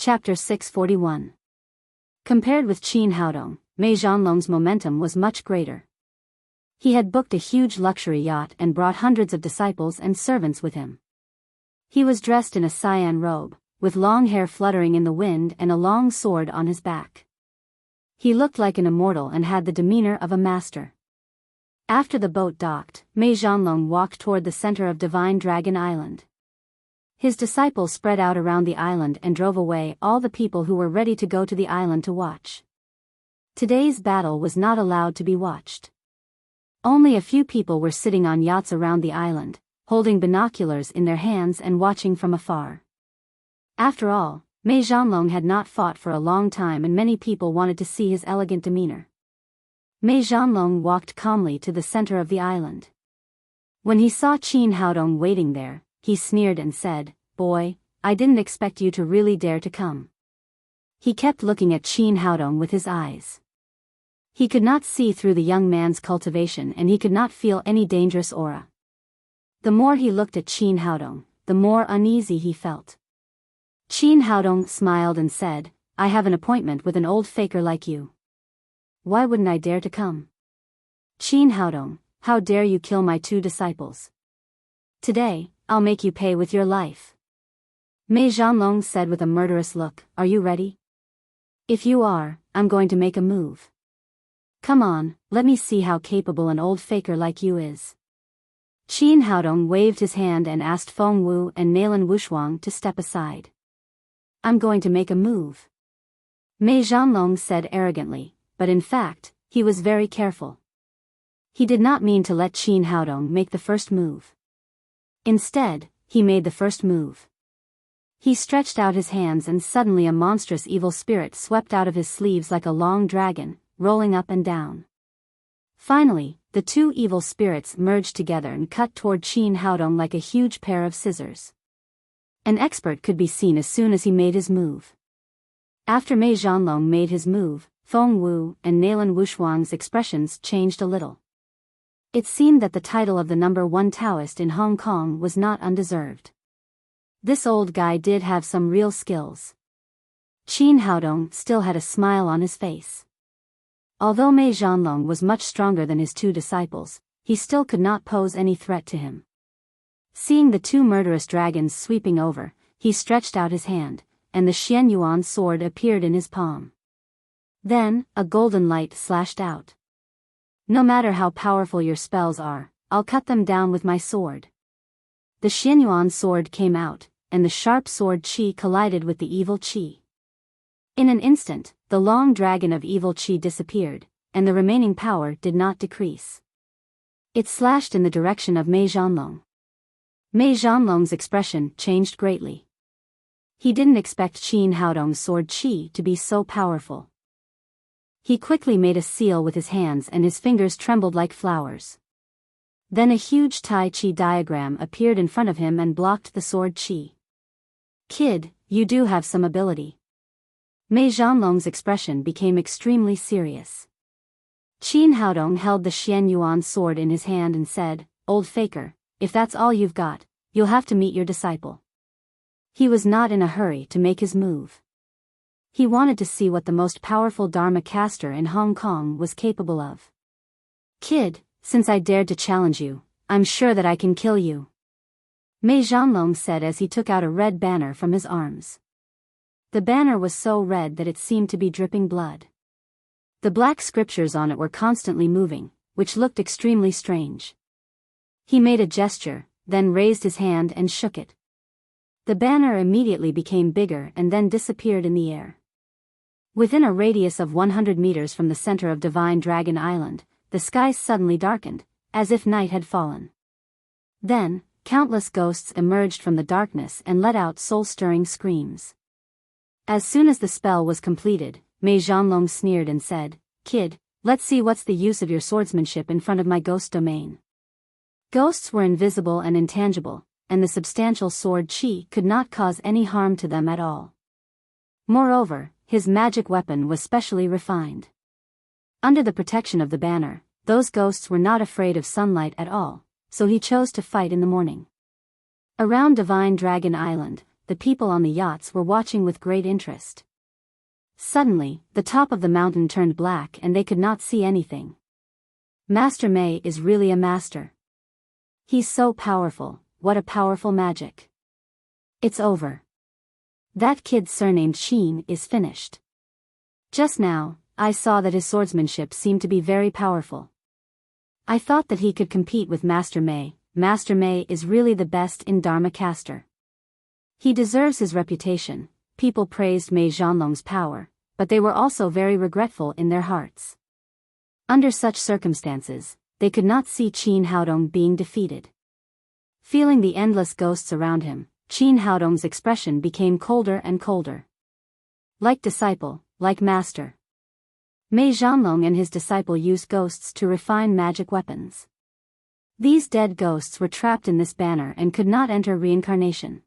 Chapter 641. Compared with Qin Haodong, Mei Zhanlong's momentum was much greater. He had booked a huge luxury yacht and brought hundreds of disciples and servants with him. He was dressed in a cyan robe, with long hair fluttering in the wind and a long sword on his back. He looked like an immortal and had the demeanor of a master. After the boat docked, Mei Zhanlong walked toward the center of Divine Dragon Island. His disciples spread out around the island and drove away all the people who were ready to go to the island to watch. Today's battle was not allowed to be watched. Only a few people were sitting on yachts around the island, holding binoculars in their hands and watching from afar. After all, Mei Zhanlong had not fought for a long time and many people wanted to see his elegant demeanor. Mei Zhanlong walked calmly to the center of the island. When he saw Qin Haodong waiting there, he sneered and said, "Boy, I didn't expect you to really dare to come." He kept looking at Qin Haodong with his eyes. He could not see through the young man's cultivation and he could not feel any dangerous aura. The more he looked at Qin Haodong, the more uneasy he felt. Qin Haodong smiled and said, "I have an appointment with an old faker like you. Why wouldn't I dare to come? Qin Haodong, how dare you kill my 2 disciples? Today, I'll make you pay with your life." Mei Zhanlong said with a murderous look, "Are you ready? If you are, I'm going to make a move. Come on, let me see how capable an old faker like you is." Qin Haodong waved his hand and asked Feng Wu and Nalan Wushuang to step aside. "I'm going to make a move," Mei Zhanlong said arrogantly, but in fact, he was very careful. He did not mean to let Qin Haodong make the first move. Instead, he made the first move. He stretched out his hands and suddenly a monstrous evil spirit swept out of his sleeves like a long dragon, rolling up and down. Finally, the 2 evil spirits merged together and cut toward Qin Haodong like a huge pair of scissors. An expert could be seen as soon as he made his move. After Mei Zhanlong made his move, Feng Wu and Nalan Wushuang's expressions changed a little. It seemed that the title of the #1 Taoist in Hong Kong was not undeserved. This old guy did have some real skills. Qin Haodong still had a smile on his face. Although Mei Zhanlong was much stronger than his 2 disciples, he still could not pose any threat to him. Seeing the 2 murderous dragons sweeping over, he stretched out his hand, and the Xian Yuan sword appeared in his palm. Then, a golden light slashed out. "No matter how powerful your spells are, I'll cut them down with my sword." The Xianyuan sword came out, and the sharp sword qi collided with the evil qi. In an instant, the long dragon of evil qi disappeared, and the remaining power did not decrease. It slashed in the direction of Mei Zhanlong. Mei Zhanlong's expression changed greatly. He didn't expect Qin Haodong's sword qi to be so powerful. He quickly made a seal with his hands and his fingers trembled like flowers. Then a huge Tai Chi diagram appeared in front of him and blocked the sword qi. "Kid, you do have some ability." Mei Zhanlong's expression became extremely serious. Qin Haodong held the Xian Yuan sword in his hand and said, "Old faker, if that's all you've got, you'll have to meet your disciple." He was not in a hurry to make his move. He wanted to see what the most powerful Dharma caster in Hong Kong was capable of. "Kid, since I dared to challenge you, I'm sure that I can kill you," Mei Zhanlong said as he took out a red banner from his arms. The banner was so red that it seemed to be dripping blood. The black scriptures on it were constantly moving, which looked extremely strange. He made a gesture, then raised his hand and shook it. The banner immediately became bigger and then disappeared in the air. Within a radius of 100 meters from the center of Divine Dragon Island, the sky suddenly darkened, as if night had fallen. Then, countless ghosts emerged from the darkness and let out soul-stirring screams. As soon as the spell was completed, Mei Zhanlong sneered and said, "Kid, let's see what's the use of your swordsmanship in front of my ghost domain." Ghosts were invisible and intangible, and the substantial sword qi could not cause any harm to them at all. Moreover, his magic weapon was specially refined. Under the protection of the banner, those ghosts were not afraid of sunlight at all, so he chose to fight in the morning. Around Divine Dragon Island, the people on the yachts were watching with great interest. Suddenly, the top of the mountain turned black and they could not see anything. Master May is really a master. He's so powerful, what a powerful magic. It's over. That kid surnamed Sheen is finished. Just now, I saw that his swordsmanship seemed to be very powerful. I thought that he could compete with Master May. Master May is really the best in Dharma caster. He deserves his reputation. People praised Mei Zhanlong's power, but they were also very regretful in their hearts. Under such circumstances, they could not see Qin Haodong being defeated. Feeling the endless ghosts around him, Qin Haodong's expression became colder and colder. Like disciple, like master. Mei Zhanlong and his disciple used ghosts to refine magic weapons. These dead ghosts were trapped in this banner and could not enter reincarnation.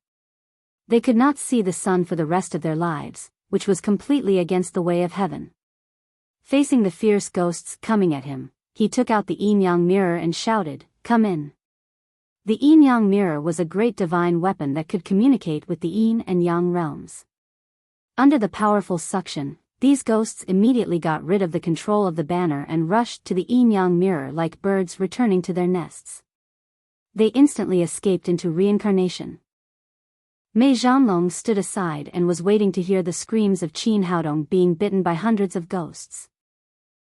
They could not see the sun for the rest of their lives, which was completely against the way of heaven. Facing the fierce ghosts coming at him, he took out the yin-yang mirror and shouted, "Come in." The yin-yang mirror was a great divine weapon that could communicate with the yin and yang realms. Under the powerful suction, these ghosts immediately got rid of the control of the banner and rushed to the yin-yang mirror like birds returning to their nests. They instantly escaped into reincarnation. Mei Zhanlong stood aside and was waiting to hear the screams of Qin Haodong being bitten by hundreds of ghosts.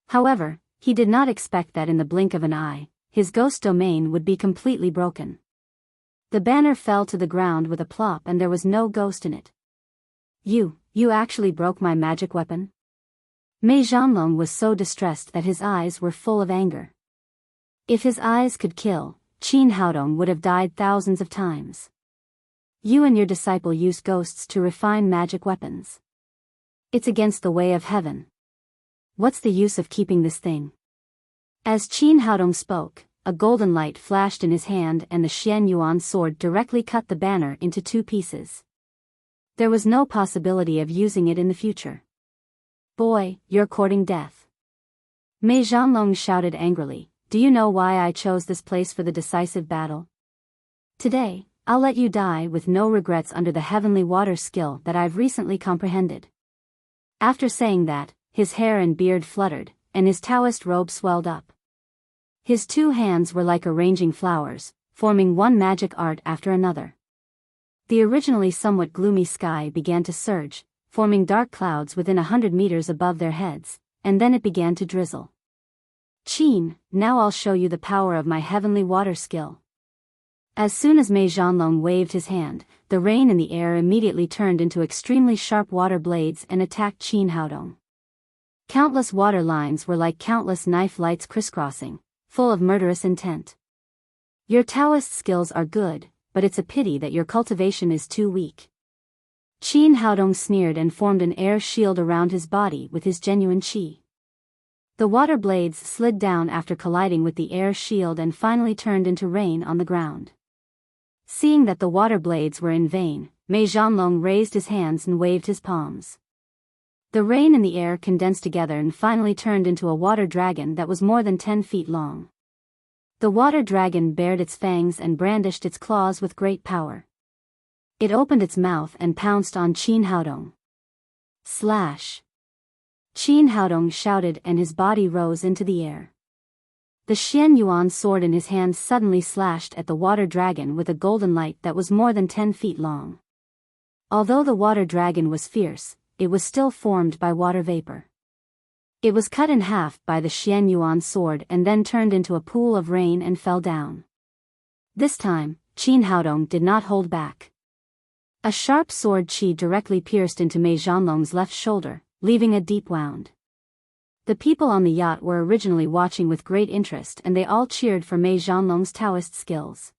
However, he did not expect that in the blink of an eye, his ghost domain would be completely broken. The banner fell to the ground with a plop and there was no ghost in it. You actually broke my magic weapon?" Mei Zhanlong was so distressed that his eyes were full of anger. If his eyes could kill, Qin Haodong would have died thousands of times. You and your disciple used ghosts to refine magic weapons. It's against the way of heaven. What's the use of keeping this thing? As Qin Haodong spoke, a golden light flashed in his hand and the Xian Yuan sword directly cut the banner into 2 pieces. There was no possibility of using it in the future. "Boy, you're courting death." Mei Zhanlong shouted angrily, "Do you know why I chose this place for the decisive battle? Today, I'll let you die with no regrets under the heavenly water skill that I've recently comprehended." After saying that, his hair and beard fluttered, and his Taoist robe swelled up. His 2 hands were like arranging flowers, forming one magic art after another. The originally somewhat gloomy sky began to surge, forming dark clouds within 100 meters above their heads, and then it began to drizzle. "Qin, now I'll show you the power of my heavenly water skill." As soon as Mei Zhanlong waved his hand, the rain in the air immediately turned into extremely sharp water blades and attacked Qin Haodong. Countless water lines were like countless knife lights crisscrossing, full of murderous intent. "Your Taoist skills are good, but it's a pity that your cultivation is too weak." Qin Haodong sneered and formed an air shield around his body with his genuine qi. The water blades slid down after colliding with the air shield and finally turned into rain on the ground. Seeing that the water blades were in vain, Mei Zhanlong raised his hands and waved his palms. The rain and the air condensed together and finally turned into a water dragon that was more than 10 feet long. The water dragon bared its fangs and brandished its claws with great power. It opened its mouth and pounced on Qin Haodong. Slash! Qin Haodong shouted and his body rose into the air. The Xian Yuan sword in his hand suddenly slashed at the water dragon with a golden light that was more than 10 feet long. Although the water dragon was fierce, it was still formed by water vapor. It was cut in half by the Xian Yuan sword and then turned into a pool of rain and fell down. This time, Qin Haodong did not hold back. A sharp sword qi directly pierced into Mei Zhanlong's left shoulder, leaving a deep wound. The people on the yacht were originally watching with great interest and they all cheered for Mei Zhanlong's Taoist skills.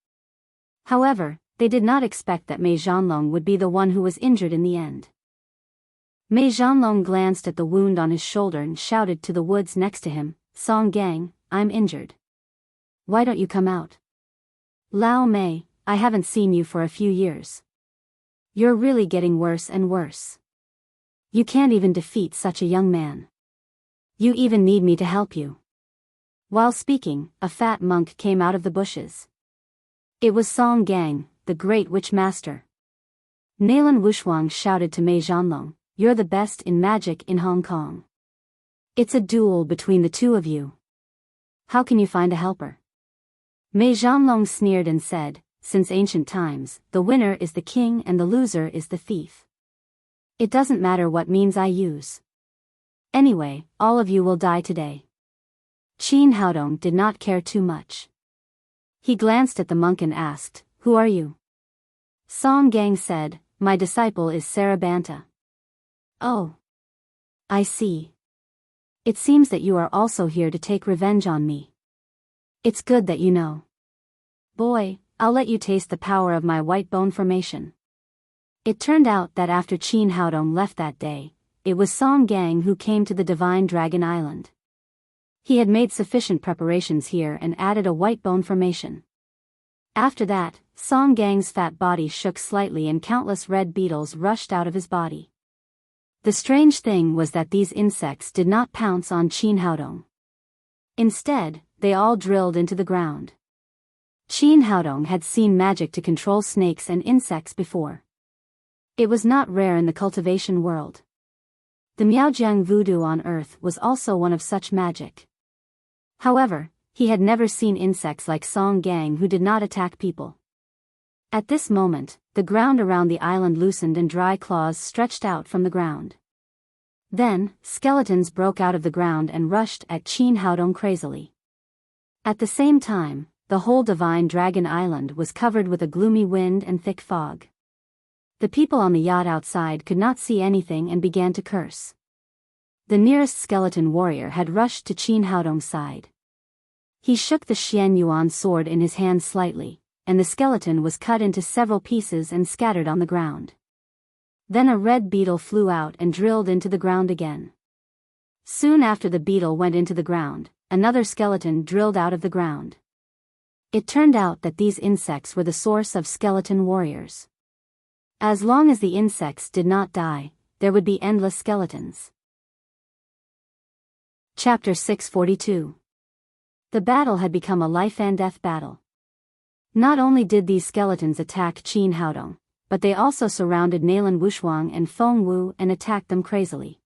However, they did not expect that Mei Zhanlong would be the one who was injured in the end. Mei Zhanlong glanced at the wound on his shoulder and shouted to the woods next to him, "Song Gang, I'm injured. Why don't you come out? Lao Mei, I haven't seen you for a few years. You're really getting worse and worse. You can't even defeat such a young man. You even need me to help you." While speaking, a fat monk came out of the bushes. It was Song Gang, the great witch master. Nalan Wushuang shouted to Mei Zhanlong, "You're the best in magic in Hong Kong. It's a duel between the two of you. How can you find a helper?" Mei Zhanlong sneered and said, "Since ancient times, the winner is the king and the loser is the thief. It doesn't matter what means I use. Anyway, all of you will die today." Qin Haodong did not care too much. He glanced at the monk and asked, "Who are you?" Song Gang said, "My disciple is Sarabanta." "Oh. I see. It seems that you are also here to take revenge on me. It's good that you know. Boy, I'll let you taste the power of my white bone formation." It turned out that after Qin Haodong left that day, it was Song Gang who came to the Divine Dragon Island. He had made sufficient preparations here and added a white bone formation. After that, Song Gang's fat body shook slightly and countless red beetles rushed out of his body. The strange thing was that these insects did not pounce on Qin Haodong. Instead, they all drilled into the ground. Qin Haodong had seen magic to control snakes and insects before. It was not rare in the cultivation world. The Miaojiang voodoo on Earth was also one of such magic. However, he had never seen insects like Song Gang who did not attack people. At this moment, the ground around the island loosened and dry claws stretched out from the ground. Then, skeletons broke out of the ground and rushed at Qin Haodong crazily. At the same time, the whole Divine Dragon Island was covered with a gloomy wind and thick fog. The people on the yacht outside could not see anything and began to curse. The nearest skeleton warrior had rushed to Qin Haodong's side. He shook the Xian Yuan sword in his hand slightly, and the skeleton was cut into several pieces and scattered on the ground. Then a red beetle flew out and drilled into the ground again. Soon after the beetle went into the ground, another skeleton drilled out of the ground. It turned out that these insects were the source of skeleton warriors. As long as the insects did not die, there would be endless skeletons. Chapter 642. The battle had become a life-and-death battle. Not only did these skeletons attack Qin Haodong, but they also surrounded Nalan Wushuang and Feng Wu and attacked them crazily.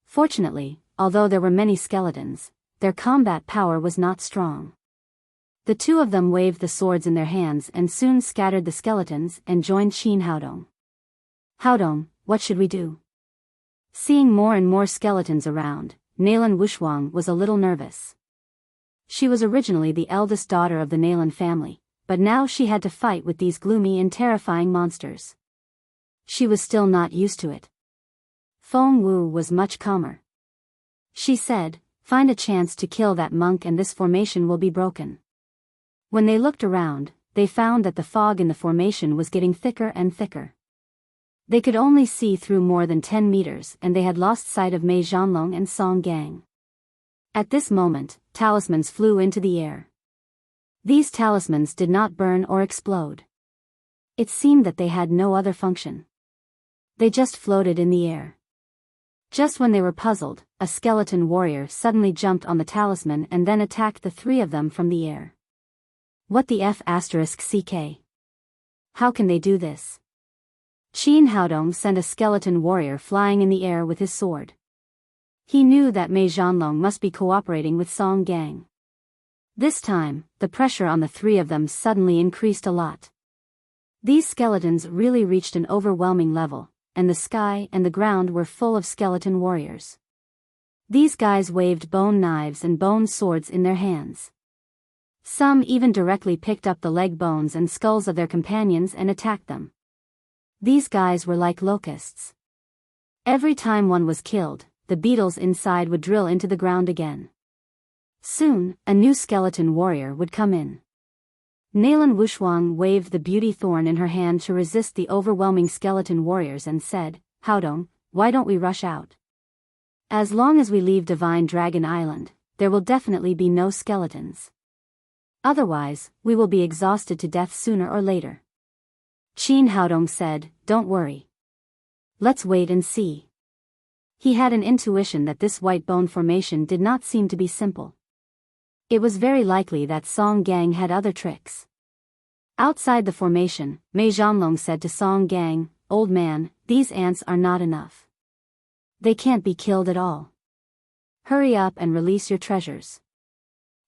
Fortunately, although there were many skeletons, their combat power was not strong. The two of them waved the swords in their hands and soon scattered the skeletons and joined Qin Haodong. "Haodong, what should we do?" Seeing more and more skeletons around, Nalan Wushuang was a little nervous. She was originally the eldest daughter of the Nalan family, but now she had to fight with these gloomy and terrifying monsters. She was still not used to it. Feng Wu was much calmer. She said, "Find a chance to kill that monk and this formation will be broken." When they looked around, they found that the fog in the formation was getting thicker and thicker. They could only see through more than 10 meters and they had lost sight of Mei Zhanlong and Song Gang. At this moment, talismans flew into the air. These talismans did not burn or explode. It seemed that they had no other function. They just floated in the air. Just when they were puzzled, a skeleton warrior suddenly jumped on the talisman and then attacked the three of them from the air. What the F***ck? How can they do this? Qin Haodong sent a skeleton warrior flying in the air with his sword. He knew that Mei Zhanlong must be cooperating with Song Gang. This time, the pressure on the three of them suddenly increased a lot. These skeletons really reached an overwhelming level, and the sky and the ground were full of skeleton warriors. These guys waved bone knives and bone swords in their hands. Some even directly picked up the leg bones and skulls of their companions and attacked them. These guys were like locusts. Every time one was killed, the beetles inside would drill into the ground again. Soon, a new skeleton warrior would come in. Nalan Wushuang waved the beauty thorn in her hand to resist the overwhelming skeleton warriors and said, "Haodong, why don't we rush out? As long as we leave Divine Dragon Island, there will definitely be no skeletons. Otherwise, we will be exhausted to death sooner or later." Qin Haodong said, "Don't worry. Let's wait and see." He had an intuition that this white bone formation did not seem to be simple. It was very likely that Song Gang had other tricks. Outside the formation, Mei Zhanlong said to Song Gang, "Old man, these ants are not enough. They can't be killed at all. Hurry up and release your treasures."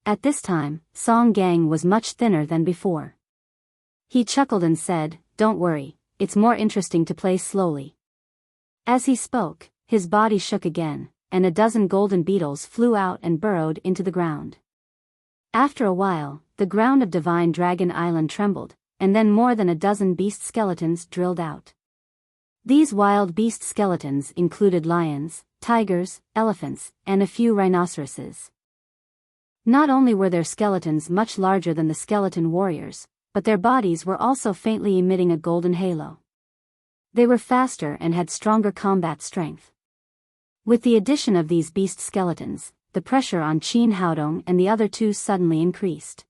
At this time, Song Gang was much thinner than before. He chuckled and said, "Don't worry, it's more interesting to play slowly." As he spoke, his body shook again, and a dozen golden beetles flew out and burrowed into the ground. After a while, the ground of Divine Dragon Island trembled, and then more than a dozen beast skeletons drilled out. These wild beast skeletons included lions, tigers, elephants, and a few rhinoceroses. Not only were their skeletons much larger than the skeleton warriors, but their bodies were also faintly emitting a golden halo. They were faster and had stronger combat strength. With the addition of these beast skeletons, the pressure on Qin Haodong and the other two suddenly increased.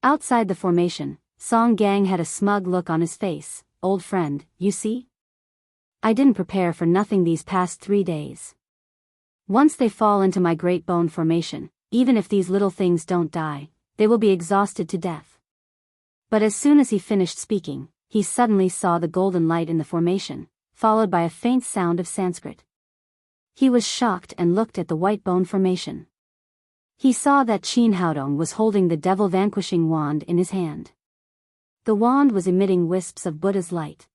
Outside the formation, Song Gang had a smug look on his face. "Old friend, you see? I didn't prepare for nothing these past 3 days. Once they fall into my great bone formation, even if these little things don't die, they will be exhausted to death." But as soon as he finished speaking, he suddenly saw the golden light in the formation, followed by a faint sound of Sanskrit. He was shocked and looked at the white bone formation. He saw that Qin Haodong was holding the devil-vanquishing wand in his hand. The wand was emitting wisps of Buddha's light.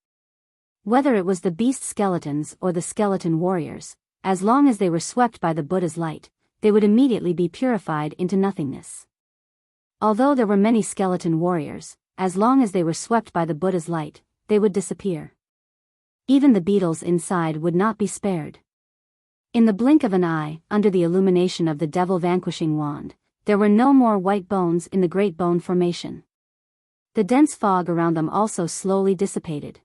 Whether it was the beast skeletons or the skeleton warriors, as long as they were swept by the Buddha's light, they would immediately be purified into nothingness. Although there were many skeleton warriors, as long as they were swept by the Buddha's light, they would disappear. Even the beetles inside would not be spared. In the blink of an eye, under the illumination of the devil-vanquishing wand, there were no more white bones in the great bone formation. The dense fog around them also slowly dissipated.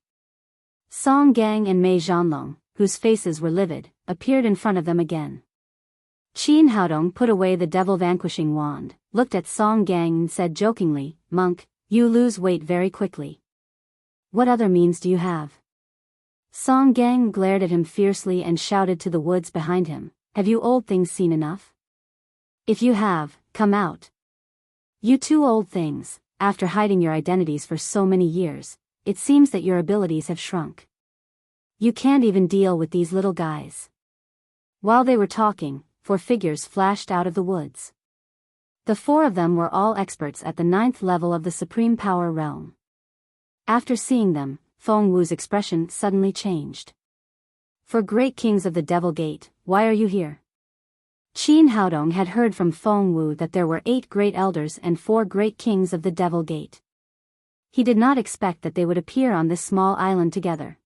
Song Gang and Mei Zhanlong, whose faces were livid, appeared in front of them again. Qin Haodong put away the devil-vanquishing wand, looked at Song Gang and said jokingly, "Monk, you lose weight very quickly. What other means do you have?" Song Gang glared at him fiercely and shouted to the woods behind him, "Have you old things seen enough? If you have, come out. You two old things, after hiding your identities for so many years, it seems that your abilities have shrunk. You can't even deal with these little guys." While they were talking, 4 figures flashed out of the woods. The 4 of them were all experts at the 9th level of the Supreme Power Realm. After seeing them, Feng Wu's expression suddenly changed. "For great kings of the Devil Gate, why are you here?" Qin Haodong had heard from Feng Wu that there were 8 great elders and 4 great kings of the Devil Gate. He did not expect that they would appear on this small island together.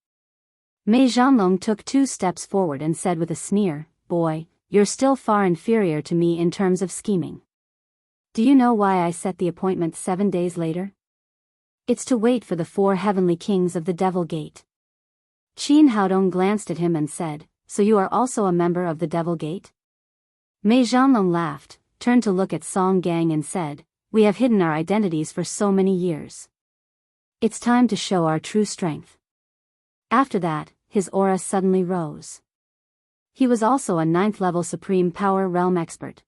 Mei Zhanlong took 2 steps forward and said with a sneer, "Boy, you're still far inferior to me in terms of scheming. Do you know why I set the appointment 7 days later? It's to wait for the 4 heavenly kings of the Devil Gate." Qin Haodong glanced at him and said, "So you are also a member of the Devil Gate?" Mei Zhanlong laughed, turned to look at Song Gang and said, "We have hidden our identities for so many years. It's time to show our true strength." After that, his aura suddenly rose. He was also a 9th level Supreme Power Realm expert.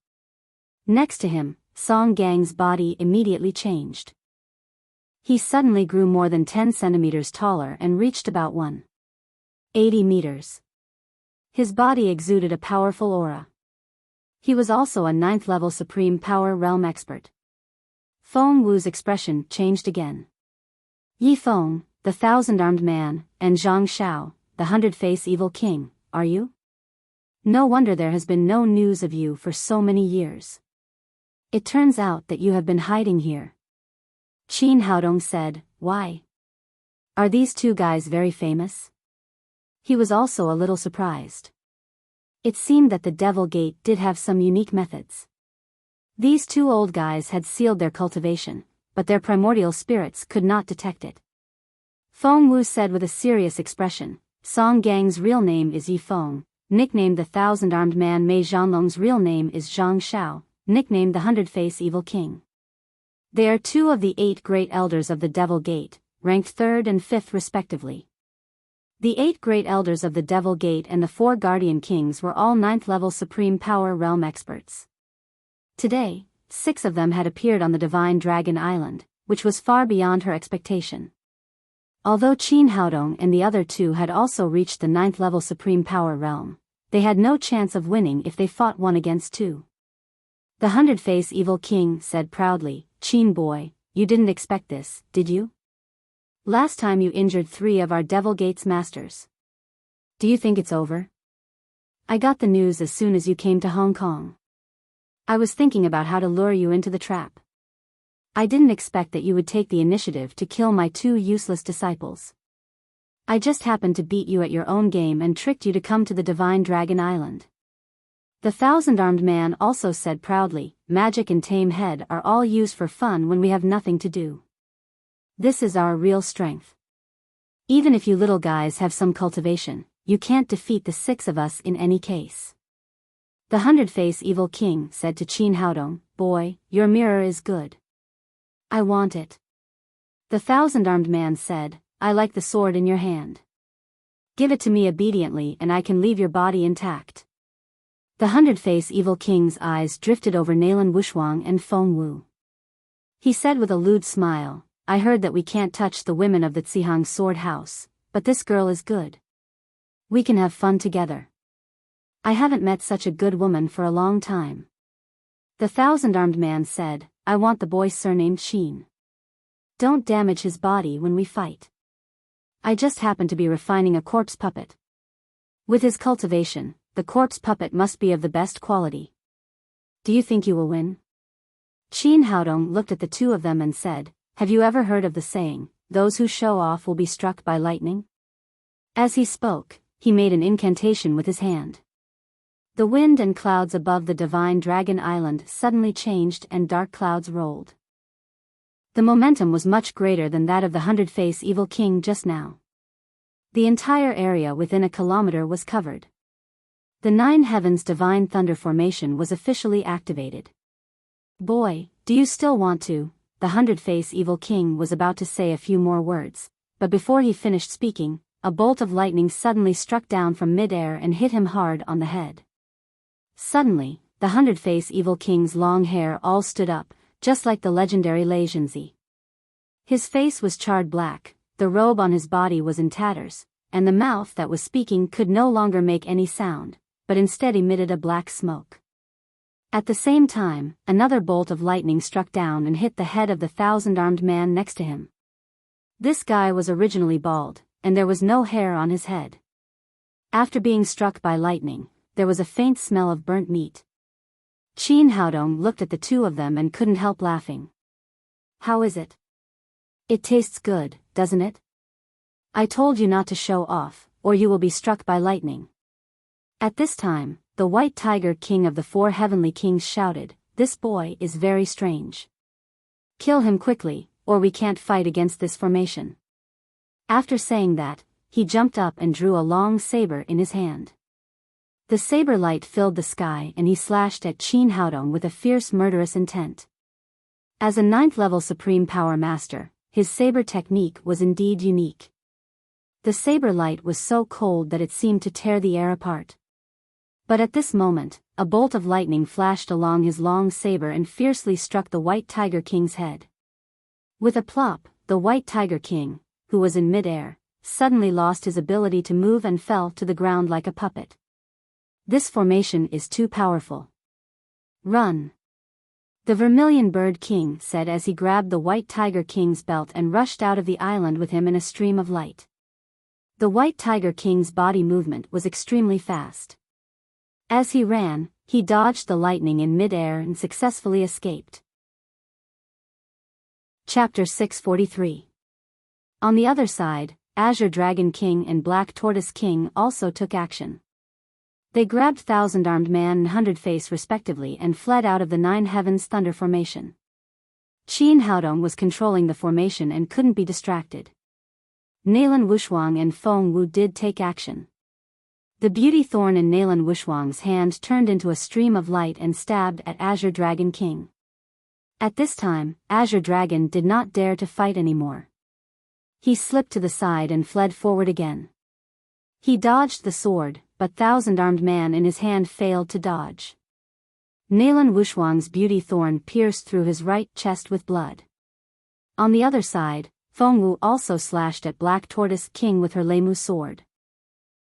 Next to him, Song Gang's body immediately changed. He suddenly grew more than 10 centimeters taller and reached about 180 meters. His body exuded a powerful aura. He was also a 9th level Supreme Power Realm expert. Feng Wu's expression changed again. "Yi Feng, the 1,000-armed man, and Zhang Shao, the 100-face evil king, are you? No wonder there has been no news of you for so many years. It turns out that you have been hiding here." Qin Haodong said, "Why? Are these 2 guys very famous?" He was also a little surprised. It seemed that the Devil Gate did have some unique methods. These 2 old guys had sealed their cultivation, but their primordial spirits could not detect it. Feng Wu said with a serious expression, "Song Gang's real name is Yi Feng, nicknamed the 1,000-armed man. Mei Zhanlong's real name is Zhang Shao, nicknamed the 100-face evil king. They are 2 of the 8 great elders of the Devil Gate, ranked 3rd and 5th respectively. The 8 great elders of the Devil Gate and the 4 guardian kings were all 9th level Supreme Power Realm experts. Today, 6 of them had appeared on the Divine Dragon Island, which was far beyond her expectation. Although Qin Haodong and the other two had also reached the 9th level supreme power realm, they had no chance of winning if they fought 1 against 2. The 100-face evil king said proudly, "Qin boy, you didn't expect this, did you? Last time you injured 3 of our Devil Gates masters. Do you think it's over? I got the news as soon as you came to Hong Kong. I was thinking about how to lure you into the trap. I didn't expect that you would take the initiative to kill my 2 useless disciples. I just happened to beat you at your own game and tricked you to come to the Divine Dragon Island." The 1,000-armed man also said proudly, "Magic and tame head are all used for fun when we have nothing to do. This is our real strength. Even if you little guys have some cultivation, you can't defeat the 6 of us in any case." The 100-face evil king said to Qin Haodong, "Boy, your mirror is good. I want it." The 1,000-armed man said, "I like the sword in your hand. Give it to me obediently and I can leave your body intact." The 100-face evil king's eyes drifted over Nalan Wushuang and Feng Wu. He said with a lewd smile, "I heard that we can't touch the women of the Zihang sword house, but this girl is good. We can have fun together. I haven't met such a good woman for a long time." The 1,000-armed man said, "I want the boy surnamed Qin. Don't damage his body when we fight. I just happen to be refining a corpse puppet. With his cultivation, the corpse puppet must be of the best quality. Do you think you will win?" Qin Haodong looked at the 2 of them and said, "Have you ever heard of the saying, 'Those who show off will be struck by lightning'?" As he spoke, he made an incantation with his hand. The wind and clouds above the Divine Dragon Island suddenly changed and dark clouds rolled. The momentum was much greater than that of the 100-face evil king just now. The entire area within a kilometer was covered. The 9 heavens divine thunder formation was officially activated. "Boy, do you still want to?" The 100-face evil king was about to say a few more words, but before he finished speaking, a bolt of lightning suddenly struck down from mid-air and hit him hard on the head. Suddenly, the 100-face evil king's long hair all stood up, just like the legendary Lei Zhenzi. His face was charred black, the robe on his body was in tatters, and the mouth that was speaking could no longer make any sound, but instead emitted a black smoke. At the same time, another bolt of lightning struck down and hit the head of the 1,000-armed man next to him. This guy was originally bald, and there was no hair on his head. After being struck by lightning, there was a faint smell of burnt meat. Qin Haodong looked at the 2 of them and couldn't help laughing. "How is it? It tastes good, doesn't it? I told you not to show off, or you will be struck by lightning." At this time, the White Tiger King of the 4 Heavenly Kings shouted, "This boy is very strange. Kill him quickly, or we can't fight against this formation." After saying that, he jumped up and drew a long saber in his hand. The saber light filled the sky and he slashed at Qin Haodong with a fierce murderous intent. As a 9th level supreme power master, his saber technique was indeed unique. The saber light was so cold that it seemed to tear the air apart. But at this moment, a bolt of lightning flashed along his long saber and fiercely struck the White Tiger King's head. With a plop, the White Tiger King, who was in mid-air, suddenly lost his ability to move and fell to the ground like a puppet. "This formation is too powerful. Run!" The Vermilion Bird King said as he grabbed the White Tiger King's belt and rushed out of the island with him in a stream of light. The White Tiger King's body movement was extremely fast. As he ran, he dodged the lightning in mid-air and successfully escaped. Chapter 643. On the other side, Azure Dragon King and Black Tortoise King also took action. They grabbed 1,000-armed man and 100-face respectively and fled out of the 9 heavens thunder formation. Qin Haodong was controlling the formation and couldn't be distracted. Nalan Wushuang and Feng Wu did take action. The beauty thorn in Nalan Wushuang's hand turned into a stream of light and stabbed at Azure Dragon King. At this time, Azure Dragon did not dare to fight anymore. He slipped to the side and fled forward again. He dodged the sword, but 1,000-armed man in his hand failed to dodge. Nalan Wushuang's beauty thorn pierced through his right chest with blood. On the other side, Feng Wu also slashed at Black Tortoise King with her Leimu sword.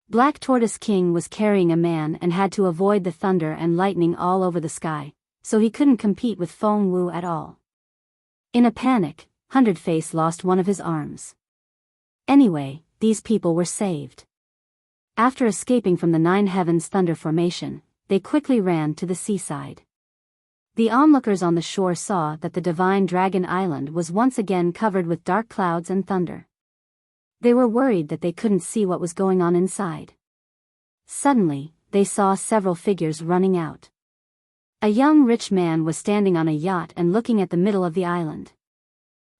Black Tortoise King was carrying a man and had to avoid the thunder and lightning all over the sky, so he couldn't compete with Feng Wu at all. In a panic, Hundred Face lost one of his arms. Anyway, these people were saved. After escaping from the Nine Heavens Thunder Formation, they quickly ran to the seaside. The onlookers on the shore saw that the Divine Dragon Island was once again covered with dark clouds and thunder. They were worried that they couldn't see what was going on inside. Suddenly, they saw several figures running out. A young rich man was standing on a yacht and looking at the middle of the island.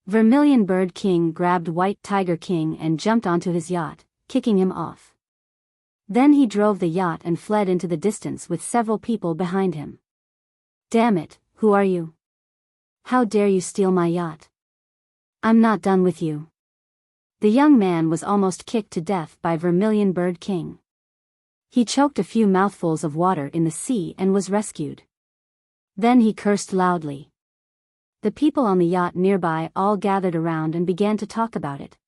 Vermilion Bird King grabbed White Tiger King and jumped onto his yacht, kicking him off. Then he drove the yacht and fled into the distance with several people behind him. Damn it, who are you? How dare you steal my yacht? I'm not done with you. The young man was almost kicked to death by Vermilion Bird King. He choked a few mouthfuls of water in the sea and was rescued. Then he cursed loudly. The people on the yacht nearby all gathered around and began to talk about it.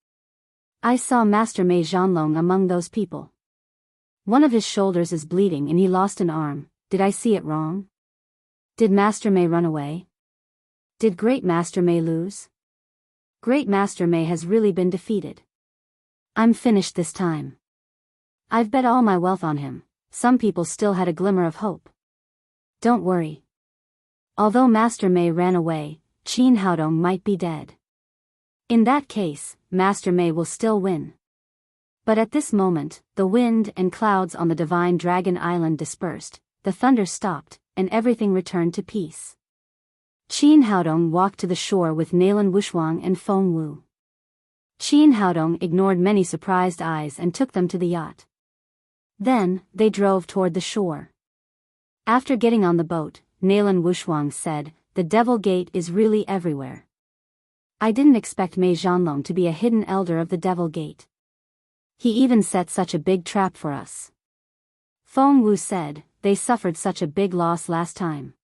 I saw Master Mei Zhanlong among those people. One of his shoulders is bleeding and he lost an arm. Did I see it wrong? Did Master Mei run away? Did Great Master Mei lose? Great Master Mei has really been defeated. I'm finished this time. I've bet all my wealth on him. Some people still had a glimmer of hope. Don't worry. Although Master Mei ran away, Qin Haodong might be dead. In that case, Master Mei will still win. But at this moment, the wind and clouds on the Divine Dragon Island dispersed, the thunder stopped, and everything returned to peace. Qin Haodong walked to the shore with Nalan Wushuang and Feng Wu. Qin Haodong ignored many surprised eyes and took them to the yacht. Then, they drove toward the shore. After getting on the boat, Nalan Wushuang said, "The Devil Gate is really everywhere. I didn't expect Mei Zhanlong to be a hidden elder of the Devil Gate. He even set such a big trap for us." Feng Wu said, "They suffered such a big loss last time.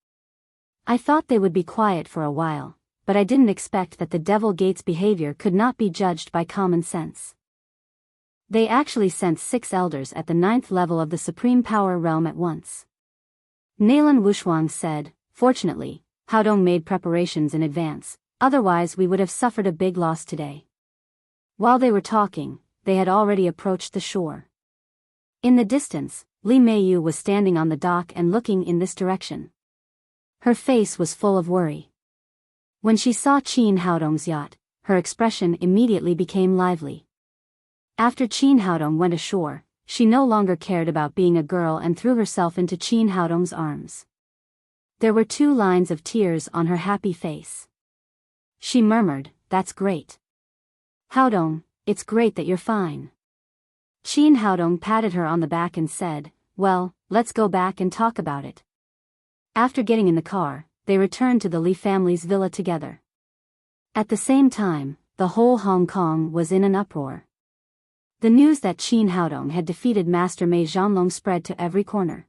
I thought they would be quiet for a while, but I didn't expect that the Devil Gate's behavior could not be judged by common sense. They actually sent 6 elders at the 9th level of the Supreme Power Realm at once." Nalan Wushuang said, "Fortunately, Haodong made preparations in advance, otherwise we would have suffered a big loss today." While they were talking, they had already approached the shore. In the distance, Li Meiyu was standing on the dock and looking in this direction. Her face was full of worry. When she saw Qin Haodong's yacht, her expression immediately became lively. After Qin Haodong went ashore, she no longer cared about being a girl and threw herself into Qin Haodong's arms. There were 2 lines of tears on her happy face. She murmured, "That's great. Haodong, it's great that you're fine." Qin Haodong patted her on the back and said, "Well, let's go back and talk about it." After getting in the car, they returned to the Li family's villa together. At the same time, the whole Hong Kong was in an uproar. The news that Qin Haodong had defeated Master Mei Zhanlong spread to every corner.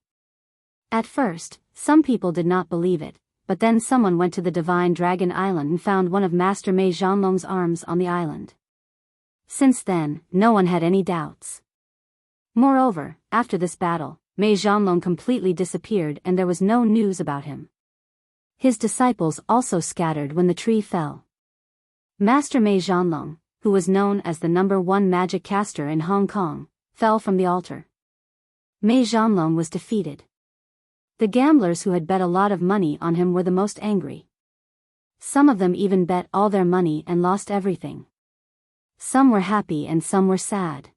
At first, some people did not believe it, but then someone went to the Divine Dragon Island and found one of Master Mei Zhanlong's arms on the island. Since then, no one had any doubts. Moreover, after this battle, Mei Zhanlong completely disappeared and there was no news about him. His disciples also scattered when the tree fell. Master Mei Zhanlong, who was known as the #1 magic caster in Hong Kong, fell from the altar. Mei Zhanlong was defeated. The gamblers who had bet a lot of money on him were the most angry. Some of them even bet all their money and lost everything. Some were happy and some were sad.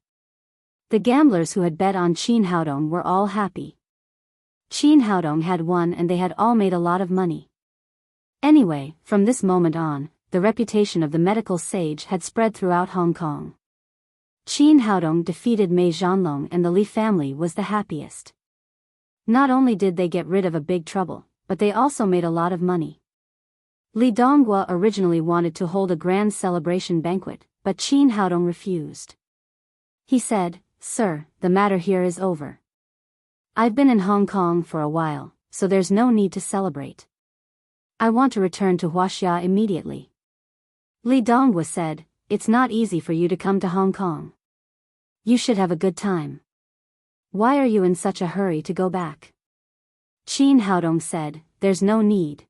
The gamblers who had bet on Qin Haodong were all happy. Qin Haodong had won and they had all made a lot of money. Anyway, from this moment on, the reputation of the medical sage had spread throughout Hong Kong. Qin Haodong defeated Mei Zhanlong and the Li family was the happiest. Not only did they get rid of a big trouble, but they also made a lot of money. Li Donghua originally wanted to hold a grand celebration banquet, but Qin Haodong refused. He said, "Sir, the matter here is over. I've been in Hong Kong for a while, so there's no need to celebrate. I want to return to Huaxia immediately." Li Donghua said, it's not easy for you to come to Hong Kong. You should have a good time. Why are you in such a hurry to go back? Qin Haodong said, there's no need.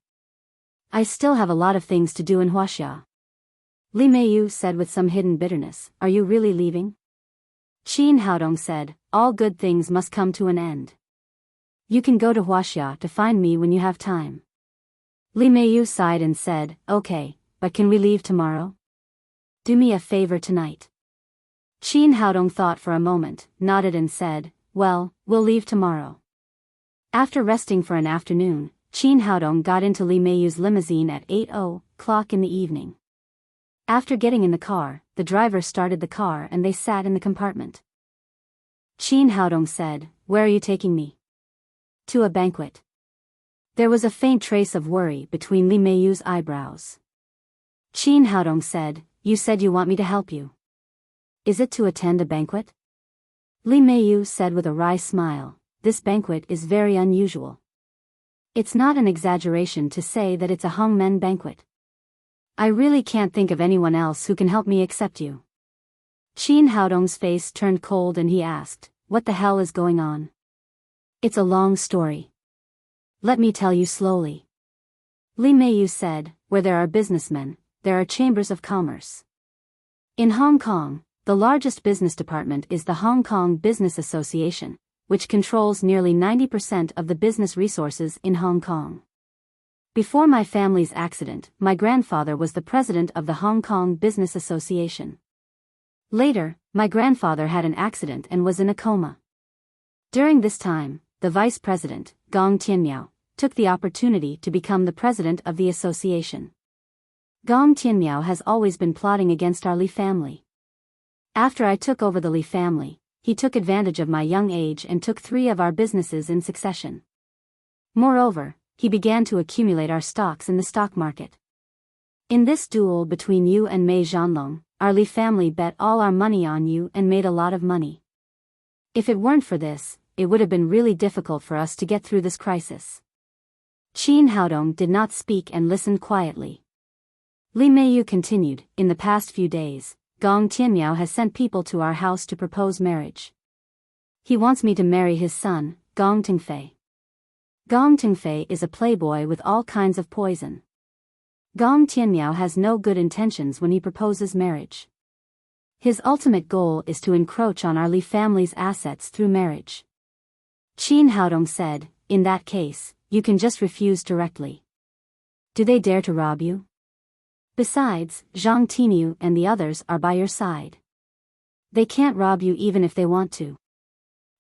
I still have a lot of things to do in Huaxia. Li Meiyu said with some hidden bitterness, are you really leaving? Qin Haodong said, all good things must come to an end. You can go to Huaxia to find me when you have time. Li Meiyu sighed and said, okay, but can we leave tomorrow? Do me a favor tonight. Qin Haodong thought for a moment, nodded and said, well, we'll leave tomorrow. After resting for an afternoon, Qin Haodong got into Li Meiyu's limousine at 8:00 in the evening. After getting in the car, the driver started the car and they sat in the compartment. Qin Haodong said, where are you taking me? To a banquet. There was a faint trace of worry between Li Meiyu's eyebrows. Qin Haodong said, you said you want me to help you. Is it to attend a banquet? Li Meiyu said with a wry smile, this banquet is very unusual. It's not an exaggeration to say that it's a hongmen banquet. I really can't think of anyone else who can help me except you. Qin Haodong's face turned cold and he asked, what the hell is going on? It's a long story. Let me tell you slowly. Li Meiyu said, where there are businessmen, there are chambers of commerce. In Hong Kong, the largest business department is the Hong Kong Business Association, which controls nearly 90% of the business resources in Hong Kong. Before my family's accident, my grandfather was the president of the Hong Kong Business Association. Later, my grandfather had an accident and was in a coma. During this time, the vice president, Gong Tianmiao, took the opportunity to become the president of the association. Gong Tianmiao has always been plotting against our Li family. After I took over the Li family, he took advantage of my young age and took 3 of our businesses in succession. Moreover, he began to accumulate our stocks in the stock market. In this duel between you and Mei Zhanlong, our Li family bet all our money on you and made a lot of money. If it weren't for this, it would have been really difficult for us to get through this crisis. Qin Haodong did not speak and listened quietly. Li Meiyu continued, in the past few days, Gong Tianmiao has sent people to our house to propose marriage. He wants me to marry his son, Gong Tingfei. Gong Tingfei is a playboy with all kinds of poison. Gong Tianmiao has no good intentions when he proposes marriage. His ultimate goal is to encroach on our Li family's assets through marriage. Qin Haodong said, in that case, you can just refuse directly. Do they dare to rob you? Besides, Zhang Tiniu and the others are by your side. They can't rob you even if they want to.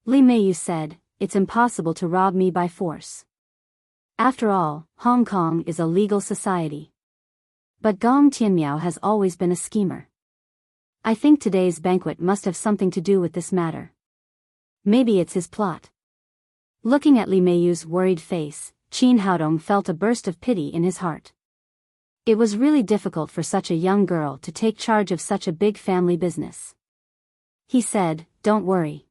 Li Meiyu said, it's impossible to rob me by force. After all, Hong Kong is a legal society. But Gong Tianmiao has always been a schemer. I think today's banquet must have something to do with this matter. Maybe it's his plot. Looking at Li Meiyu's worried face, Qin Haodong felt a burst of pity in his heart. It was really difficult for such a young girl to take charge of such a big family business. He said, don't worry.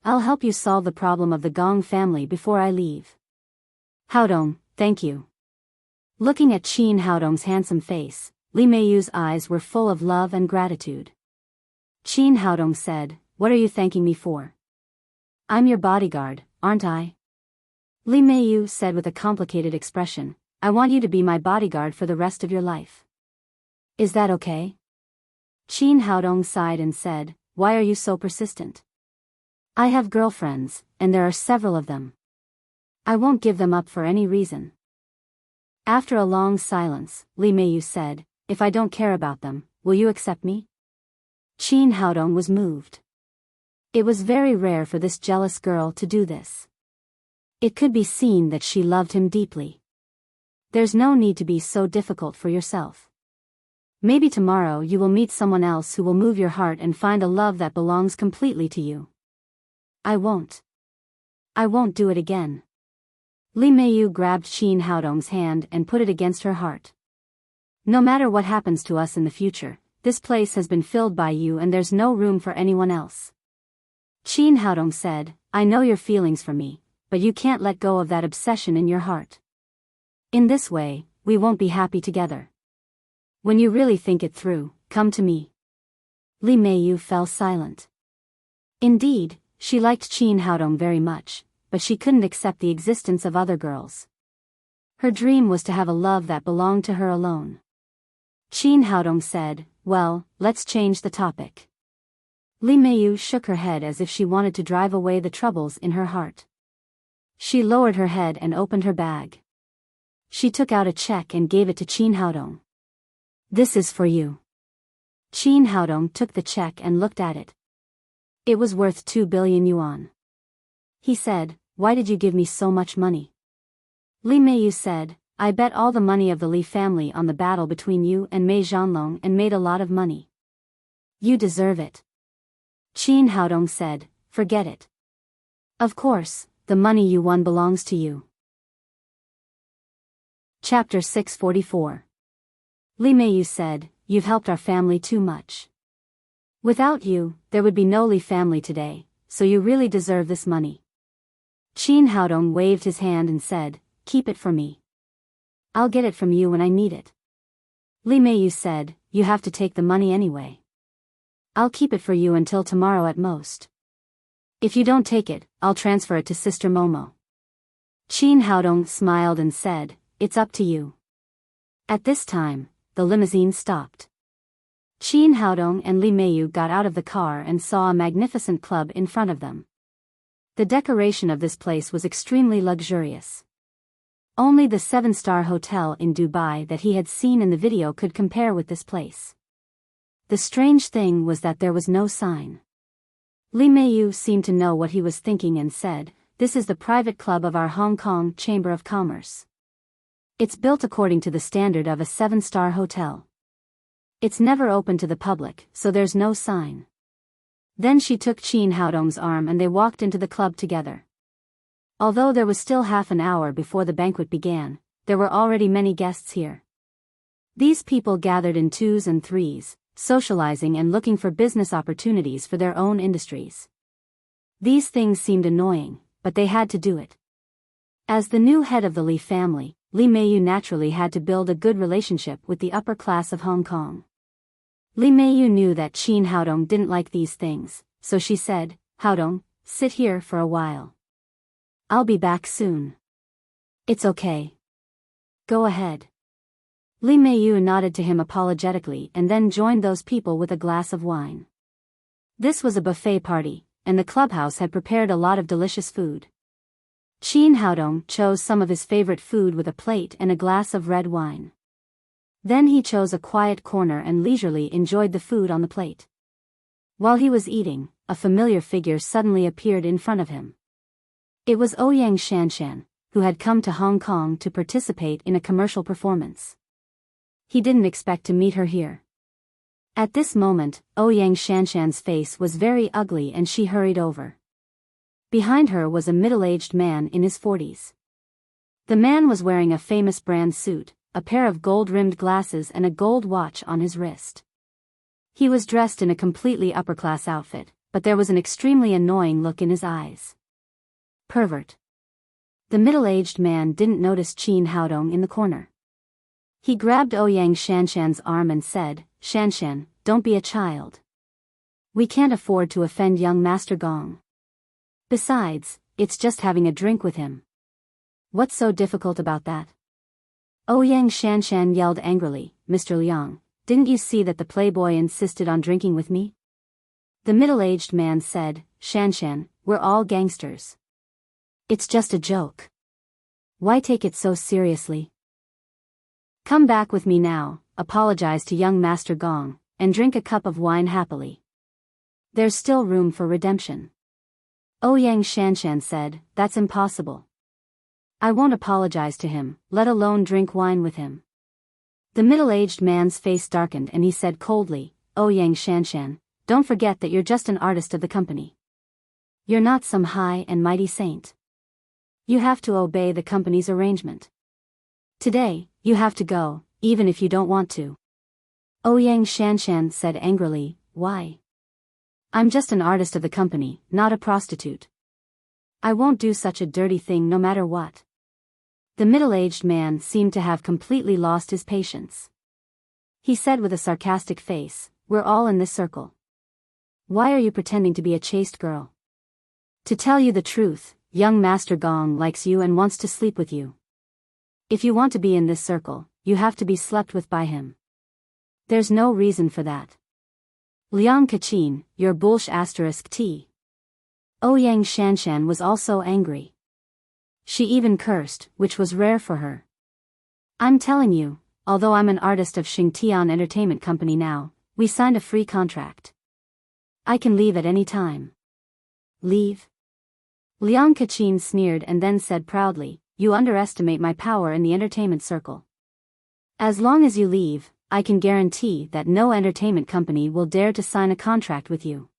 I'll help you solve the problem of the Gong family before I leave. Haodong, thank you. Looking at Qin Haodong's handsome face, Li Meiyu's eyes were full of love and gratitude. Qin Haodong said, what are you thanking me for? I'm your bodyguard, aren't I? Li Meiyu said with a complicated expression, I want you to be my bodyguard for the rest of your life. Is that okay? Qin Haodong sighed and said, why are you so persistent? I have girlfriends, and there are several of them. I won't give them up for any reason. After a long silence, Li Meiyu said, if I don't care about them, will you accept me? Qin Haodong was moved. It was very rare for this jealous girl to do this. It could be seen that she loved him deeply. There's no need to be so difficult for yourself. Maybe tomorrow you will meet someone else who will move your heart and find a love that belongs completely to you. I won't. I won't do it again. Li Meiyu grabbed Qin Haodong's hand and put it against her heart. No matter what happens to us in the future, this place has been filled by you and there's no room for anyone else. Qin Haodong said, I know your feelings for me, but you can't let go of that obsession in your heart. In this way, we won't be happy together. When you really think it through, come to me. Li Meiyu fell silent. Indeed, she liked Qin Haodong very much, but she couldn't accept the existence of other girls. Her dream was to have a love that belonged to her alone. Qin Haodong said, "Well, let's change the topic." Li Meiyu shook her head as if she wanted to drive away the troubles in her heart. She lowered her head and opened her bag. She took out a check and gave it to Qin Haodong. "This is for you." Qin Haodong took the check and looked at it. It was worth 2 billion yuan. He said, "Why did you give me so much money?" Li Meiyu said, "I bet all the money of the Li family on the battle between you and Mei Zhanlong and made a lot of money. You deserve it." Qin Haodong said, "Forget it. Of course, the money you won belongs to you." Chapter 644. Li Meiyu said, "You've helped our family too much. Without you, there would be no Li family today, so you really deserve this money." Qin Haodong waved his hand and said, "Keep it for me. I'll get it from you when I need it." Li Meiyu said, "You have to take the money anyway. I'll keep it for you until tomorrow at most. If you don't take it, I'll transfer it to Sister Momo." Qin Haodong smiled and said, "It's up to you." At this time, the limousine stopped. Qin Haodong and Li Meiyu got out of the car and saw a magnificent club in front of them. The decoration of this place was extremely luxurious. Only the 7-star hotel in Dubai that he had seen in the video could compare with this place. The strange thing was that there was no sign. Li Meiyu seemed to know what he was thinking and said, "This is the private club of our Hong Kong Chamber of Commerce. It's built according to the standard of a 7-star hotel. It's never open to the public, so there's no sign." Then she took Qin Haodong's arm and they walked into the club together. Although there was still half an hour before the banquet began, there were already many guests here. These people gathered in 2s and 3s, socializing and looking for business opportunities for their own industries. These things seemed annoying, but they had to do it. As the new head of the Li family, Li Meiyu naturally had to build a good relationship with the upper class of Hong Kong. Li Meiyu knew that Qin Haodong didn't like these things, so she said, "Haodong, sit here for a while. I'll be back soon." "It's okay. Go ahead." Li Meiyu nodded to him apologetically and then joined those people with a glass of wine. This was a buffet party, and the clubhouse had prepared a lot of delicious food. Qin Haodong chose some of his favorite food with a plate and a glass of red wine. Then he chose a quiet corner and leisurely enjoyed the food on the plate. While he was eating, a familiar figure suddenly appeared in front of him. It was Ouyang Shanshan, who had come to Hong Kong to participate in a commercial performance. He didn't expect to meet her here. At this moment, Ouyang Shanshan's face was very ugly and she hurried over. Behind her was a middle-aged man in his 40s. The man was wearing a famous brand suit, a pair of gold-rimmed glasses and a gold watch on his wrist. He was dressed in a completely upper-class outfit, but there was an extremely annoying look in his eyes. Pervert. The middle-aged man didn't notice Qin Haodong in the corner. He grabbed Ouyang Shanshan's arm and said, "Shanshan, don't be a child. We can't afford to offend young Master Gong. Besides, it's just having a drink with him. What's so difficult about that?" Ouyang Shanshan yelled angrily, "Mr. Liang, didn't you see that the playboy insisted on drinking with me?" The middle-aged man said, "Shanshan, we're all gangsters. It's just a joke. Why take it so seriously? Come back with me now, apologize to young Master Gong, and drink a cup of wine happily. There's still room for redemption." Ouyang Shanshan said, "That's impossible. I won't apologize to him, let alone drink wine with him." The middle-aged man's face darkened and he said coldly, "Ouyang Shanshan, don't forget that you're just an artist of the company. You're not some high and mighty saint. You have to obey the company's arrangement. Today, you have to go, even if you don't want to." Ouyang Shanshan said angrily, "Why? I'm just an artist of the company, not a prostitute. I won't do such a dirty thing no matter what." The middle-aged man seemed to have completely lost his patience. He said with a sarcastic face, we're all in this circle. Why are you pretending to be a chaste girl? To tell you the truth, young Master Gong likes you and wants to sleep with you. If you want to be in this circle, you have to be slept with by him. There's no reason for that. Liang Kachin, your bullsh *t. Ouyang Shanshan was also angry. She even cursed, which was rare for her. I'm telling you, although I'm an artist of Xingtian Entertainment Company now, we signed a free contract. I can leave at any time. Leave? Liang Kachin sneered and then said proudly, you underestimate my power in the entertainment circle. As long as you leave, I can guarantee that no entertainment company will dare to sign a contract with you.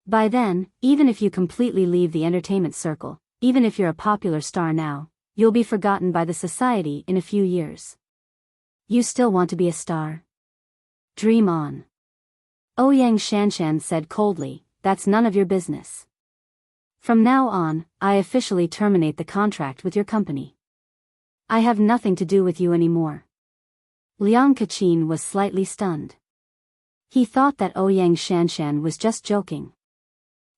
By then, even if you completely leave the entertainment circle, even if you're a popular star now, you'll be forgotten by the society in a few years. You still want to be a star? Dream on. Ouyang Shanshan said coldly, that's none of your business. From now on, I officially terminate the contract with your company. I have nothing to do with you anymore. Liang Kachin was slightly stunned. He thought that Ouyang Shanshan was just joking.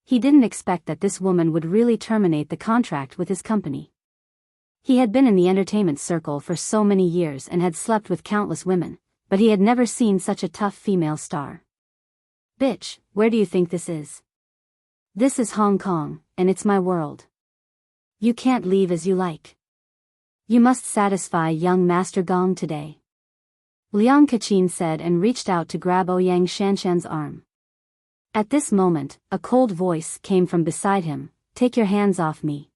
He didn't expect that this woman would really terminate the contract with his company. He had been in the entertainment circle for so many years and had slept with countless women, but he had never seen such a tough female star. Bitch, where do you think this is? This is Hong Kong, and it's my world. You can't leave as you like. You must satisfy young Master Gong today. Liang Kachin said and reached out to grab Ouyang Shanshan's arm. At this moment, a cold voice came from beside him, take your hands off me.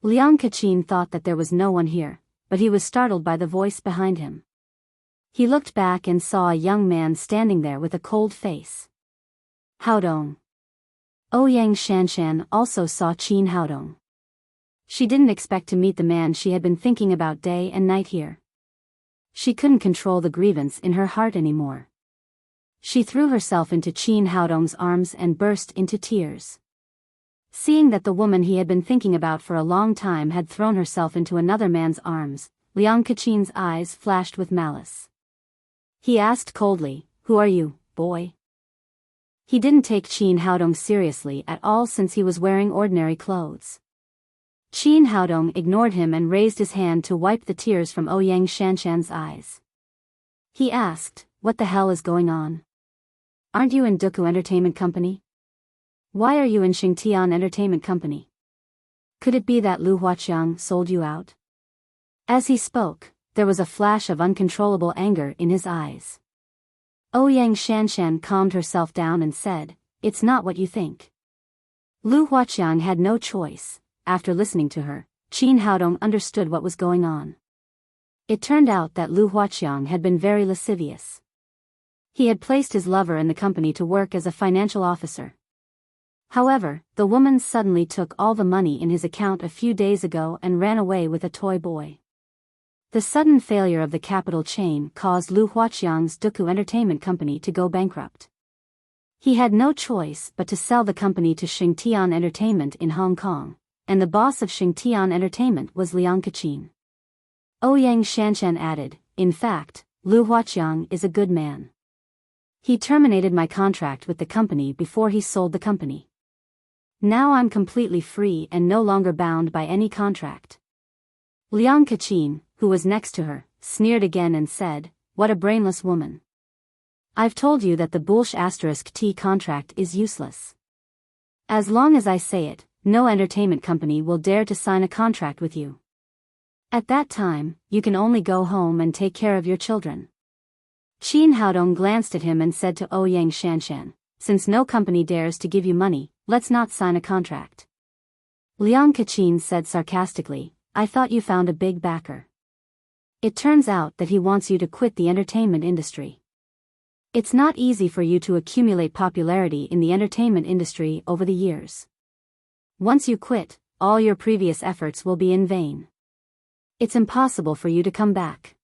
Liang Kachin thought that there was no one here, but he was startled by the voice behind him. He looked back and saw a young man standing there with a cold face. Haodong. Ouyang Shanshan also saw Qin Haodong. She didn't expect to meet the man she had been thinking about day and night here. She couldn't control the grievance in her heart anymore. She threw herself into Qin Haodong's arms and burst into tears. Seeing that the woman he had been thinking about for a long time had thrown herself into another man's arms, Liang Kachin's eyes flashed with malice. He asked coldly, who are you, boy? He didn't take Qin Haodong seriously at all since he was wearing ordinary clothes. Qin Haodong ignored him and raised his hand to wipe the tears from Ouyang Shanshan's eyes. He asked, what the hell is going on? Aren't you in Duku Entertainment Company? Why are you in Xingtian Entertainment Company? Could it be that Lu Huaqiang sold you out? As he spoke, there was a flash of uncontrollable anger in his eyes. Ouyang Shanshan calmed herself down and said, it's not what you think. Lu Huaqiang had no choice. After listening to her, Qin Haodong understood what was going on. It turned out that Lu Huaqiang had been very lascivious. He had placed his lover in the company to work as a financial officer. However, the woman suddenly took all the money in his account a few days ago and ran away with a toy boy. The sudden failure of the capital chain caused Lu Huaqiang's Duku Entertainment Company to go bankrupt. He had no choice but to sell the company to Xingtian Entertainment in Hong Kong, and the boss of Xingtian Entertainment was Liang Kachin. Ouyang Shanshan added, in fact, Lu Huaqiang is a good man. He terminated my contract with the company before he sold the company. Now I'm completely free and no longer bound by any contract. Liang Kachin, who was next to her, sneered again and said, what a brainless woman. I've told you that the bullsh *t contract is useless. As long as I say it, no entertainment company will dare to sign a contract with you. At that time, you can only go home and take care of your children. Qin Haodong glanced at him and said to Ouyang Shanshan, since no company dares to give you money, let's not sign a contract. Liang Kachin said sarcastically, I thought you found a big backer. It turns out that he wants you to quit the entertainment industry. It's not easy for you to accumulate popularity in the entertainment industry over the years. Once you quit, all your previous efforts will be in vain. It's impossible for you to come back.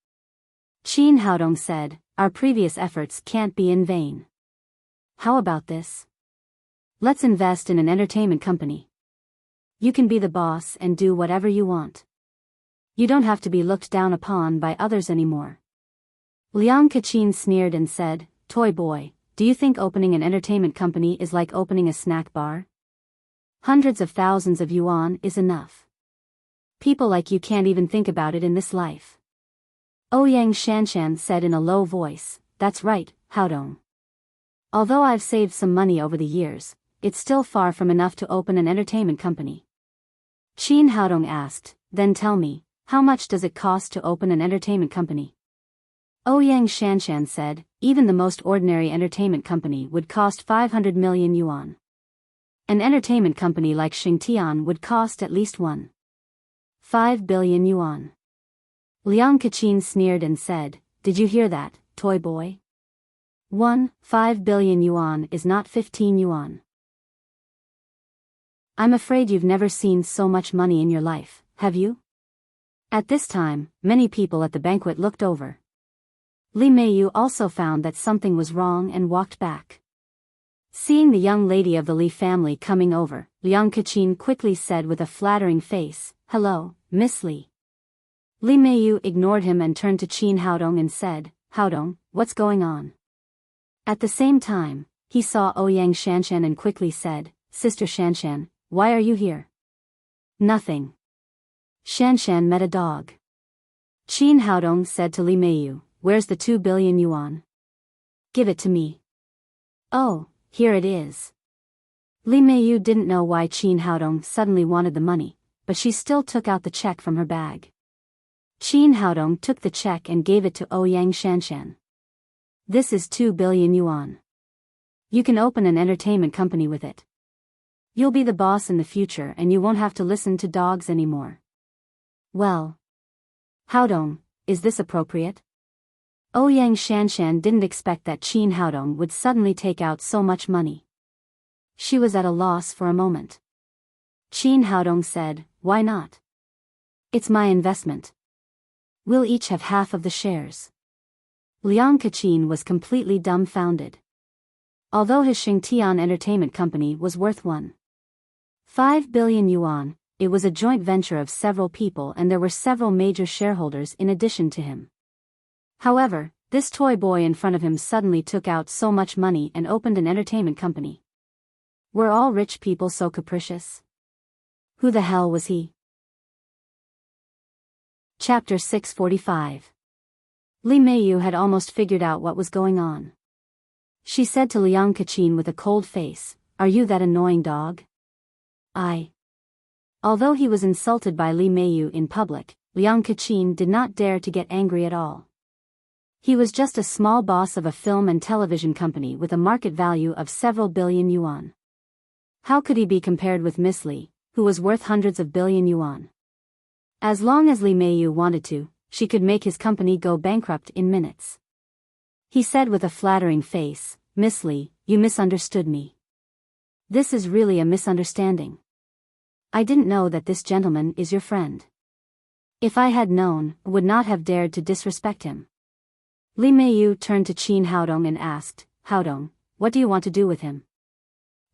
Qin Haodong said, our previous efforts can't be in vain. How about this? Let's invest in an entertainment company. You can be the boss and do whatever you want. You don't have to be looked down upon by others anymore. Liang Kachin sneered and said, "Toy boy, do you think opening an entertainment company is like opening a snack bar? Hundreds of thousands of yuan is enough. People like you can't even think about it in this life." Ouyang Shanshan said in a low voice, "That's right, Haodong. Although I've saved some money over the years, it's still far from enough to open an entertainment company." Qin Haodong asked, "Then tell me, how much does it cost to open an entertainment company?" Ouyang Shanshan said, "Even the most ordinary entertainment company would cost 500 million yuan. An entertainment company like Xingtian would cost at least 1.5 billion yuan. Liang Kachin sneered and said, "Did you hear that, toy boy? 1.5 billion yuan is not 15 yuan. I'm afraid you've never seen so much money in your life, have you?" At this time, many people at the banquet looked over. Li Meiyu also found that something was wrong and walked back. Seeing the young lady of the Li family coming over, Liang Kachin quickly said with a flattering face, "Hello, Miss Li." Li Meiyu ignored him and turned to Qin Haodong and said, "Haodong, what's going on?" At the same time, he saw Ouyang Shanshan and quickly said, "Sister Shanshan, why are you here?" "Nothing. Shanshan met a dog." Qin Haodong said to Li Meiyu, "Where's the 2 billion yuan? Give it to me." "Oh, here it is." Li Meiyu didn't know why Qin Haodong suddenly wanted the money, but she still took out the check from her bag. Qin Haodong took the check and gave it to Ouyang Shanshan. "This is 2 billion yuan. You can open an entertainment company with it. You'll be the boss in the future and you won't have to listen to dogs anymore." "Well, Haodong, is this appropriate?" Ouyang Shanshan didn't expect that Qin Haodong would suddenly take out so much money. She was at a loss for a moment. Qin Haodong said, "Why not? It's my investment. We'll each have half of the shares." Liang Kachin was completely dumbfounded. Although his Xingtian entertainment company was worth 1.5 billion yuan, it was a joint venture of several people and there were several major shareholders in addition to him. However, this toy boy in front of him suddenly took out so much money and opened an entertainment company. Were all rich people so capricious? Who the hell was he? Chapter 645. Li Meiyu had almost figured out what was going on. She said to Liang Kachin with a cold face, "Are you that annoying dog?" Although he was insulted by Li Meiyu in public, Liang Kachin did not dare to get angry at all. He was just a small boss of a film and television company with a market value of several billion yuan. How could he be compared with Miss Li, who was worth hundreds of billion yuan? As long as Li Meiyu wanted to, she could make his company go bankrupt in minutes. He said with a flattering face, "Miss Li, you misunderstood me. This is really a misunderstanding. I didn't know that this gentleman is your friend. If I had known, I would not have dared to disrespect him." Li Meiyu turned to Qin Haodong and asked, "Haodong, what do you want to do with him?"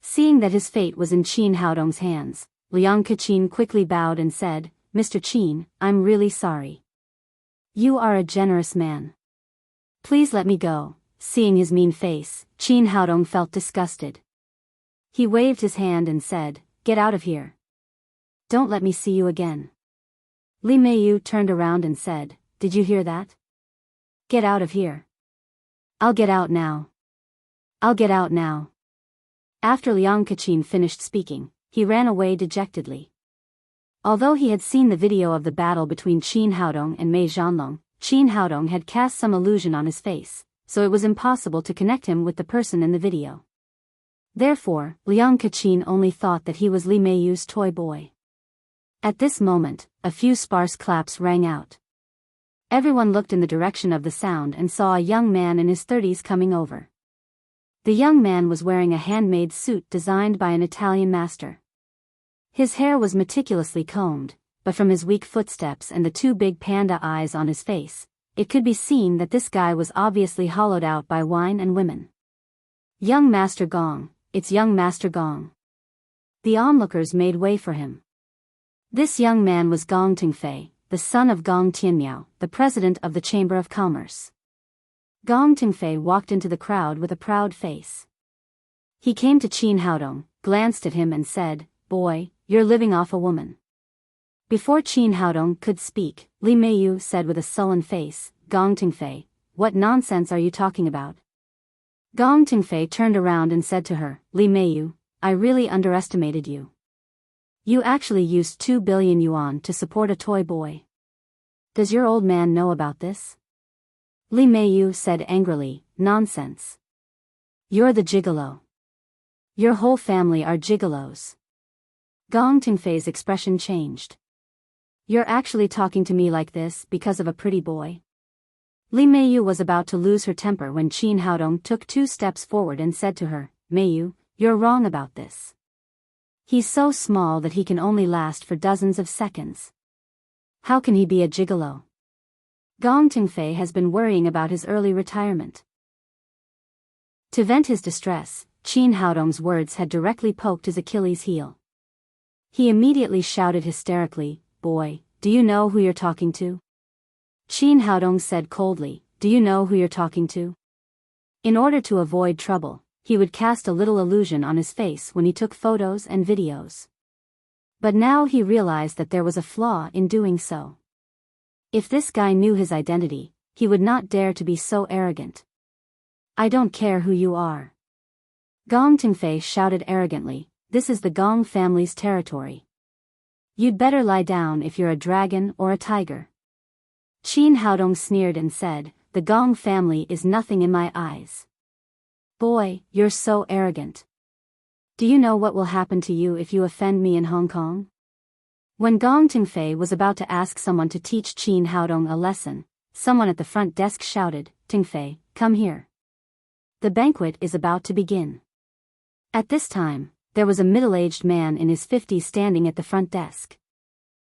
Seeing that his fate was in Qin Haodong's hands, Liang Kachin quickly bowed and said, "Mr. Qin, I'm really sorry. You are a generous man. Please let me go." Seeing his mean face, Qin Haodong felt disgusted. He waved his hand and said, "Get out of here. Don't let me see you again." Li Meiyu turned around and said, "Did you hear that? Get out of here." "I'll get out now. I'll get out now." After Liang Kachin finished speaking, he ran away dejectedly. Although he had seen the video of the battle between Qin Haodong and Mei Zhanlong, Qin Haodong had cast some illusion on his face, so it was impossible to connect him with the person in the video. Therefore, Liang Kachin only thought that he was Li Meiyu's toy boy. At this moment, a few sparse claps rang out. Everyone looked in the direction of the sound and saw a young man in his 30s coming over. The young man was wearing a handmade suit designed by an Italian master. His hair was meticulously combed, but from his weak footsteps and the two big panda eyes on his face, it could be seen that this guy was obviously hollowed out by wine and women. "Young Master Gong, it's young Master Gong." The onlookers made way for him. This young man was Gong Tingfei, the son of Gong Tianmiao, the president of the Chamber of Commerce. Gong Tingfei walked into the crowd with a proud face. He came to Qin Haodong, glanced at him and said, "Boy, you're living off a woman." Before Qin Haodong could speak, Li Meiyu said with a sullen face, "Gong Tingfei, what nonsense are you talking about?" Gong Tingfei turned around and said to her, "Li Meiyu, I really underestimated you. You actually used 2 billion yuan to support a toy boy. Does your old man know about this?" Li Meiyu said angrily, "Nonsense. You're the gigolo. Your whole family are gigolos." Gong Tingfei's expression changed. "You're actually talking to me like this because of a pretty boy?" Li Meiyu was about to lose her temper when Qin Haodong took 2 steps forward and said to her, "Meiyu, you're wrong about this. He's so small that he can only last for dozens of seconds. How can he be a gigolo?" Gong Tingfei has been worrying about his early retirement. To vent his distress, Qin Haodong's words had directly poked his Achilles' heel. He immediately shouted hysterically, "Boy, do you know who you're talking to?" Qin Haodong said coldly, "Do you know who you're talking to?" In order to avoid trouble, he would cast a little illusion on his face when he took photos and videos. But now he realized that there was a flaw in doing so. If this guy knew his identity, he would not dare to be so arrogant. "I don't care who you are." Gong Tingfei shouted arrogantly, "This is the Gong family's territory. You'd better lie down if you're a dragon or a tiger." Qin Haodong sneered and said, "The Gong family is nothing in my eyes." "Boy, you're so arrogant. Do you know what will happen to you if you offend me in Hong Kong?" When Gong Tingfei was about to ask someone to teach Qin Haodong a lesson, someone at the front desk shouted, "Tingfei, come here. The banquet is about to begin." At this time, there was a middle-aged man in his 50s standing at the front desk.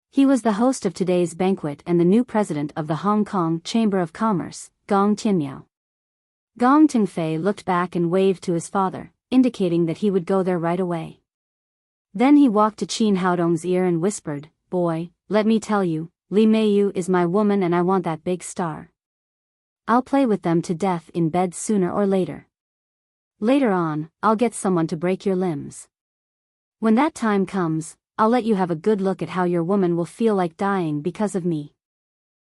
He was the host of today's banquet and the new president of the Hong Kong Chamber of Commerce, Gong Tianmiao. Gong Tingfei looked back and waved to his father, indicating that he would go there right away. Then he walked to Qin Haodong's ear and whispered, "Boy, let me tell you, Li Meiyu is my woman and I want that big star. I'll play with them to death in bed sooner or later. Later on, I'll get someone to break your limbs. When that time comes, I'll let you have a good look at how your woman will feel like dying because of me."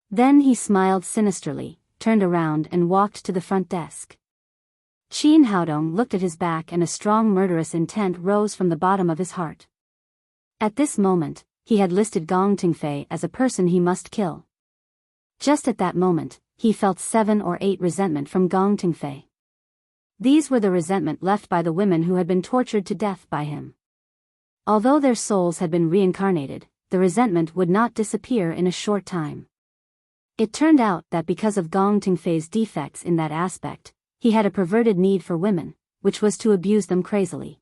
Then he smiled sinisterly, turned around and walked to the front desk. Qin Haodong looked at his back and a strong murderous intent rose from the bottom of his heart. At this moment, he had listed Gong Tingfei as a person he must kill. Just at that moment, he felt 7 or 8 resentment from Gong Tingfei. These were the resentment left by the women who had been tortured to death by him. Although their souls had been reincarnated, the resentment would not disappear in a short time. It turned out that because of Gong Tingfei's defects in that aspect, he had a perverted need for women, which was to abuse them crazily.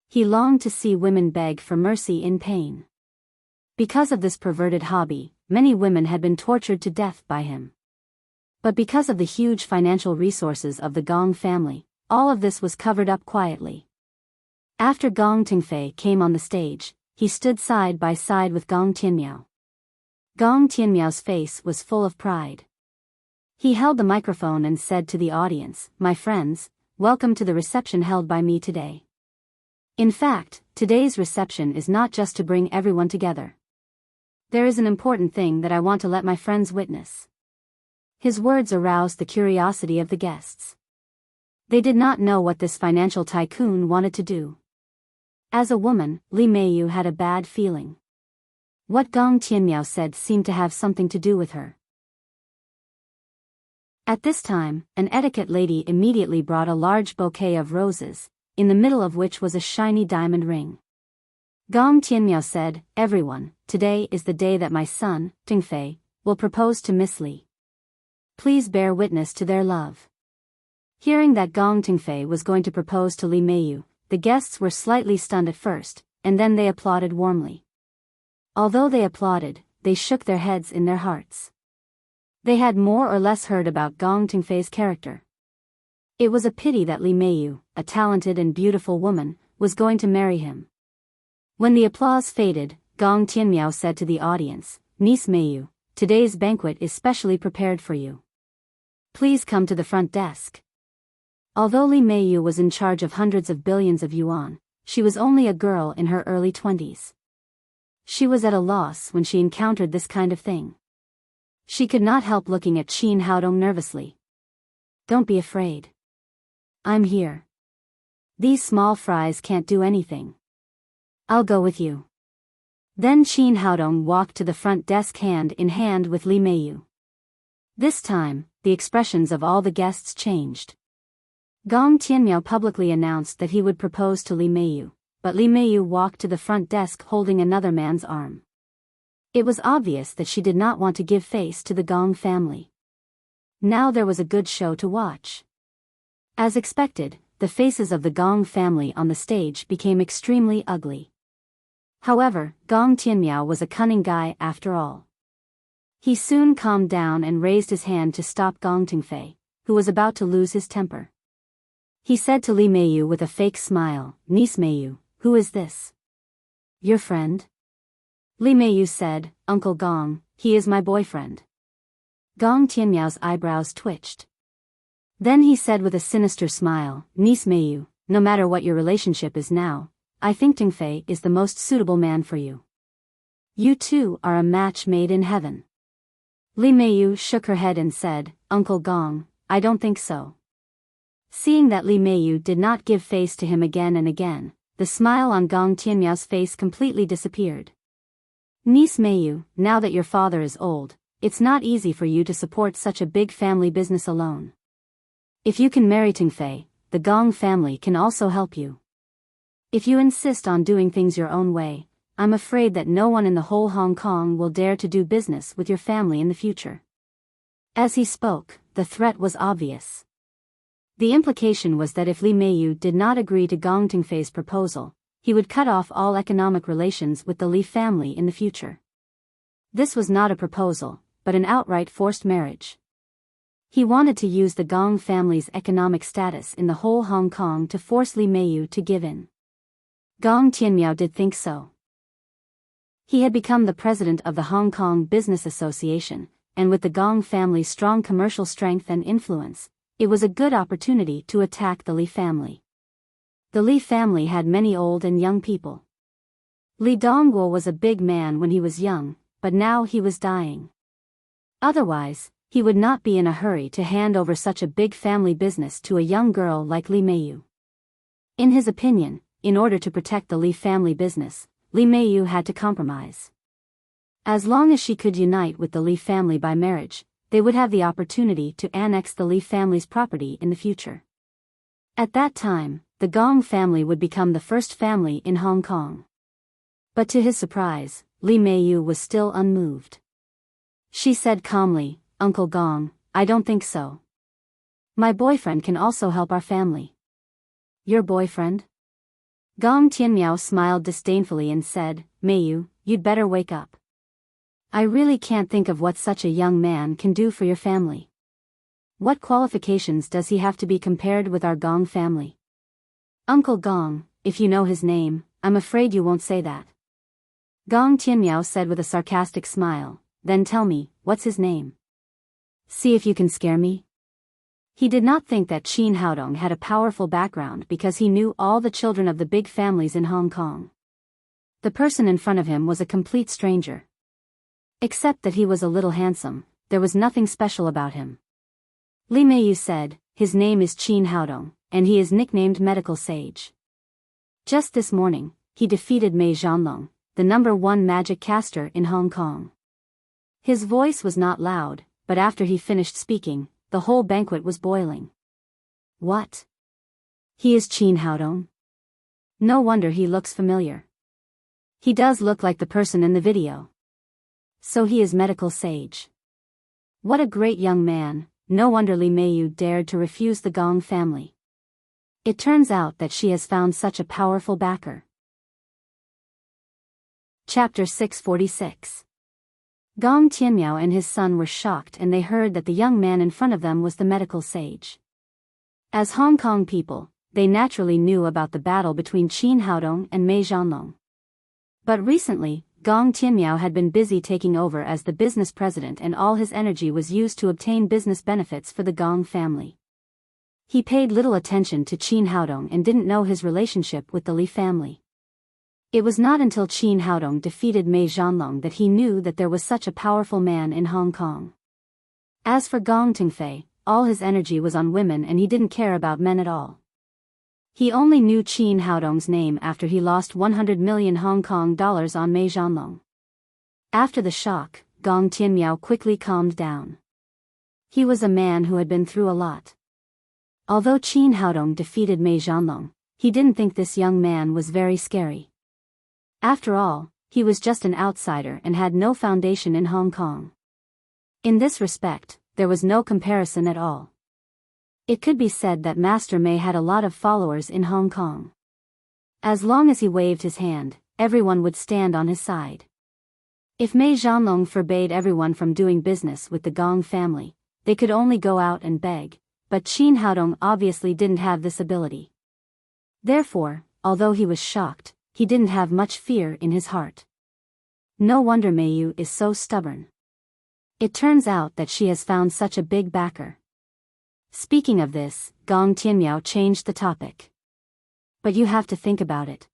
He longed to see women beg for mercy in pain. Because of this perverted hobby, many women had been tortured to death by him. But because of the huge financial resources of the Gong family, all of this was covered up quietly. After Gong Tingfei came on the stage, he stood side by side with Gong Tianmiao. Gong Tianmiao's face was full of pride. He held the microphone and said to the audience, "My friends, welcome to the reception held by me today. In fact, today's reception is not just to bring everyone together. There is an important thing that I want to let my friends witness." His words aroused the curiosity of the guests. They did not know what this financial tycoon wanted to do. As a woman, Li Meiyu had a bad feeling. What Gong Tianmiao said seemed to have something to do with her. At this time, an etiquette lady immediately brought a large bouquet of roses, in the middle of which was a shiny diamond ring. Gong Tianmiao said, "Everyone, today is the day that my son, Tingfei, will propose to Miss Li. Please bear witness to their love." Hearing that Gong Tingfei was going to propose to Li Meiyu, the guests were slightly stunned at first, and then they applauded warmly. Although they applauded, they shook their heads in their hearts. They had more or less heard about Gong Tingfei's character. It was a pity that Li Meiyu, a talented and beautiful woman, was going to marry him. When the applause faded, Gong Tianmiao said to the audience, "Niece Meiyu, today's banquet is specially prepared for you. Please come to the front desk. Although Li Meiyu was in charge of hundreds of billions of yuan, she was only a girl in her early 20s. She was at a loss when she encountered this kind of thing. She could not help looking at Qin Haodong nervously. Don't be afraid. I'm here. These small fries can't do anything. I'll go with you. Then Qin Haodong walked to the front desk hand in hand with Li Meiyu. This time, the expressions of all the guests changed. Gong Tianmiao publicly announced that he would propose to Li Meiyu, but Li Meiyu walked to the front desk holding another man's arm. It was obvious that she did not want to give face to the Gong family. Now there was a good show to watch. As expected, the faces of the Gong family on the stage became extremely ugly. However, Gong Tianmiao was a cunning guy after all. He soon calmed down and raised his hand to stop Gong Tingfei, who was about to lose his temper. He said to Li Meiyu with a fake smile, "Niece Meiyu, who is this?" "Your friend?" Li Meiyu said, "Uncle Gong, he is my boyfriend." Gong Tianmiao's eyebrows twitched. Then he said with a sinister smile, "Niece Meiyu, no matter what your relationship is now, I think Tingfei is the most suitable man for you. You two are a match made in heaven." Li Meiyu shook her head and said, "Uncle Gong, I don't think so." Seeing that Li Meiyu did not give face to him again and again, the smile on Gong Tianmiao's face completely disappeared. "Niece Meiyu, now that your father is old, it's not easy for you to support such a big family business alone. If you can marry Tingfei, the Gong family can also help you. If you insist on doing things your own way, I'm afraid that no one in the whole Hong Kong will dare to do business with your family in the future." As he spoke, the threat was obvious. The implication was that if Li Meiyu did not agree to Gong Tingfei's proposal, he would cut off all economic relations with the Li family in the future. This was not a proposal, but an outright forced marriage. He wanted to use the Gong family's economic status in the whole Hong Kong to force Li Meiyu to give in. Gong Tianmiao did think so. He had become the president of the Hong Kong Business Association, and with the Gong family's strong commercial strength and influence, it was a good opportunity to attack the Li family. The Li family had many old and young people. Li Dongguo was a big man when he was young, but now he was dying. Otherwise, he would not be in a hurry to hand over such a big family business to a young girl like Li Meiyu. In his opinion, in order to protect the Li family business, Li Meiyu had to compromise. As long as she could unite with the Li family by marriage, they would have the opportunity to annex the Li family's property in the future. At that time, the Gong family would become the first family in Hong Kong. But to his surprise, Li Meiyu was still unmoved. She said calmly, "Uncle Gong, I don't think so. My boyfriend can also help our family." "Your boyfriend?" Gong Tianmiao smiled disdainfully and said, "Meiyu, you'd better wake up. I really can't think of what such a young man can do for your family. What qualifications does he have to be compared with our Gong family? Uncle Gong, if you know his name, I'm afraid you won't say that." Gong Tianmiao said with a sarcastic smile, "Then tell me, what's his name? See if you can scare me." He did not think that Qin Haodong had a powerful background because he knew all the children of the big families in Hong Kong. The person in front of him was a complete stranger. Except that he was a little handsome, there was nothing special about him. Li Meiyu said, "His name is Qin Haodong, and he is nicknamed Medical Sage. Just this morning, he defeated Mei Zhanlong, the #1 magic caster in Hong Kong." His voice was not loud, but after he finished speaking, the whole banquet was boiling. "What? He is Qin Haodong? No wonder he looks familiar. He does look like the person in the video. So he is Medical Sage. What a great young man, no wonder Li Meiyu dared to refuse the Gong family. It turns out that she has found such a powerful backer." Chapter 646. Gong Tianmiao and his son were shocked and they heard that the young man in front of them was the Medical Sage. As Hong Kong people, they naturally knew about the battle between Qin Haodong and Mei Zhanlong. But recently, Gong Tianmiao had been busy taking over as the business president, and all his energy was used to obtain business benefits for the Gong family. He paid little attention to Qin Haodong and didn't know his relationship with the Li family. It was not until Qin Haodong defeated Mei Zhanlong that he knew that there was such a powerful man in Hong Kong. As for Gong Tingfei, all his energy was on women and he didn't care about men at all. He only knew Qin Haodong's name after he lost 100 million Hong Kong dollars on Mei Zhanlong. After the shock, Gong Tianmiao quickly calmed down. He was a man who had been through a lot. Although Qin Haodong defeated Mei Zhanlong, he didn't think this young man was very scary. After all, he was just an outsider and had no foundation in Hong Kong. In this respect, there was no comparison at all. It could be said that Master Mei had a lot of followers in Hong Kong. As long as he waved his hand, everyone would stand on his side. If Mei Zhanlong forbade everyone from doing business with the Gong family, they could only go out and beg, but Qin Haodong obviously didn't have this ability. Therefore, although he was shocked, he didn't have much fear in his heart. No wonder Mei Yu is so stubborn. It turns out that she has found such a big backer. Speaking of this, Gong Tianmiao changed the topic. But you have to think about it.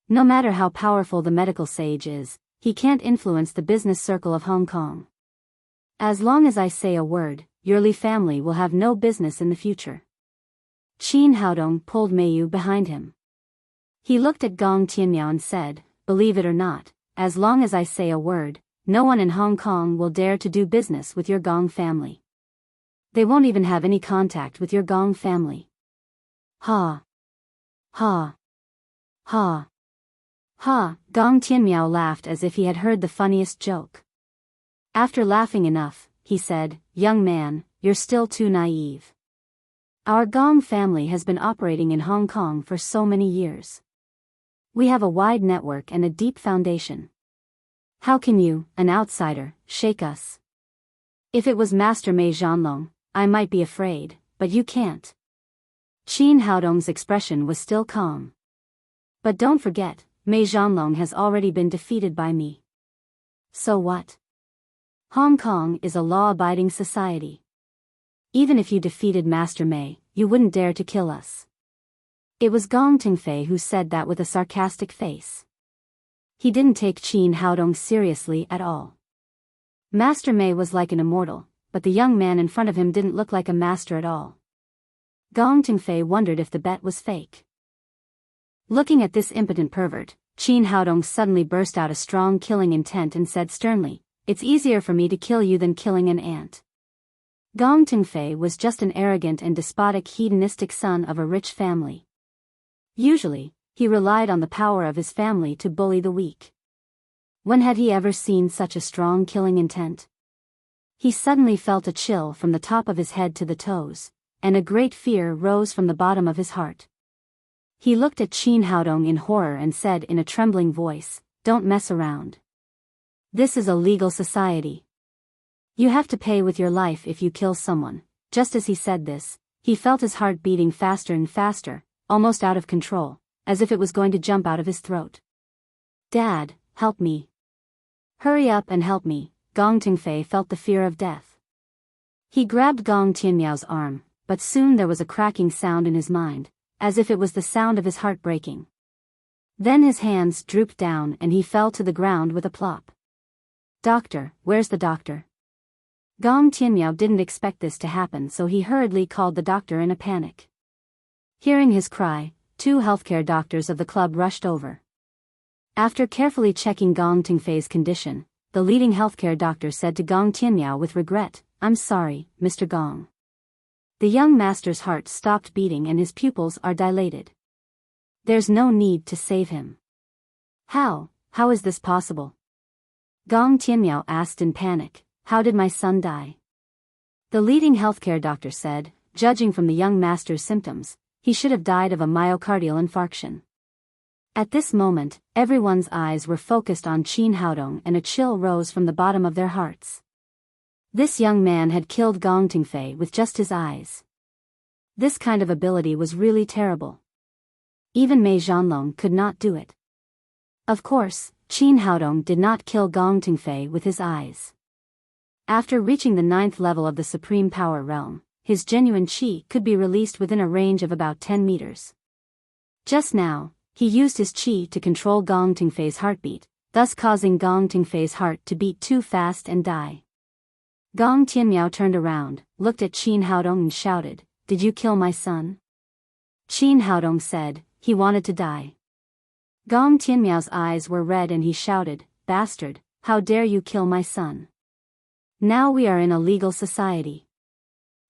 No matter how powerful the medical sage is, he can't influence the business circle of Hong Kong. As long as I say a word, your Li family will have no business in the future. Qin Haodong pulled Mei Yu behind him. He looked at Gong Tianmiao and said, "Believe it or not, as long as I say a word, no one in Hong Kong will dare to do business with your Gong family. They won't even have any contact with your Gong family." Ha! Ha! Ha! Ha! Gong Tianmiao laughed as if he had heard the funniest joke. After laughing enough, he said, "Young man, you're still too naive. Our Gong family has been operating in Hong Kong for so many years. We have a wide network and a deep foundation. How can you, an outsider, shake us? If it was Master Mei Zhanlong, I might be afraid, but you can't." Qin Haodong's expression was still calm. "But don't forget, Mei Zhanlong has already been defeated by me. So what? Hong Kong is a law-abiding society. Even if you defeated Master Mei, you wouldn't dare to kill us." It was Gong Tingfei who said that with a sarcastic face. He didn't take Qin Haodong seriously at all. Master Mei was like an immortal, but the young man in front of him didn't look like a master at all. Gong Tingfei wondered if the bet was fake. Looking at this impotent pervert, Qin Haodong suddenly burst out a strong killing intent and said sternly, "It's easier for me to kill you than killing an ant." Gong Tingfei was just an arrogant and despotic hedonistic son of a rich family. Usually, he relied on the power of his family to bully the weak. When had he ever seen such a strong killing intent? He suddenly felt a chill from the top of his head to the toes, and a great fear rose from the bottom of his heart. He looked at Qin Haodong in horror and said in a trembling voice, "Don't mess around. This is a legal society. You have to pay with your life if you kill someone." Just as he said this, he felt his heart beating faster and faster, almost out of control, as if it was going to jump out of his throat. "Dad, help me. Hurry up and help me." Gong Tingfei felt the fear of death. He grabbed Gong Tianmiao's arm, but soon there was a cracking sound in his mind, as if it was the sound of his heart breaking. Then his hands drooped down and he fell to the ground with a plop. "Doctor, where's the doctor?" Gong Tianmiao didn't expect this to happen, so he hurriedly called the doctor in a panic. Hearing his cry, 2 healthcare doctors of the club rushed over. After carefully checking Gong Tingfei's condition, the leading healthcare doctor said to Gong Tianmiao with regret, "I'm sorry, Mr. Gong. The young master's heart stopped beating and his pupils are dilated. There's no need to save him." How is this possible?" Gong Tianmiao asked in panic. "How did my son die?" The leading healthcare doctor said, "Judging from the young master's symptoms, he should have died of a myocardial infarction." At this moment, everyone's eyes were focused on Qin Haodong and a chill rose from the bottom of their hearts. This young man had killed Gong Tingfei with just his eyes. This kind of ability was really terrible. Even Mei Zhanlong could not do it. Of course, Qin Haodong did not kill Gong Tingfei with his eyes. After reaching the 9th level of the Supreme Power Realm, his genuine qi could be released within a range of about 10 meters. Just now, he used his qi to control Gong Tingfei's heartbeat, thus causing Gong Tingfei's heart to beat too fast and die. Gong Tianmiao turned around, looked at Qin Haodong and shouted, "Did you kill my son?" Qin Haodong said, "He wanted to die." Gong Tianmiao's eyes were red and he shouted, "Bastard, how dare you kill my son? Now we are in a legal society.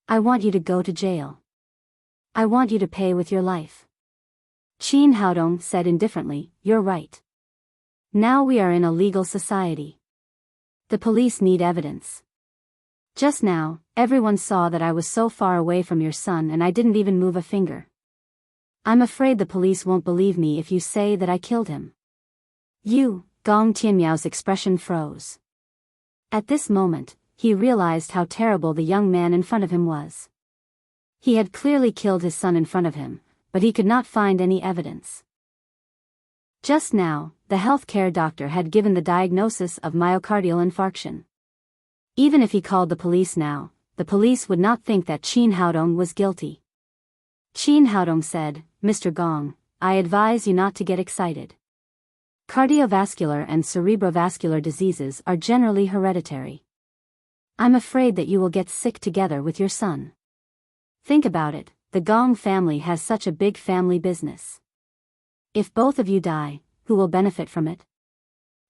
I want you to go to jail. I want you to pay with your life." Qin Haodong said indifferently, "You're right. Now we are in a legal society. The police need evidence. Just now, everyone saw that I was so far away from your son and I didn't even move a finger. I'm afraid the police won't believe me if you say that I killed him." Gong Tianmiao's expression froze. At this moment, he realized how terrible the young man in front of him was. He had clearly killed his son in front of him, but he could not find any evidence. Just now, the healthcare doctor had given the diagnosis of myocardial infarction. Even if he called the police now, the police would not think that Qin Haodong was guilty. Qin Haodong said, "Mr. Gong, I advise you not to get excited. Cardiovascular and cerebrovascular diseases are generally hereditary. I'm afraid that you will get sick together with your son. Think about it, the Gong family has such a big family business. If both of you die, who will benefit from it?"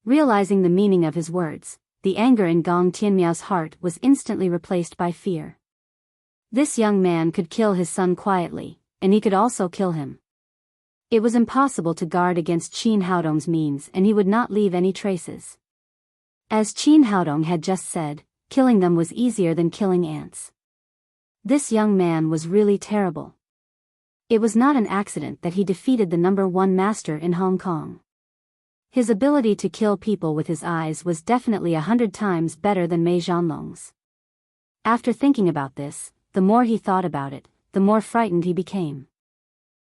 Realizing the meaning of his words, the anger in Gong Tianmiao's heart was instantly replaced by fear. This young man could kill his son quietly, and he could also kill him. It was impossible to guard against Qin Haodong's means and he would not leave any traces. As Qin Haodong had just said, killing them was easier than killing ants. This young man was really terrible. It was not an accident that he defeated the #1 master in Hong Kong. His ability to kill people with his eyes was definitely 100 times better than Mei Zhanlong's. After thinking about this, the more he thought about it, the more frightened he became.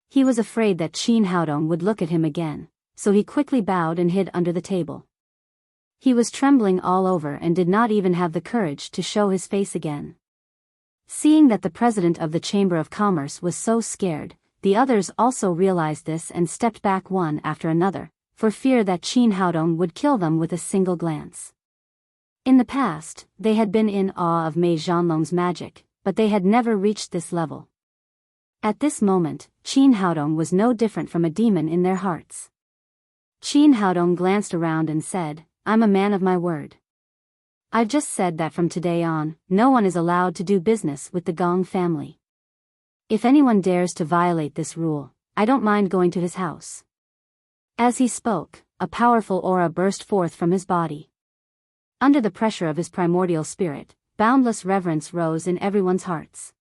He was afraid that Qin Haodong would look at him again, so he quickly bowed and hid under the table. He was trembling all over and did not even have the courage to show his face again. Seeing that the president of the Chamber of Commerce was so scared, the others also realized this and stepped back one after another, for fear that Qin Haodong would kill them with a single glance. In the past, they had been in awe of Mei Zhanlong's magic, but they had never reached this level. At this moment, Qin Haodong was no different from a demon in their hearts. Qin Haodong glanced around and said, "I'm a man of my word. I've just said that from today on, no one is allowed to do business with the Gong family. If anyone dares to violate this rule, I don't mind going to his house." As he spoke, a powerful aura burst forth from his body. Under the pressure of his primordial spirit, boundless reverence rose in everyone's hearts.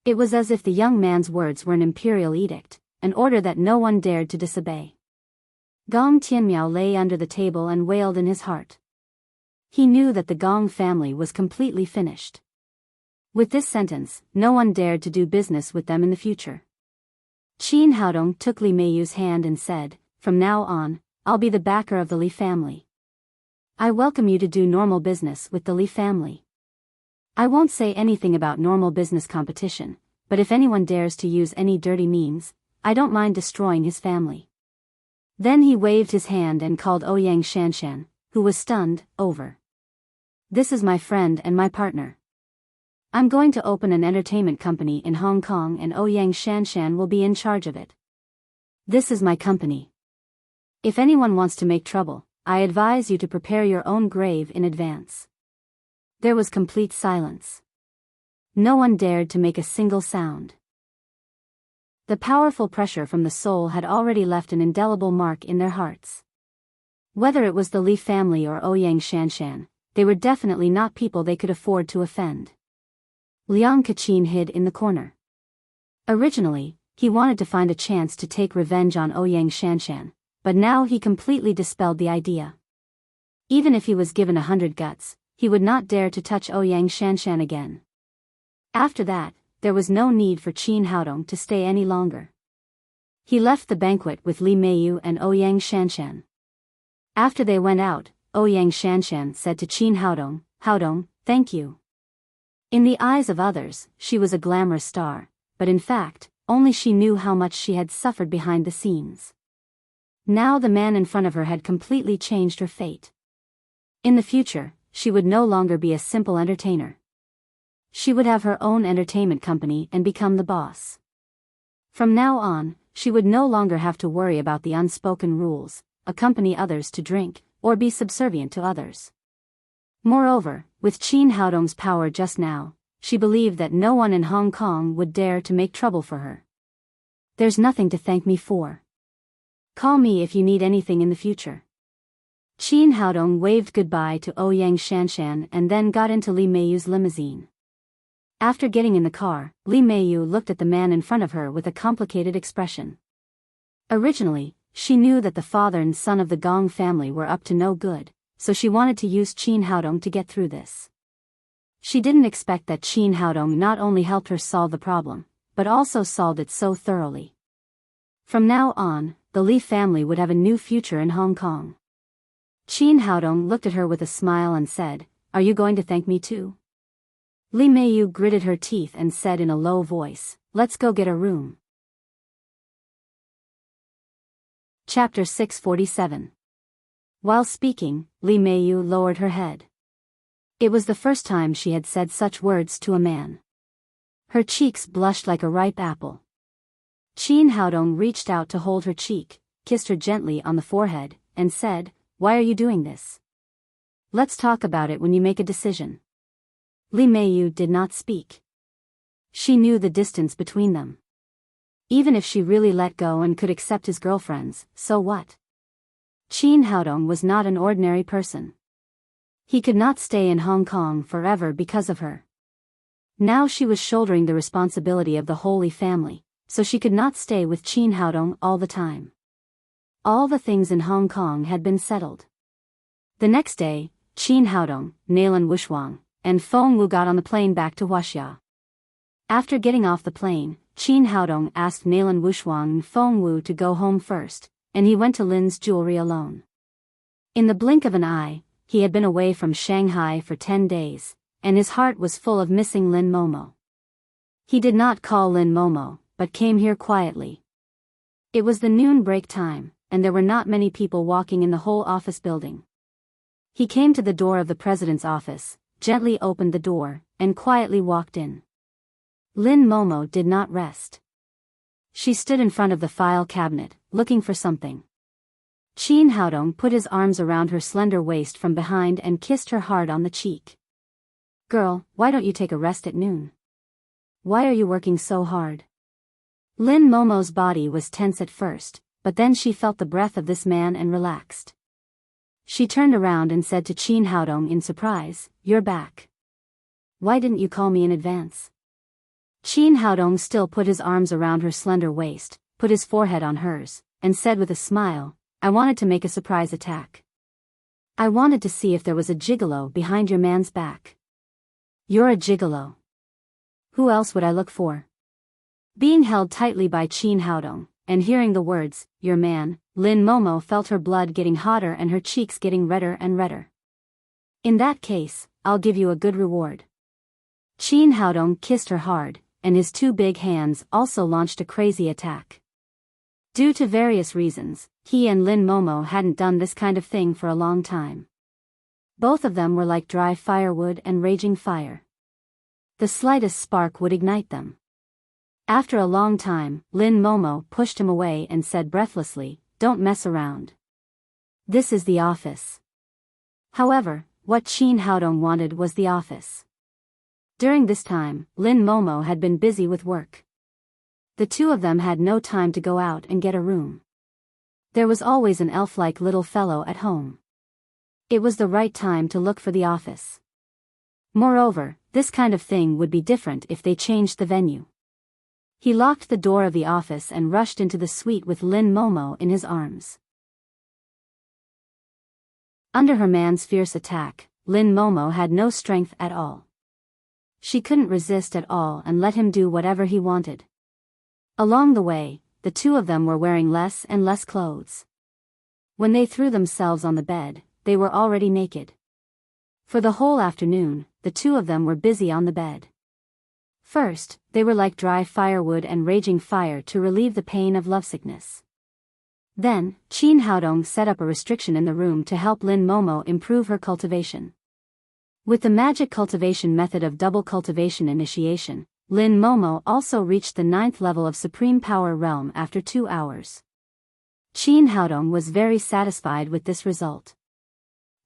It was as if the young man's words were an imperial edict, an order that no one dared to disobey. Gong Tianmiao lay under the table and wailed in his heart. He knew that the Gong family was completely finished. With this sentence, no one dared to do business with them in the future. Qin Haodong took Li Meiyu's hand and said, "From now on, I'll be the backer of the Li family. I welcome you to do normal business with the Li family. I won't say anything about normal business competition, but if anyone dares to use any dirty means, I don't mind destroying his family." Then he waved his hand and called Ouyang Shanshan, who was stunned, over. "This is my friend and my partner. I'm going to open an entertainment company in Hong Kong and Ouyang Shanshan will be in charge of it. This is my company. If anyone wants to make trouble, I advise you to prepare your own grave in advance." There was complete silence. No one dared to make a single sound. The powerful pressure from the soul had already left an indelible mark in their hearts. Whether it was the Li family or Ouyang Shanshan, they were definitely not people they could afford to offend. Liang Kachin hid in the corner. Originally, he wanted to find a chance to take revenge on Ouyang Shanshan, but now he completely dispelled the idea. Even if he was given 100 guts, he would not dare to touch Ouyang Shanshan again. After that, there was no need for Qin Haodong to stay any longer. He left the banquet with Li Meiyu and Ouyang Shanshan. After they went out, Ouyang Shanshan said to Qin Haodong, "Haodong, thank you." In the eyes of others, she was a glamorous star, but in fact, only she knew how much she had suffered behind the scenes. Now the man in front of her had completely changed her fate. In the future, she would no longer be a simple entertainer. She would have her own entertainment company and become the boss. From now on, she would no longer have to worry about the unspoken rules, accompany others to drink, or be subservient to others. Moreover, with Qin Haodong's power just now, she believed that no one in Hong Kong would dare to make trouble for her. "There's nothing to thank me for. Call me if you need anything in the future." Qin Haodong waved goodbye to Ouyang Shanshan and then got into Li Meiyu's limousine. After getting in the car, Li Meiyu looked at the man in front of her with a complicated expression. Originally, she knew that the father and son of the Gong family were up to no good, so she wanted to use Qin Haodong to get through this. She didn't expect that Qin Haodong not only helped her solve the problem, but also solved it so thoroughly. From now on, the Li family would have a new future in Hong Kong. Qin Haodong looked at her with a smile and said, "Are you going to thank me too?" Li Meiyu gritted her teeth and said in a low voice, "Let's go get a room." Chapter 647. While speaking, Li Meiyu lowered her head. It was the first time she had said such words to a man. Her cheeks blushed like a ripe apple. Qin Haodong reached out to hold her cheek, kissed her gently on the forehead, and said, "Why are you doing this? Let's talk about it when you make a decision." Li Meiyu did not speak. She knew the distance between them. Even if she really let go and could accept his girlfriends, so what? Qin Haodong was not an ordinary person. He could not stay in Hong Kong forever because of her. Now she was shouldering the responsibility of the Holy Family, so she could not stay with Qin Haodong all the time. All the things in Hong Kong had been settled. The next day, Qin Haodong, Nailan Wushuang, and Feng Wu got on the plane back to Huaxia. After getting off the plane, Qin Haodong asked Nailan Wushuang and Feng Wu to go home first, and he went to Lin's jewelry alone. In the blink of an eye, he had been away from Shanghai for 10 days, and his heart was full of missing Lin Momo. He did not call Lin Momo, but came here quietly. It was the noon break time, and there were not many people walking in the whole office building. He came to the door of the president's office, gently opened the door, and quietly walked in. Lin Momo did not rest. She stood in front of the file cabinet, looking for something. Qin Haodong put his arms around her slender waist from behind and kissed her hard on the cheek. "Girl, why don't you take a rest at noon? Why are you working so hard?" Lin Momo's body was tense at first, but then she felt the breath of this man and relaxed. She turned around and said to Qin Haodong in surprise, "You're back. Why didn't you call me in advance?" Qin Haodong still put his arms around her slender waist, put his forehead on hers, and said with a smile, "I wanted to make a surprise attack. I wanted to see if there was a gigolo behind your man's back." "You're a gigolo. Who else would I look for?" Being held tightly by Qin Haodong, and hearing the words, "your man," Lin Momo felt her blood getting hotter and her cheeks getting redder and redder. "In that case, I'll give you a good reward." Qin Haodong kissed her hard, and his two big hands also launched a crazy attack. Due to various reasons, he and Lin Momo hadn't done this kind of thing for a long time. Both of them were like dry firewood and raging fire. The slightest spark would ignite them. After a long time, Lin Momo pushed him away and said breathlessly, "Don't mess around. This is the office." However, what Qin Haodong wanted was the office. During this time, Lin Momo had been busy with work. The two of them had no time to go out and get a room. There was always an elf-like little fellow at home. It was the right time to look for the office. Moreover, this kind of thing would be different if they changed the venue. He locked the door of the office and rushed into the suite with Lin Momo in his arms. Under her man's fierce attack, Lin Momo had no strength at all. She couldn't resist at all and let him do whatever he wanted. Along the way, the two of them were wearing less and less clothes. When they threw themselves on the bed, they were already naked. For the whole afternoon, the two of them were busy on the bed. First, they were like dry firewood and raging fire to relieve the pain of lovesickness. Then, Qin Haodong set up a restriction in the room to help Lin Momo improve her cultivation. With the magic cultivation method of double cultivation initiation, Lin Momo also reached the 9th level of Supreme Power Realm after 2 hours. Qin Haodong was very satisfied with this result.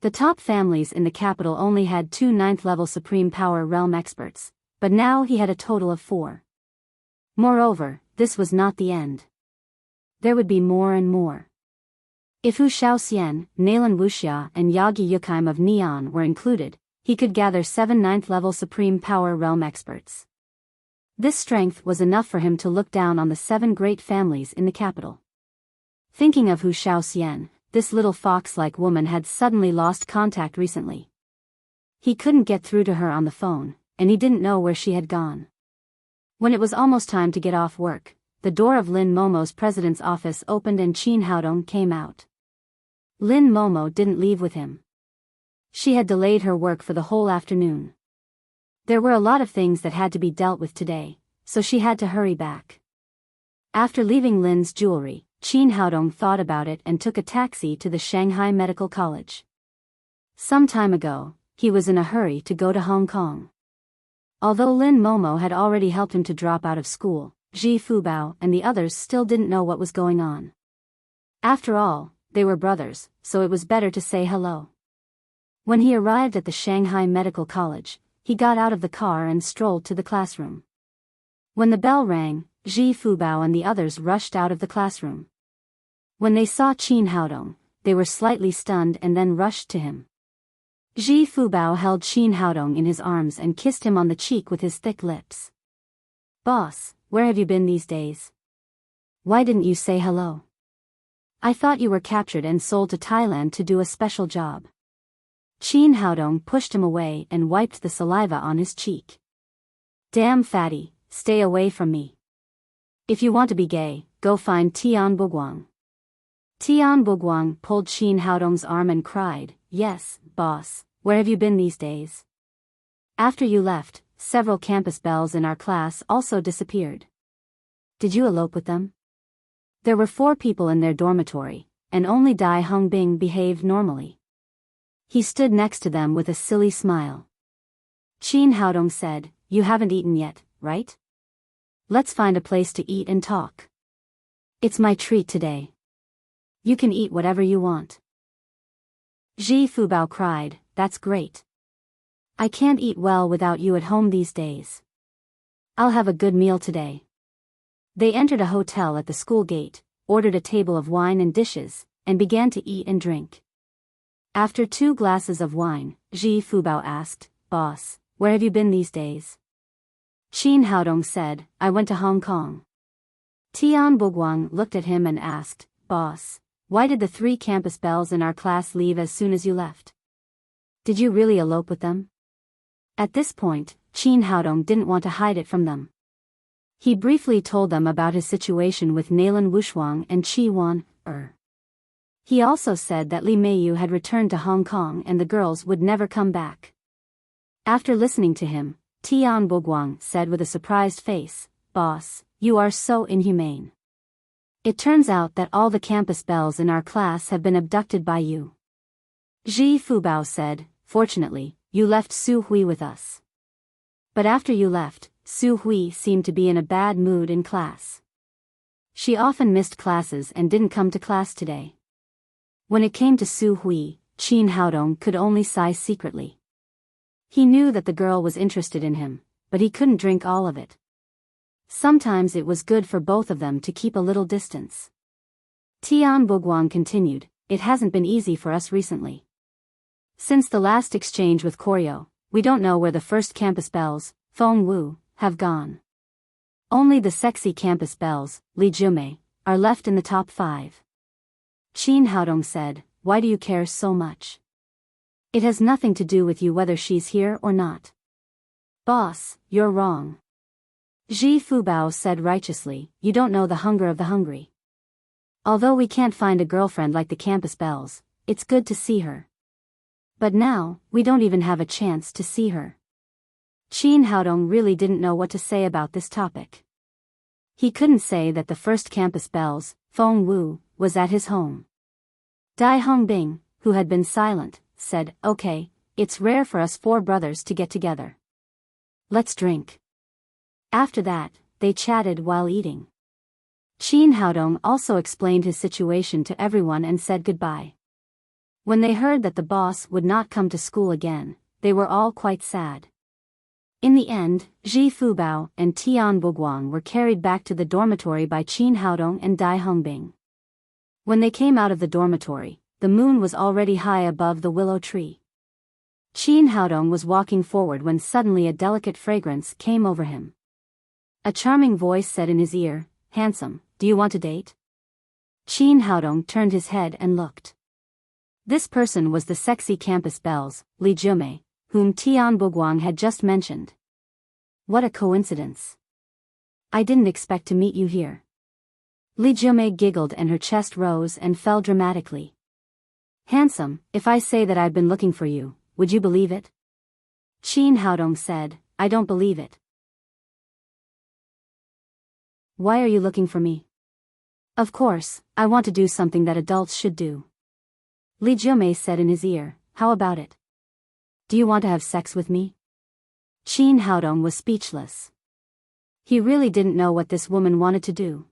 The top families in the capital only had 2 9th level Supreme Power Realm experts, but now he had a total of 4. Moreover, this was not the end. There would be more and more. If Hu Shaoxian, Nalan Wuxia and Yagi Yukaim of Neon were included, he could gather 7 9th level Supreme Power Realm experts. This strength was enough for him to look down on the 7 great families in the capital. Thinking of Hu Shaoxian, this little fox-like woman had suddenly lost contact recently. He couldn't get through to her on the phone, and he didn't know where she had gone. When it was almost time to get off work, the door of Lin Momo's president's office opened and Qin Haodong came out. Lin Momo didn't leave with him. She had delayed her work for the whole afternoon. There were a lot of things that had to be dealt with today, so she had to hurry back. After leaving Lin's jewelry, Qin Haodong thought about it and took a taxi to the Shanghai Medical College. Some time ago, he was in a hurry to go to Hong Kong. Although Lin Momo had already helped him to drop out of school, Ji Fubao and the others still didn't know what was going on. After all, they were brothers, so it was better to say hello. When he arrived at the Shanghai Medical College, he got out of the car and strolled to the classroom. When the bell rang, Ji Fubao and the others rushed out of the classroom. When they saw Qin Haodong, they were slightly stunned and then rushed to him. Ji Fubao held Qin Haodong in his arms and kissed him on the cheek with his thick lips. "Boss, where have you been these days? Why didn't you say hello? I thought you were captured and sold to Thailand to do a special job." Qin Haodong pushed him away and wiped the saliva on his cheek. "Damn fatty, stay away from me. If you want to be gay, go find Tian Buguang." Tian Buguang pulled Qin Haodong's arm and cried, "Yes, boss, where have you been these days? After you left, several campus belles in our class also disappeared. Did you elope with them?" There were 4 people in their dormitory, and only Dai Hongbing behaved normally. He stood next to them with a silly smile. Qin Haodong said, "You haven't eaten yet, right? Let's find a place to eat and talk. It's my treat today. You can eat whatever you want." Ji Fubao cried, "That's great. I can't eat well without you at home these days. I'll have a good meal today." They entered a hotel at the school gate, ordered a table of wine and dishes, and began to eat and drink. After 2 glasses of wine, Ji Fubao asked, "Boss, where have you been these days?" Qin Haodong said, "I went to Hong Kong." Tian Buguang looked at him and asked, "Boss, why did the 3 campus belles in our class leave as soon as you left? Did you really elope with them?" At this point, Qin Haodong didn't want to hide it from them. He briefly told them about his situation with Nalan Wuxuang and Qi Wan. He also said that Li Meiyu had returned to Hong Kong and the girls would never come back. After listening to him, Tian Buguang said with a surprised face, "Boss, you are so inhumane. It turns out that all the campus belles in our class have been abducted by you." Ji Fubao said, "Fortunately, you left Su Hui with us. But after you left, Su Hui seemed to be in a bad mood in class. She often missed classes and didn't come to class today." When it came to Su Hui, Qin Haodong could only sigh secretly. He knew that the girl was interested in him, but he couldn't drink all of it. Sometimes it was good for both of them to keep a little distance. Tian Buguang continued, "It hasn't been easy for us recently. Since the last exchange with Koryo, we don't know where the first campus belles, Feng Wu, have gone. Only the sexy campus belles, Li Jumei, are left in the top 5. Qin Haodong said, "Why do you care so much? It has nothing to do with you whether she's here or not." "Boss, you're wrong." Ji Fubao said righteously, "You don't know the hunger of the hungry. Although we can't find a girlfriend like the campus belles, it's good to see her. But now, we don't even have a chance to see her. Qin Haodong really didn't know what to say about this topic. He couldn't say that the first campus belles, Feng Wu, was at his home. Dai Hongbing, who had been silent, said, "Okay, it's rare for us four brothers to get together. Let's drink." After that, they chatted while eating. Qin Haodong also explained his situation to everyone and said goodbye. When they heard that the boss would not come to school again, they were all quite sad. In the end, Ji Fubao and Tian Buguang were carried back to the dormitory by Qin Haodong and Dai Hongbing. When they came out of the dormitory, the moon was already high above the willow tree. Qin Haodong was walking forward when suddenly a delicate fragrance came over him. A charming voice said in his ear, "Handsome, do you want to date?" Qin Haodong turned his head and looked. This person was the sexy campus belles, Li Jiumei, whom Tian Buguang had just mentioned. What a coincidence. I didn't expect to meet you here. Li Jiumei giggled and her chest rose and fell dramatically. "Handsome, if I say that I've been looking for you, would you believe it?" Qin Haodong said, "I don't believe it." "Why are you looking for me?" "Of course, I want to do something that adults should do." Li Jiumei said in his ear, "How about it? Do you want to have sex with me?" Qin Haodong was speechless. He really didn't know what this woman wanted to do.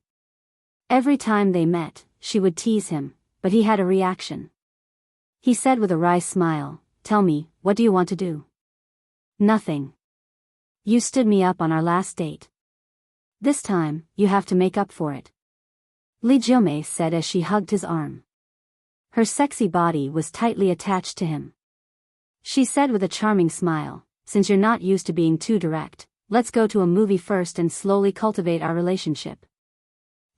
Every time they met, she would tease him, but he had a reaction. He said with a wry smile, "Tell me, what do you want to do?" "Nothing. You stood me up on our last date. This time, you have to make up for it," Li Jiumei said as she hugged his arm. Her sexy body was tightly attached to him. She said with a charming smile, "Since you're not used to being too direct, let's go to a movie first and slowly cultivate our relationship."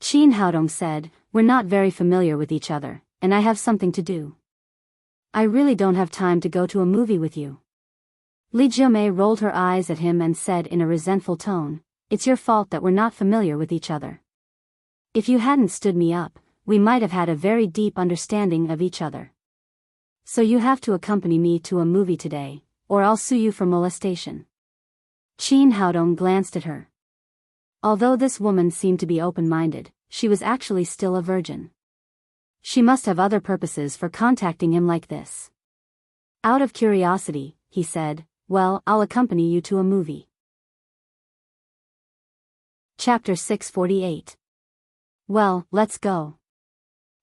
Qin Haodong said, "We're not very familiar with each other, and I have something to do. I really don't have time to go to a movie with you." Li Jiumei rolled her eyes at him and said in a resentful tone, "It's your fault that we're not familiar with each other. If you hadn't stood me up, we might have had a very deep understanding of each other. So you have to accompany me to a movie today, or I'll sue you for molestation." Qin Haodong glanced at her. Although this woman seemed to be open-minded, she was actually still a virgin. She must have other purposes for contacting him like this. Out of curiosity, he said, "Well, I'll accompany you to a movie." Chapter 648. Well, let's go.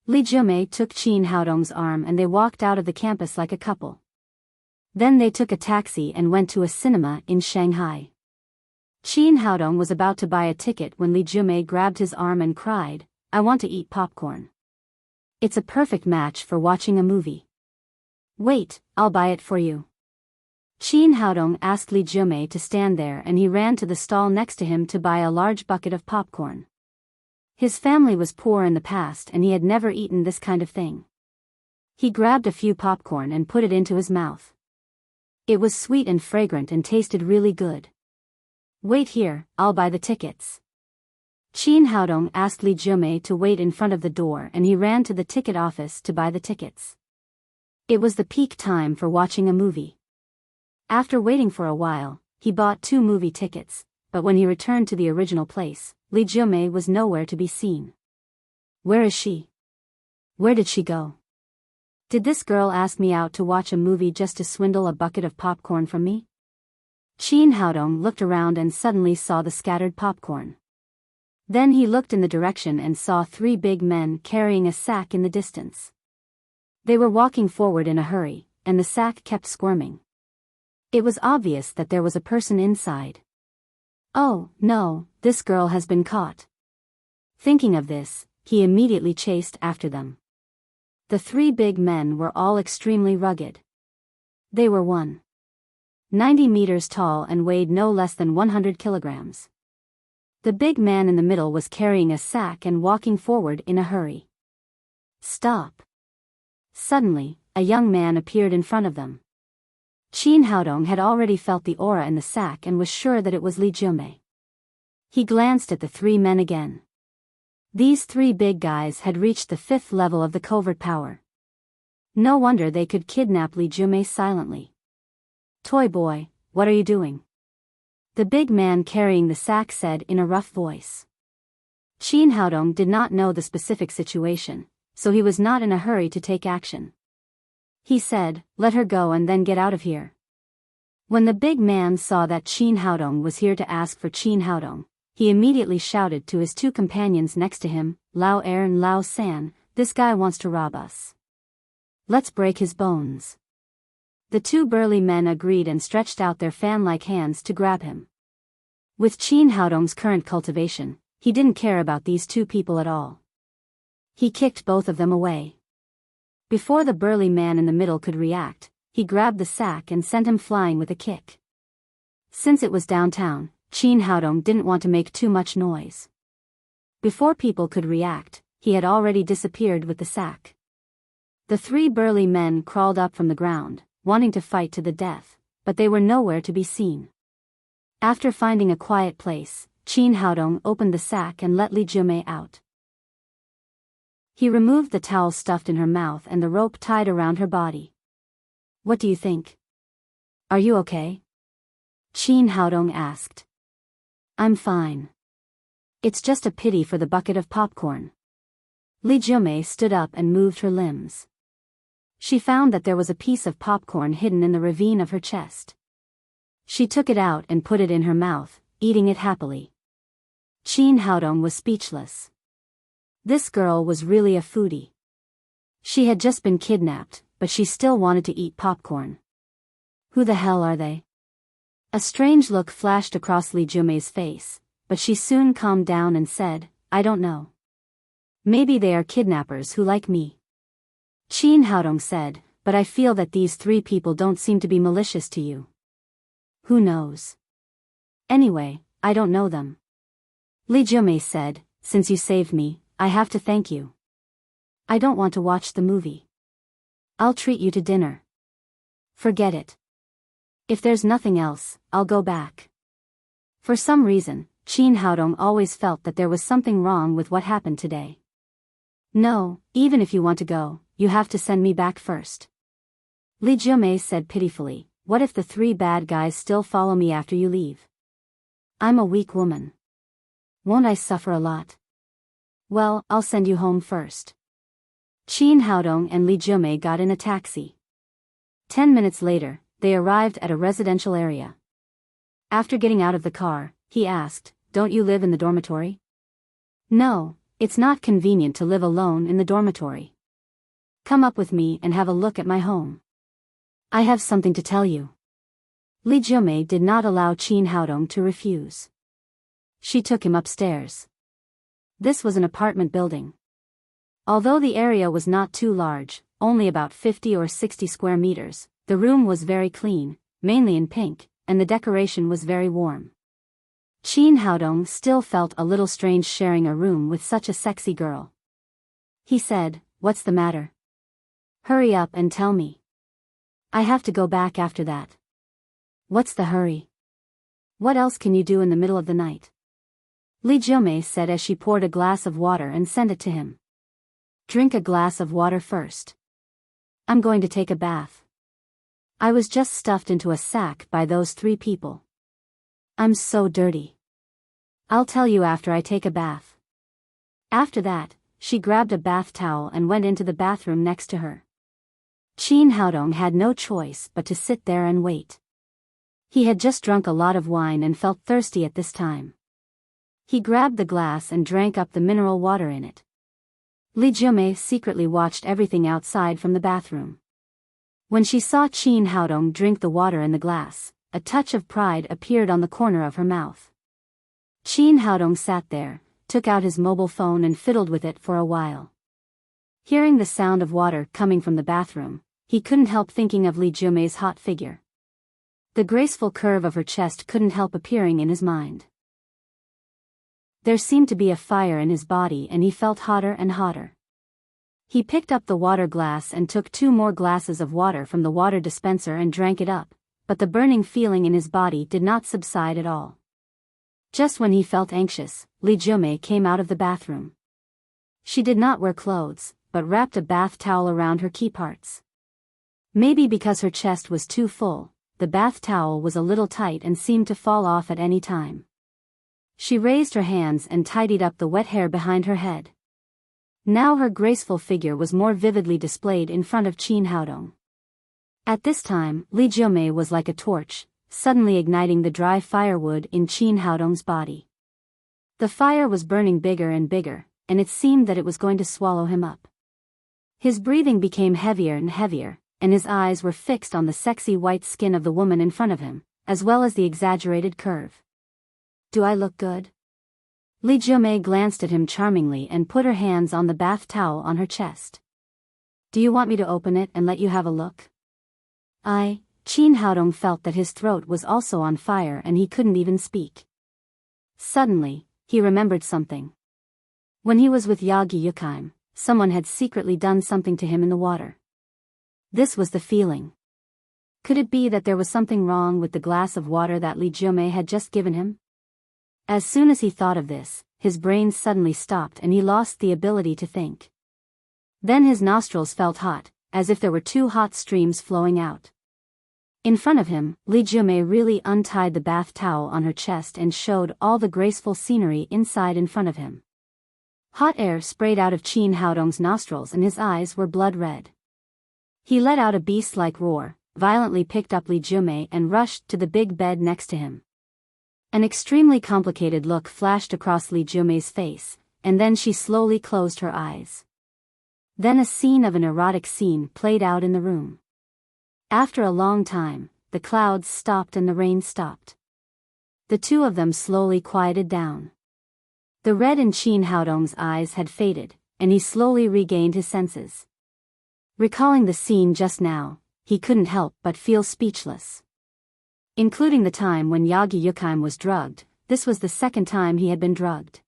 Li Jiumei took Qin Haodong's arm and they walked out of the campus like a couple. Then they took a taxi and went to a cinema in Shanghai. Qin Haodong was about to buy a ticket when Li Jiumei grabbed his arm and cried, "I want to eat popcorn. It's a perfect match for watching a movie." "Wait, I'll buy it for you." Qin Haodong asked Li Jiumei to stand there and he ran to the stall next to him to buy a large bucket of popcorn. His family was poor in the past and he had never eaten this kind of thing. He grabbed a few popcorn and put it into his mouth. It was sweet and fragrant and tasted really good. "Wait here, I'll buy the tickets." Qin Haodong asked Li Jiumei to wait in front of the door and he ran to the ticket office to buy the tickets. It was the peak time for watching a movie. After waiting for a while, he bought 2 movie tickets, but when he returned to the original place, Li Jiumei was nowhere to be seen. "Where is she? Where did she go? Did this girl ask me out to watch a movie just to swindle a bucket of popcorn from me?" Qin Haodong looked around and suddenly saw the scattered popcorn. Then he looked in the direction and saw 3 big men carrying a sack in the distance. They were walking forward in a hurry, and the sack kept squirming. It was obvious that there was a person inside. "Oh, no, this girl has been caught." Thinking of this, he immediately chased after them. The 3 big men were all extremely rugged. They were 190 meters tall and weighed no less than 100 kilograms. The big man in the middle was carrying a sack and walking forward in a hurry. "Stop." Suddenly, a young man appeared in front of them. Qin Haodong had already felt the aura in the sack and was sure that it was Li Jiumei. He glanced at the 3 men again. These three big guys had reached the 5th level of the covert power. No wonder they could kidnap Li Jumei silently. "Toy boy, what are you doing?" the big man carrying the sack said in a rough voice. Qin Haodong did not know the specific situation, so he was not in a hurry to take action. He said, "Let her go and then get out of here." When the big man saw that Qin Haodong was here to ask for Qin Haodong, he immediately shouted to his two companions next to him, Lao Er and Lao San, "This guy wants to rob us. Let's break his bones." The two burly men agreed and stretched out their fan-like hands to grab him. With Qin Haodong's current cultivation, he didn't care about these two people at all. He kicked both of them away. Before the burly man in the middle could react, he grabbed the sack and sent him flying with a kick. Since it was downtown, Qin Haodong didn't want to make too much noise. Before people could react, he had already disappeared with the sack. The three burly men crawled up from the ground, wanting to fight to the death, but they were nowhere to be seen. After finding a quiet place, Qin Haodong opened the sack and let Li Jumei out. He removed the towel stuffed in her mouth and the rope tied around her body. "What do you think? Are you okay?" Qin Haodong asked. "I'm fine. It's just a pity for the bucket of popcorn." Li Jumei stood up and moved her limbs. She found that there was a piece of popcorn hidden in the ravine of her chest. She took it out and put it in her mouth, eating it happily. Qin Haodong was speechless. This girl was really a foodie. She had just been kidnapped, but she still wanted to eat popcorn. Who the hell are they? A strange look flashed across Li Jumei's face, but she soon calmed down and said, "I don't know. Maybe they are kidnappers who like me." Qin Haodong said, "But I feel that these three people don't seem to be malicious to you." "Who knows? Anyway, I don't know them." Li Jumei said, "Since you saved me, I have to thank you. I don't want to watch the movie. I'll treat you to dinner." "Forget it. If there's nothing else, I'll go back." For some reason, Qin Haodong always felt that there was something wrong with what happened today. "No, even if you want to go, you have to send me back first." Li Jumei said pitifully, "What if the three bad guys still follow me after you leave? I'm a weak woman. Won't I suffer a lot?" "Well, I'll send you home first." Qin Haodong and Li Jumei got in a taxi. 10 minutes later, they arrived at a residential area. After getting out of the car, he asked, "Don't you live in the dormitory?" "No, it's not convenient to live alone in the dormitory. Come up with me and have a look at my home. I have something to tell you." Li Jumei did not allow Qin Haodong to refuse. She took him upstairs. This was an apartment building. Although the area was not too large, only about 50 or 60 square meters, the room was very clean, mainly in pink, and the decoration was very warm. Qin Haodong still felt a little strange sharing a room with such a sexy girl. He said, "What's the matter? Hurry up and tell me. I have to go back after that." "What's the hurry? What else can you do in the middle of the night?" Li Jumei said as she poured a glass of water and sent it to him. "Drink a glass of water first. I'm going to take a bath. I was just stuffed into a sack by those three people. I'm so dirty. I'll tell you after I take a bath." After that, she grabbed a bath towel and went into the bathroom next to her. Qin Haodong had no choice but to sit there and wait. He had just drunk a lot of wine and felt thirsty at this time. He grabbed the glass and drank up the mineral water in it. Li Jumei secretly watched everything outside from the bathroom. When she saw Qin Haodong drink the water in the glass, a touch of pride appeared on the corner of her mouth. Qin Haodong sat there, took out his mobile phone and fiddled with it for a while. Hearing the sound of water coming from the bathroom, he couldn't help thinking of Li Jumei's hot figure. The graceful curve of her chest couldn't help appearing in his mind. There seemed to be a fire in his body and he felt hotter and hotter. He picked up the water glass and took 2 more glasses of water from the water dispenser and drank it up, but the burning feeling in his body did not subside at all. Just when he felt anxious, Li Jumei came out of the bathroom. She did not wear clothes, but wrapped a bath towel around her key parts. Maybe because her chest was too full, the bath towel was a little tight and seemed to fall off at any time. She raised her hands and tidied up the wet hair behind her head. Now her graceful figure was more vividly displayed in front of Qin Haodong. At this time, Li Jiumei was like a torch, suddenly igniting the dry firewood in Qin Haodong's body. The fire was burning bigger and bigger, and it seemed that it was going to swallow him up. His breathing became heavier and heavier, and his eyes were fixed on the sexy white skin of the woman in front of him, as well as the exaggerated curve. "Do I look good?" Li Jiumei glanced at him charmingly and put her hands on the bath towel on her chest. "Do you want me to open it and let you have a look?" Qin Haodong felt that his throat was also on fire and he couldn't even speak. Suddenly, he remembered something. When he was with Yagi Yukheim, someone had secretly done something to him in the water. This was the feeling. Could it be that there was something wrong with the glass of water that Li Jiumei had just given him? As soon as he thought of this, his brain suddenly stopped and he lost the ability to think. Then his nostrils felt hot, as if there were two hot streams flowing out. In front of him, Li Jiumei really untied the bath towel on her chest and showed all the graceful scenery inside in front of him. Hot air sprayed out of Qin Haodong's nostrils and his eyes were blood red. He let out a beast-like roar, violently picked up Li Jiumei and rushed to the big bed next to him. An extremely complicated look flashed across Li Jiumei's face, and then she slowly closed her eyes. Then a scene of an erotic scene played out in the room. After a long time, the clouds stopped and the rain stopped. The two of them slowly quieted down. The red in Qin Haodong's eyes had faded, and he slowly regained his senses. Recalling the scene just now, he couldn't help but feel speechless. Including the time when Yagi Yukheim was drugged, this was the second time he had been drugged.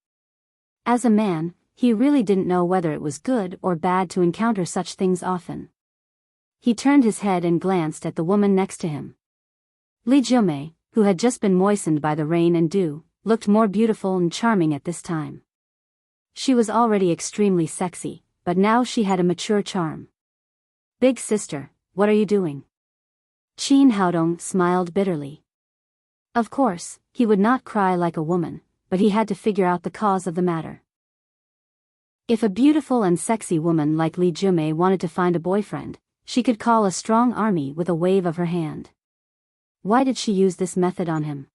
As a man, he really didn't know whether it was good or bad to encounter such things often. He turned his head and glanced at the woman next to him. Li Jiumei, who had just been moistened by the rain and dew, looked more beautiful and charming at this time. She was already extremely sexy, but now she had a mature charm. "Big sister, what are you doing?" Qin Haodong smiled bitterly. Of course, he would not cry like a woman, but he had to figure out the cause of the matter. If a beautiful and sexy woman like Li Jiumei wanted to find a boyfriend, she could call a strong army with a wave of her hand. Why did she use this method on him?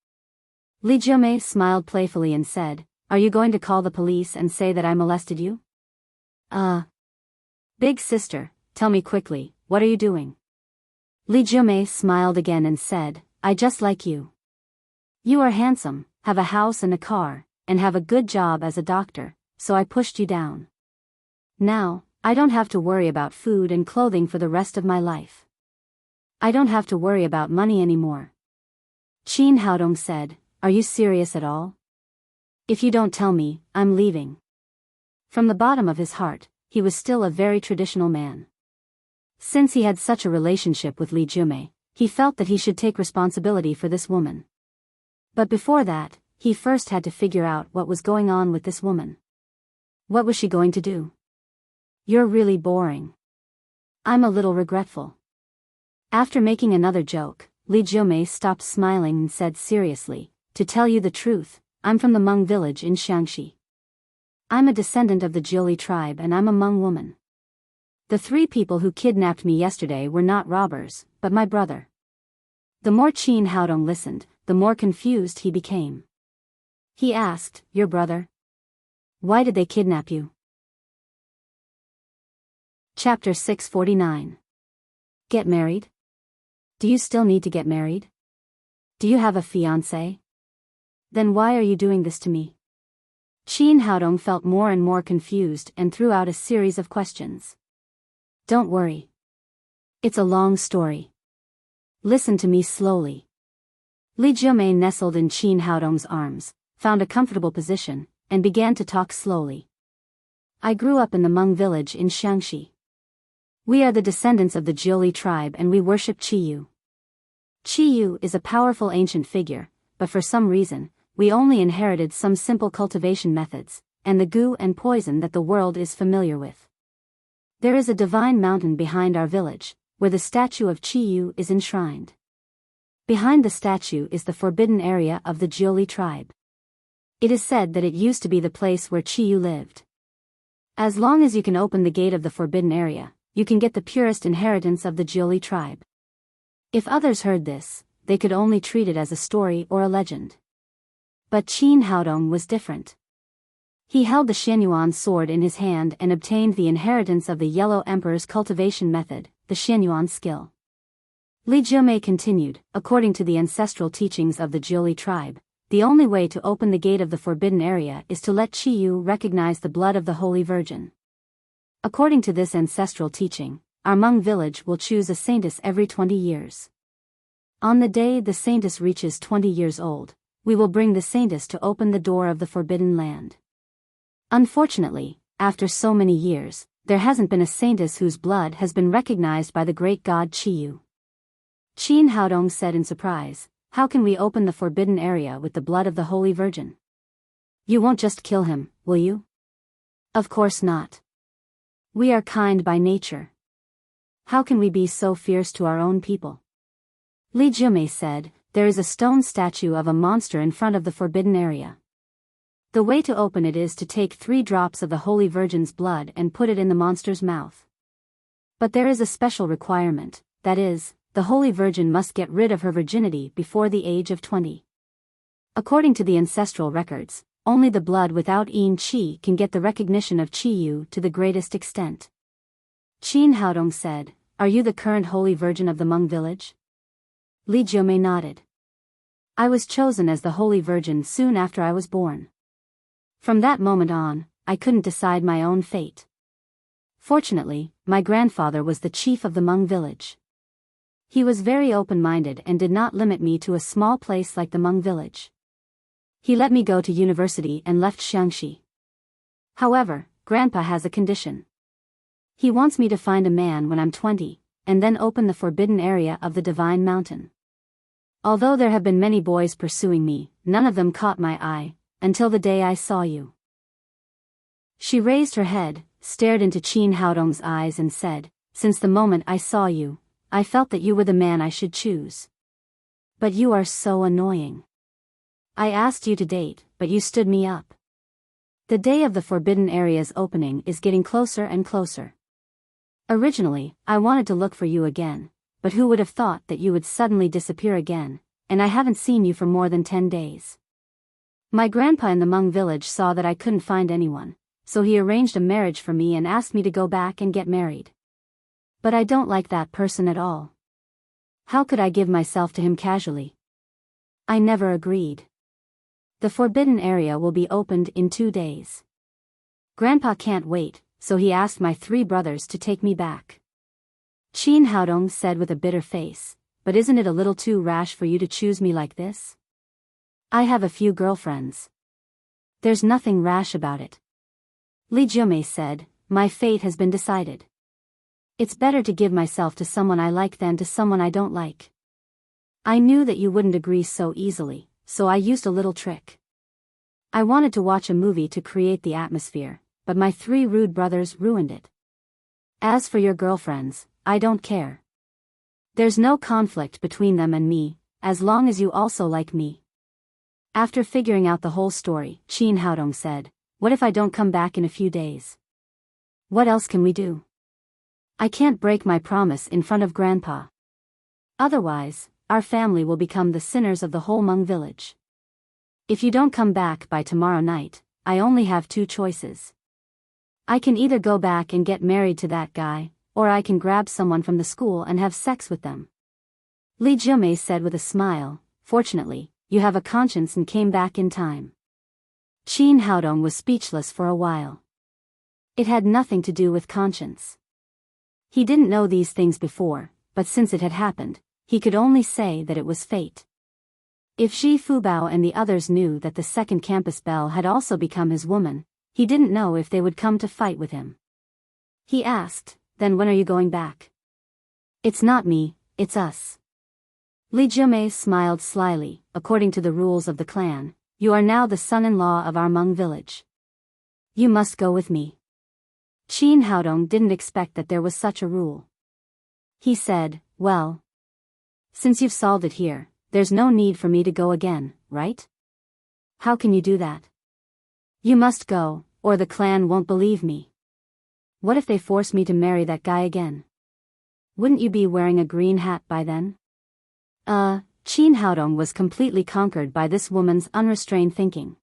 Li Jiumei smiled playfully and said, "Are you going to call the police and say that I molested you?" Big sister, tell me quickly, what are you doing?" Li Jiumei smiled again and said, "I just like you. You are handsome, have a house and a car, and have a good job as a doctor, so I pushed you down. Now, I don't have to worry about food and clothing for the rest of my life. I don't have to worry about money anymore." Qin Haodong said, "Are you serious at all? If you don't tell me, I'm leaving." From the bottom of his heart, he was still a very traditional man. Since he had such a relationship with Li Jiumei, he felt that he should take responsibility for this woman. But before that, he first had to figure out what was going on with this woman. What was she going to do? "You're really boring. I'm a little regretful." After making another joke, Li Jiumei stopped smiling and said seriously, "To tell you the truth, I'm from the Hmong village in Shaanxi. I'm a descendant of the Jiuli tribe and I'm a Hmong woman. The 3 people who kidnapped me yesterday were not robbers, but my brother." The more Qin Haodong listened, the more confused he became. He asked, "Your brother? Why did they kidnap you?" Chapter 649. Get married? Do you still need to get married? Do you have a fiancé? Then why are you doing this to me? Qin Haodong felt more and more confused and threw out a series of questions. Don't worry. It's a long story. Listen to me slowly. Li Jiumei nestled in Qin Haodong's arms, found a comfortable position, and began to talk slowly. I grew up in the Hmong village in Shaanxi. We are the descendants of the Jiuli tribe and we worship Qiyu. Qiyu is a powerful ancient figure, but for some reason, we only inherited some simple cultivation methods, and the goo and poison that the world is familiar with. There is a divine mountain behind our village, where the statue of Chi-Yu is enshrined. Behind the statue is the forbidden area of the Jioli tribe. It is said that it used to be the place where Chi-Yu lived. As long as you can open the gate of the forbidden area, you can get the purest inheritance of the Jioli tribe. If others heard this, they could only treat it as a story or a legend. But Qin Haodong was different. He held the Xianyuan sword in his hand and obtained the inheritance of the Yellow Emperor's cultivation method, the Xianyuan skill. Li Jiumei continued, according to the ancestral teachings of the Jioli tribe, the only way to open the gate of the forbidden area is to let Chi-Yu recognize the blood of the Holy Virgin. According to this ancestral teaching, our Hmong village will choose a saintess every 20 years. On the day the saintess reaches 20 years old, we will bring the saintess to open the door of the forbidden land. Unfortunately, after so many years, there hasn't been a saintess whose blood has been recognized by the great god Chi-Yu. Qin Haodong said in surprise, "How can we open the forbidden area with the blood of the Holy Virgin? You won't just kill him, will you?" "Of course not. We are kind by nature. How can we be so fierce to our own people?" Li Jiumei said, "There is a stone statue of a monster in front of the forbidden area. The way to open it is to take 3 drops of the Holy Virgin's blood and put it in the monster's mouth. But there is a special requirement, that is, the Holy Virgin must get rid of her virginity before the age of 20. According to the ancestral records, only the blood without Yin Qi can get the recognition of Chi-Yu to the greatest extent." Qin Haodong said, "Are you the current Holy Virgin of the Hmong village?" Li Jiumei nodded. "I was chosen as the Holy Virgin soon after I was born. From that moment on, I couldn't decide my own fate. Fortunately, my grandfather was the chief of the Hmong village. He was very open-minded and did not limit me to a small place like the Hmong village. He let me go to university and left Xiangxi. However, Grandpa has a condition. He wants me to find a man when I'm 20, and then open the forbidden area of the Divine Mountain. Although there have been many boys pursuing me, none of them caught my eye, until the day I saw you." She raised her head, stared into Qin Haodong's eyes and said, "Since the moment I saw you, I felt that you were the man I should choose. But you are so annoying. I asked you to date, but you stood me up. The day of the forbidden area's opening is getting closer and closer. Originally, I wanted to look for you again, but who would have thought that you would suddenly disappear again, and I haven't seen you for more than 10 days. My grandpa in the Hmong village saw that I couldn't find anyone, so he arranged a marriage for me and asked me to go back and get married. But I don't like that person at all. How could I give myself to him casually? I never agreed. The forbidden area will be opened in 2 days. Grandpa can't wait, so he asked my 3 brothers to take me back." Qin Haodong said with a bitter face, "But isn't it a little too rash for you to choose me like this? I have a few girlfriends. There's nothing rash about it." Li Jiumei said, "My fate has been decided. It's better to give myself to someone I like than to someone I don't like. I knew that you wouldn't agree so easily, so I used a little trick. I wanted to watch a movie to create the atmosphere, but my 3 rude brothers ruined it. As for your girlfriends, I don't care. There's no conflict between them and me, as long as you also like me." After figuring out the whole story, Qin Haodong said, "What if I don't come back in a few days? What else can we do? I can't break my promise in front of Grandpa. Otherwise, our family will become the sinners of the whole Hmong village. If you don't come back by tomorrow night, I only have 2 choices. I can either go back and get married to that guy, or I can grab someone from the school and have sex with them." Li Jiumei said with a smile, "Fortunately, you have a conscience and came back in time." Qin Haodong was speechless for a while. It had nothing to do with conscience. He didn't know these things before, but since it had happened, he could only say that it was fate. If Xi Fubao and the others knew that the second campus belle had also become his woman, he didn't know if they would come to fight with him. He asked, "Then when are you going back?" "It's not me, it's us." Li Jiumei smiled slyly. "According to the rules of the clan, you are now the son-in-law of our Hmong village. You must go with me. Qin Haodong didn't expect that there was such a rule. He said, well, since you've solved it here, there's no need for me to go again, right? How can you do that? You must go, or the clan won't believe me. What if they force me to marry that guy again? Wouldn't you be wearing a green hat by then? Qin Haodong was completely conquered by this woman's unrestrained thinking.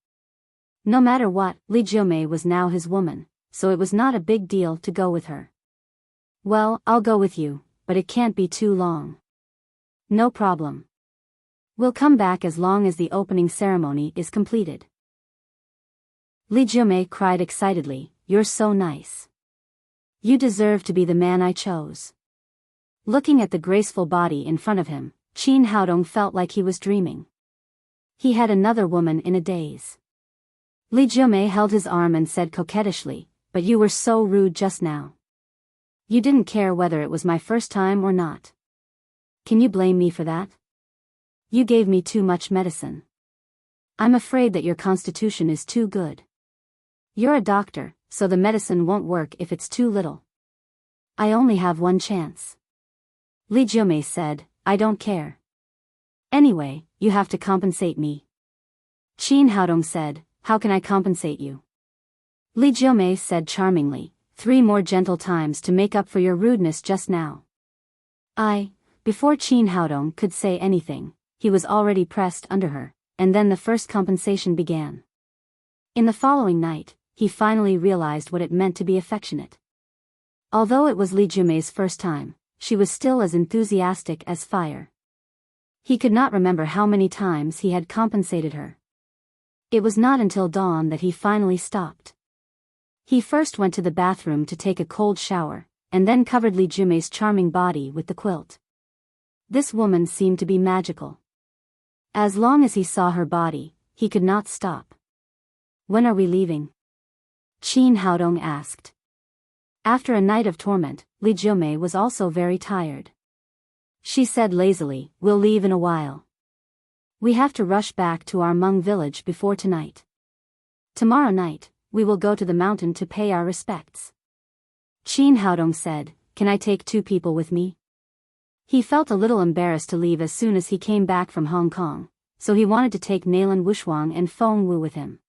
No matter what, Li Jiumei was now his woman, so it was not a big deal to go with her. Well, I'll go with you, but it can't be too long. No problem. We'll come back as long as the opening ceremony is completed. Li Jiumei cried excitedly, you're so nice. You deserve to be the man I chose. Looking at the graceful body in front of him, Qin Haodong felt like he was dreaming. He had another woman in a daze. Li Jiumei held his arm and said coquettishly, but you were so rude just now. You didn't care whether it was my first time or not. Can you blame me for that? You gave me too much medicine. I'm afraid that your constitution is too good. You're a doctor, so the medicine won't work if it's too little. I only have one chance. Li Jiumei said, I don't care. Anyway, you have to compensate me. Qin Haodong said, how can I compensate you? Li Jiumei said charmingly, 3 more gentle times to make up for your rudeness just now. Before Qin Haodong could say anything, he was already pressed under her, and then the first compensation began. In the following night, he finally realized what it meant to be affectionate. Although it was Li Jiumei's first time, she was still as enthusiastic as fire. He could not remember how many times he had compensated her. It was not until dawn that he finally stopped. He first went to the bathroom to take a cold shower, and then covered Li Jiumei's charming body with the quilt. This woman seemed to be magical. As long as he saw her body, he could not stop. When are we leaving? Qin Haodong asked. After a night of torment, Li Jiumei was also very tired. She said lazily, we'll leave in a while. We have to rush back to our Hmong village before tonight. Tomorrow night, we will go to the mountain to pay our respects. Qin Haodong said, can I take 2 people with me? He felt a little embarrassed to leave as soon as he came back from Hong Kong, so he wanted to take Nailan Wushuang and Feng Wu with him.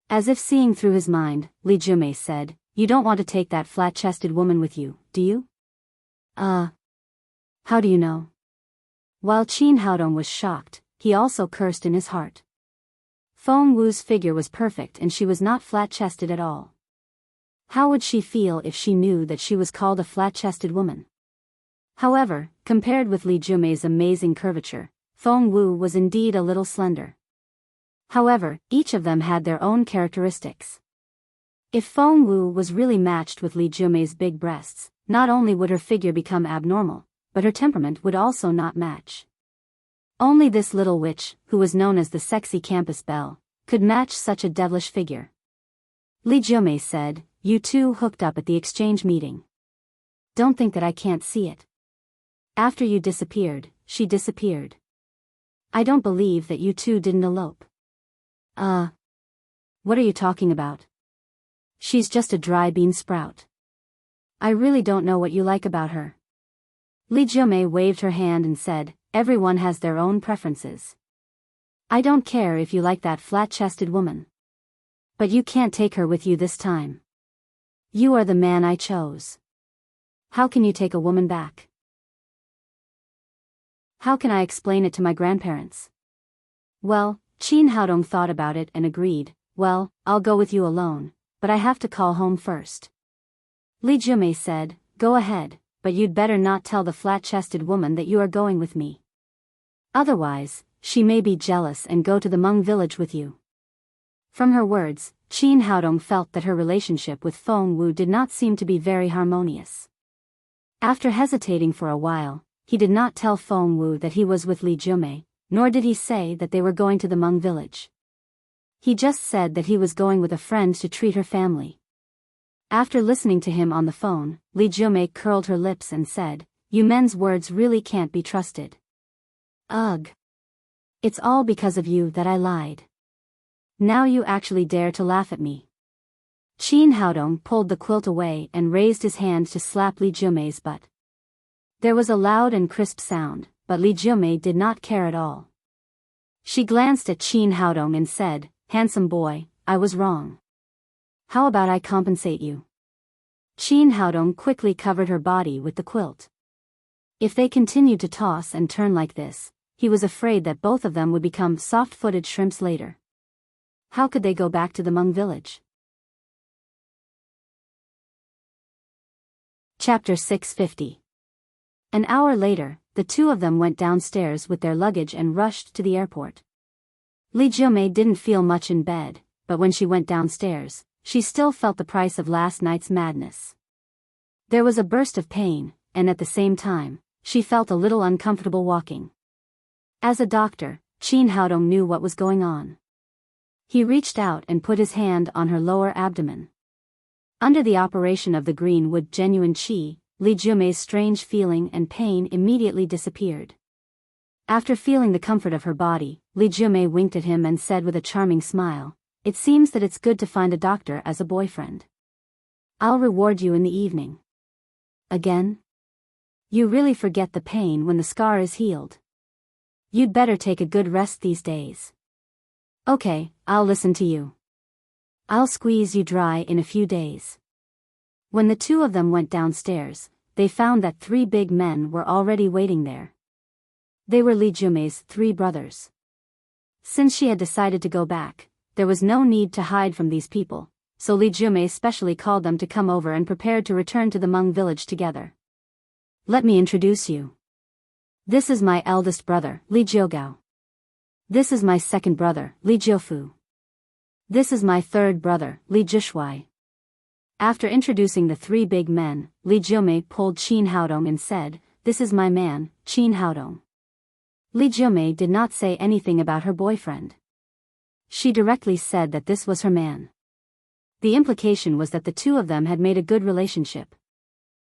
As if seeing through his mind, Li Jiumei said, you don't want to take that flat-chested woman with you, do you? How do you know? While Qin Haodong was shocked, he also cursed in his heart. Feng Wu's figure was perfect and she was not flat-chested at all. How would she feel if she knew that she was called a flat-chested woman? However, compared with Li Jiumei's amazing curvature, Feng Wu was indeed a little slender. However, each of them had their own characteristics. If Feng Wu was really matched with Li Jiumei's big breasts, not only would her figure become abnormal, but her temperament would also not match. Only this little witch, who was known as the sexy campus belle, could match such a devilish figure. Li Jiumei said, you 2 hooked up at the exchange meeting. Don't think that I can't see it. After you disappeared, she disappeared. I don't believe that you 2 didn't elope. What are you talking about? She's just a dry bean sprout. I really don't know what you like about her. Li Jiumei waved her hand and said, everyone has their own preferences. I don't care if you like that flat-chested woman. But you can't take her with you this time. You are the man I chose. How can you take a woman back? How can I explain it to my grandparents? Well, Qin Haodong thought about it and agreed, well, I'll go with you alone, but I have to call home first. Li Jiumei said, go ahead, but you'd better not tell the flat-chested woman that you are going with me. Otherwise, she may be jealous and go to the Hmong village with you. From her words, Qin Haodong felt that her relationship with Feng Wu did not seem to be very harmonious. After hesitating for a while, he did not tell Feng Wu that he was with Li Jiumei, nor did he say that they were going to the Hmong village. He just said that he was going with a friend to treat her family. After listening to him on the phone, Li Jiumei curled her lips and said, you men's words really can't be trusted. Ugh. It's all because of you that I lied. Now you actually dare to laugh at me. Qin Haodong pulled the quilt away and raised his hand to slap Li Jiumei's butt. There was a loud and crisp sound, but Li Jiumei did not care at all. She glanced at Qin Haodong and said, "Handsome boy, I was wrong. How about I compensate you?" Qin Haodong quickly covered her body with the quilt. If they continued to toss and turn like this, he was afraid that both of them would become soft-footed shrimps later. How could they go back to the Hmong village? Chapter 650. An hour later, the two of them went downstairs with their luggage and rushed to the airport. Li Jiumei didn't feel much in bed, but when she went downstairs, she still felt the price of last night's madness. There was a burst of pain, and at the same time, she felt a little uncomfortable walking. As a doctor, Qin Haodong knew what was going on. He reached out and put his hand on her lower abdomen. Under the operation of the greenwood genuine qi, Li Jiumei's strange feeling and pain immediately disappeared. After feeling the comfort of her body, Li Jiumei winked at him and said with a charming smile, "It seems that it's good to find a doctor as a boyfriend. I'll reward you in the evening." Again? You really forget the pain when the scar is healed. You'd better take a good rest these days. Okay, I'll listen to you. I'll squeeze you dry in a few days. When the two of them went downstairs, they found that 3 big men were already waiting there. They were Li Jiumei's 3 brothers. Since she had decided to go back, there was no need to hide from these people, so Li Jiumei specially called them to come over and prepared to return to the Hmong village together. "Let me introduce you. This is my eldest brother, Li Jiugao. This is my second brother, Li Jiufu. This is my third brother, Li Jishui." After introducing the 3 big men, Li Jiumei pulled Qin Haodong and said, "This is my man, Qin Haodong." Li Jiumei did not say anything about her boyfriend. She directly said that this was her man. The implication was that the two of them had made a good relationship.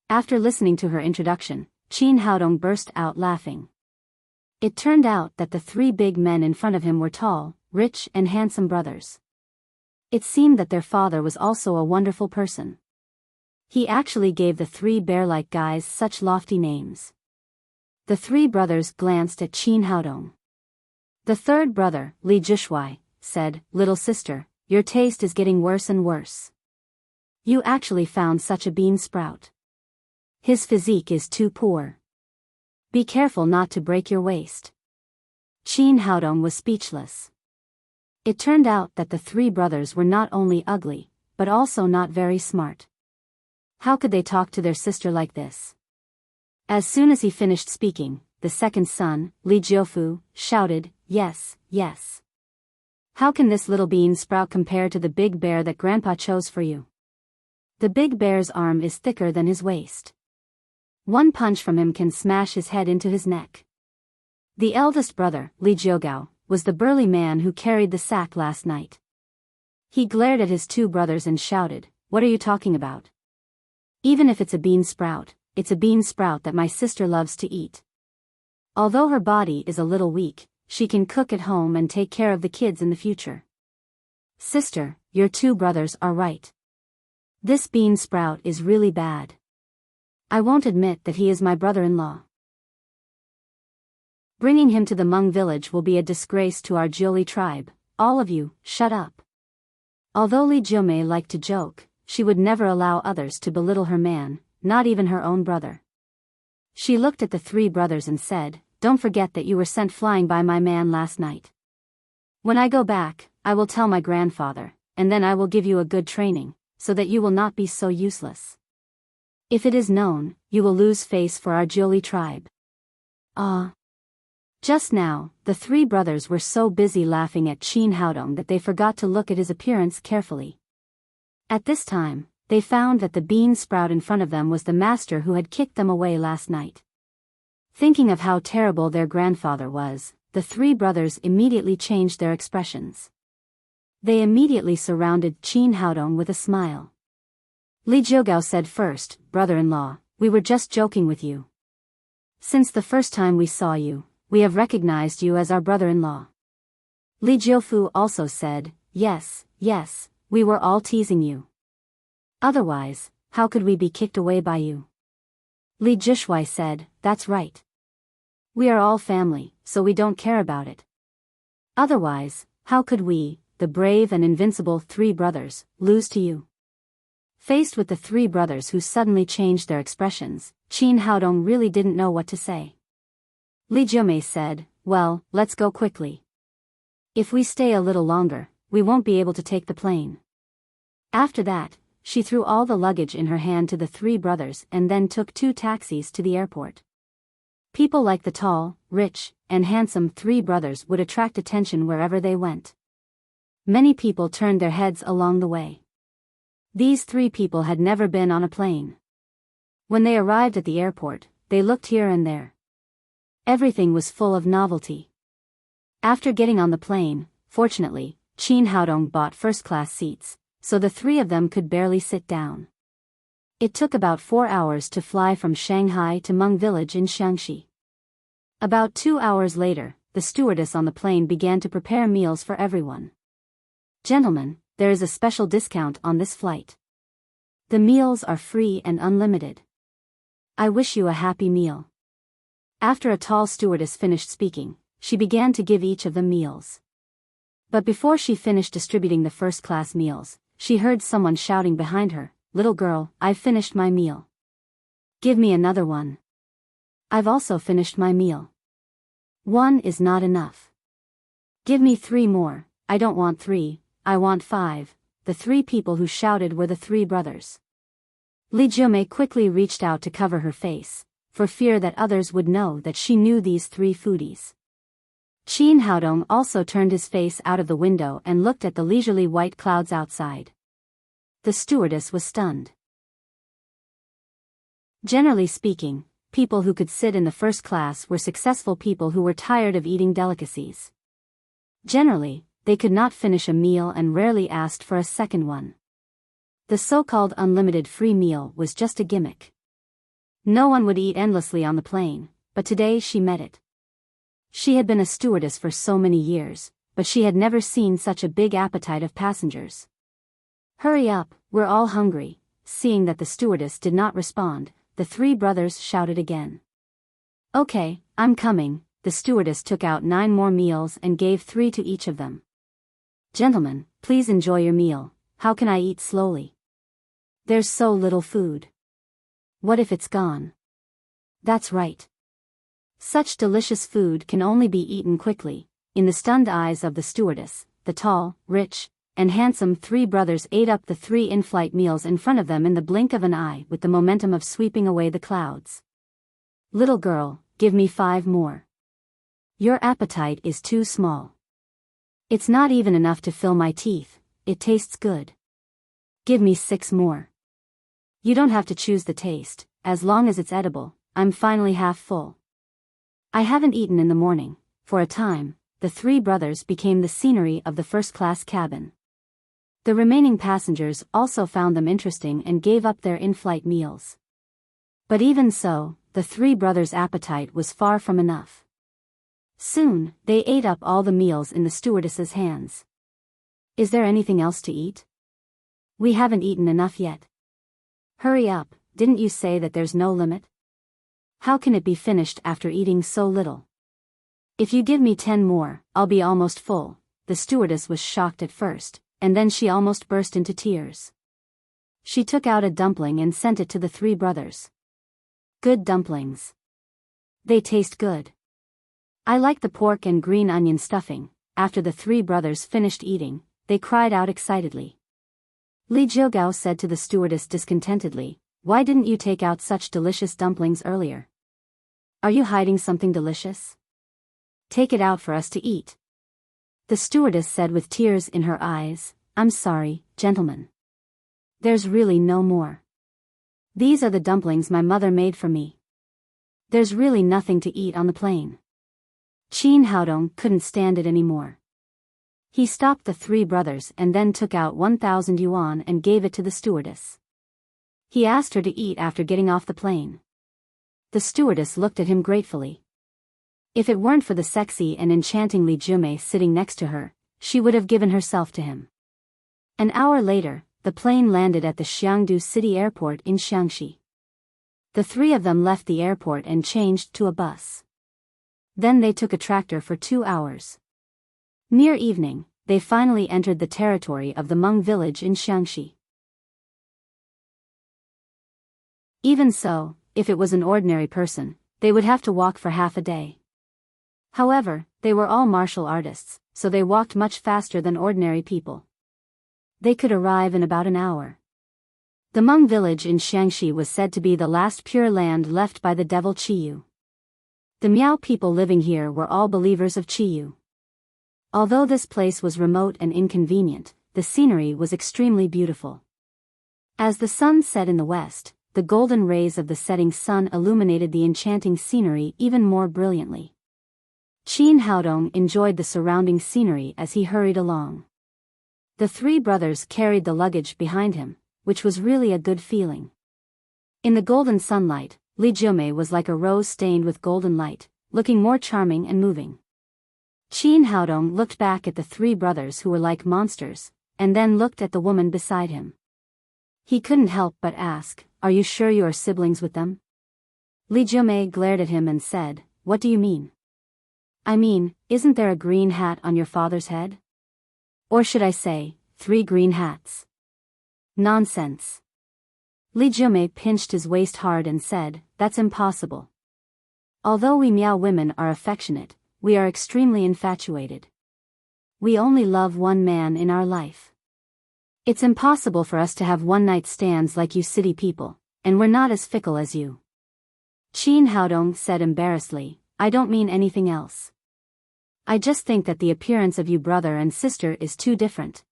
After listening to her introduction, Qin Haodong burst out laughing. It turned out that the 3 big men in front of him were tall, rich and handsome brothers. It seemed that their father was also a wonderful person. He actually gave the 3 bear-like guys such lofty names. The 3 brothers glanced at Qin Haodong. The third brother, Li Jishui, said, "Little sister, your taste is getting worse and worse. You actually found such a bean sprout. His physique is too poor. Be careful not to break your waist." Qin Haodong was speechless. It turned out that the 3 brothers were not only ugly, but also not very smart. How could they talk to their sister like this? As soon as he finished speaking, the second son, Li Jiufu, shouted, "Yes, yes. How can this little bean sprout compare to the big bear that Grandpa chose for you? The big bear's arm is thicker than his waist. One punch from him can smash his head into his neck." The eldest brother, Li Jiugao, was the burly man who carried the sack last night. He glared at his 2 brothers and shouted, "What are you talking about? Even if it's a bean sprout, it's a bean sprout that my sister loves to eat. Although her body is a little weak, she can cook at home and take care of the kids in the future. Sister, your 2 brothers are right. This bean sprout is really bad. I won't admit that he is my brother-in-law. Bringing him to the Hmong village will be a disgrace to our Jiuli tribe. All of you, shut up." Although Li Jiumei liked to joke, she would never allow others to belittle her man, not even her own brother. She looked at the 3 brothers and said, "Don't forget that you were sent flying by my man last night. When I go back, I will tell my grandfather, and then I will give you a good training, so that you will not be so useless. If it is known, you will lose face for our Jiuli tribe." Ah. Just now, the 3 brothers were so busy laughing at Qin Haodong that they forgot to look at his appearance carefully. At this time, they found that the bean sprout in front of them was the master who had kicked them away last night. Thinking of how terrible their grandfather was, the 3 brothers immediately changed their expressions. They immediately surrounded Qin Haodong with a smile. Li Jiugao said first, "Brother-in-law, we were just joking with you. Since the first time we saw you, we have recognized you as our brother-in-law." Li Jiufu also said, "Yes, yes, we were all teasing you. Otherwise, how could we be kicked away by you? Li Zhishui said, that's right. We are all family, so we don't care about it. Otherwise, how could we, the brave and invincible three brothers, lose to you? Faced with the three brothers who suddenly changed their expressions, Qin Haodong really didn't know what to say. Li Jiumei said, well, let's go quickly. If we stay a little longer, we won't be able to take the plane. After that, she threw all the luggage in her hand to the three brothers and then took 2 taxis to the airport. People like the tall, rich, and handsome three brothers would attract attention wherever they went. Many people turned their heads along the way. These 3 people had never been on a plane. When they arrived at the airport, they looked here and there. Everything was full of novelty. After getting on the plane, fortunately, Qin Haodong bought first-class seats, so the 3 of them could barely sit down. It took about 4 hours to fly from Shanghai to Meng Village in Xiangxi. About 2 hours later, the stewardess on the plane began to prepare meals for everyone. Gentlemen, there is a special discount on this flight. The meals are free and unlimited. I wish you a happy meal. After a tall stewardess finished speaking, she began to give each of them meals. But before she finished distributing the first-class meals, she heard someone shouting behind her, little girl, I've finished my meal. Give me another one. I've also finished my meal. 1 is not enough. Give me 3 more, I don't want 3, I want 5. The 3 people who shouted were the 3 brothers. Li Jiumei quickly reached out to cover her face, for fear that others would know that she knew these 3 foodies. Qin Haodong also turned his face out of the window and looked at the leisurely white clouds outside. The stewardess was stunned. Generally speaking, people who could sit in the first class were successful people who were tired of eating delicacies. Generally, they could not finish a meal and rarely asked for a second one. The so-called unlimited free meal was just a gimmick. No one would eat endlessly on the plane, but today she met it. She had been a stewardess for so many years, but she had never seen such a big appetite of passengers. Hurry up, we're all hungry. Seeing that the stewardess did not respond, the 3 brothers shouted again. Okay, I'm coming. The stewardess took out 9 more meals and gave 3 to each of them. Gentlemen, please enjoy your meal. How can I eat slowly? There's so little food. What if it's gone? That's right. Such delicious food can only be eaten quickly. In the stunned eyes of the stewardess, the tall, rich, and handsome 3 brothers ate up the 3 in-flight meals in front of them in the blink of an eye with the momentum of sweeping away the clouds. Little girl, give me 5 more. Your appetite is too small. It's not even enough to fill my teeth. It tastes good. Give me 6 more. You don't have to choose the taste, as long as it's edible. I'm finally half full. I haven't eaten in the morning. For a time, the 3 brothers became the scenery of the first-class cabin. The remaining passengers also found them interesting and gave up their in-flight meals. But even so, the 3 brothers' appetite was far from enough. Soon, they ate up all the meals in the stewardess's hands. Is there anything else to eat? We haven't eaten enough yet. Hurry up, didn't you say that there's no limit? How can it be finished after eating so little? If you give me 10 more, I'll be almost full. The stewardess was shocked at first, and then she almost burst into tears. She took out a dumpling and sent it to the 3 brothers. Good dumplings. They taste good. I like the pork and green onion stuffing. After the 3 brothers finished eating, they cried out excitedly. Li Jiugao said to the stewardess discontentedly, why didn't you take out such delicious dumplings earlier? Are you hiding something delicious? Take it out for us to eat. The stewardess said with tears in her eyes, I'm sorry, gentlemen. There's really no more. These are the dumplings my mother made for me. There's really nothing to eat on the plane. Qin Haodong couldn't stand it anymore. He stopped the 3 brothers and then took out 1,000 yuan and gave it to the stewardess. He asked her to eat after getting off the plane. The stewardess looked at him gratefully. If it weren't for the sexy and enchanting Li Jiumei sitting next to her, she would have given herself to him. An hour later, the plane landed at the Xiangdu City Airport in Xiangxi. The three of them left the airport and changed to a bus. Then they took a tractor for 2 hours. Near evening, they finally entered the territory of the Hmong village in Xiangxi. Even so, if it was an ordinary person, they would have to walk for half a day. However, they were all martial artists, so they walked much faster than ordinary people. They could arrive in about an hour. The Hmong village in Xiangxi was said to be the last pure land left by the devil Qiyu. The Miao people living here were all believers of Qiyu. Although this place was remote and inconvenient, the scenery was extremely beautiful. As the sun set in the west, the golden rays of the setting sun illuminated the enchanting scenery even more brilliantly. Qin Haodong enjoyed the surrounding scenery as he hurried along. The three brothers carried the luggage behind him, which was really a good feeling. In the golden sunlight, Li Jiumei was like a rose stained with golden light, looking more charming and moving. Qin Haodong looked back at the three brothers who were like monsters, and then looked at the woman beside him. He couldn't help but ask, "Are you sure you are siblings with them?" Li Jiumei glared at him and said, "What do you mean?" "I mean, isn't there a green hat on your father's head? Or should I say, 3 green hats?" "Nonsense." Li Jiumei pinched his waist hard and said, "That's impossible. Although we Miao women are affectionate, we are extremely infatuated. We only love one man in our life. It's impossible for us to have one-night stands like you city people, and we're not as fickle as you." Qin Haodong said embarrassedly, "I don't mean anything else. I just think that the appearance of you brother and sister is too different."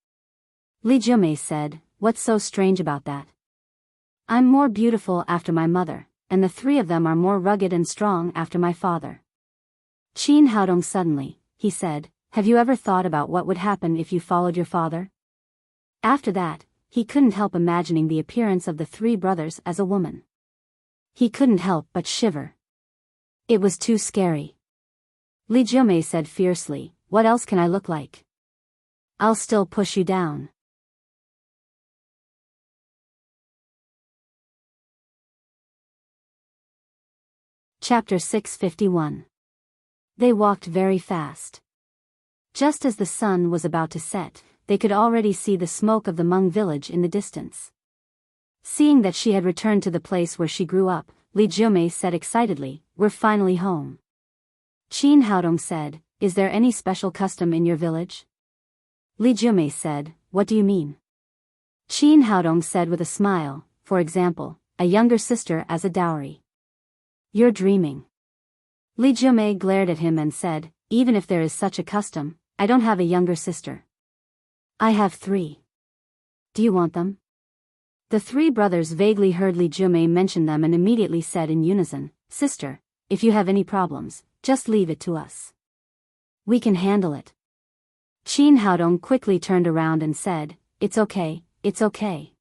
Li Jiumei said, "What's so strange about that? I'm more beautiful after my mother, and the three of them are more rugged and strong after my father." Qin Haodong suddenly, he said, "Have you ever thought about what would happen if you followed your father?" After that, he couldn't help imagining the appearance of the three brothers as a woman. He couldn't help but shiver. It was too scary. Li Jiumei said fiercely, "What else can I look like? I'll still push you down." Chapter 651. They walked very fast. Just as the sun was about to set, they could already see the smoke of the Hmong village in the distance. Seeing that she had returned to the place where she grew up, Li Jiumei said excitedly, "We're finally home." Qin Haodong said, "Is there any special custom in your village?" Li Jiumei said, "What do you mean?" Qin Haodong said with a smile, "For example, a younger sister as a dowry." "You're dreaming." Li Jiumei glared at him and said, "Even if there is such a custom, I don't have a younger sister. I have 3. Do you want them?" The three brothers vaguely heard Li Jiumei mention them and immediately said in unison, "Sister, if you have any problems, just leave it to us. We can handle it." Qin Haodong quickly turned around and said, "It's okay, it's okay."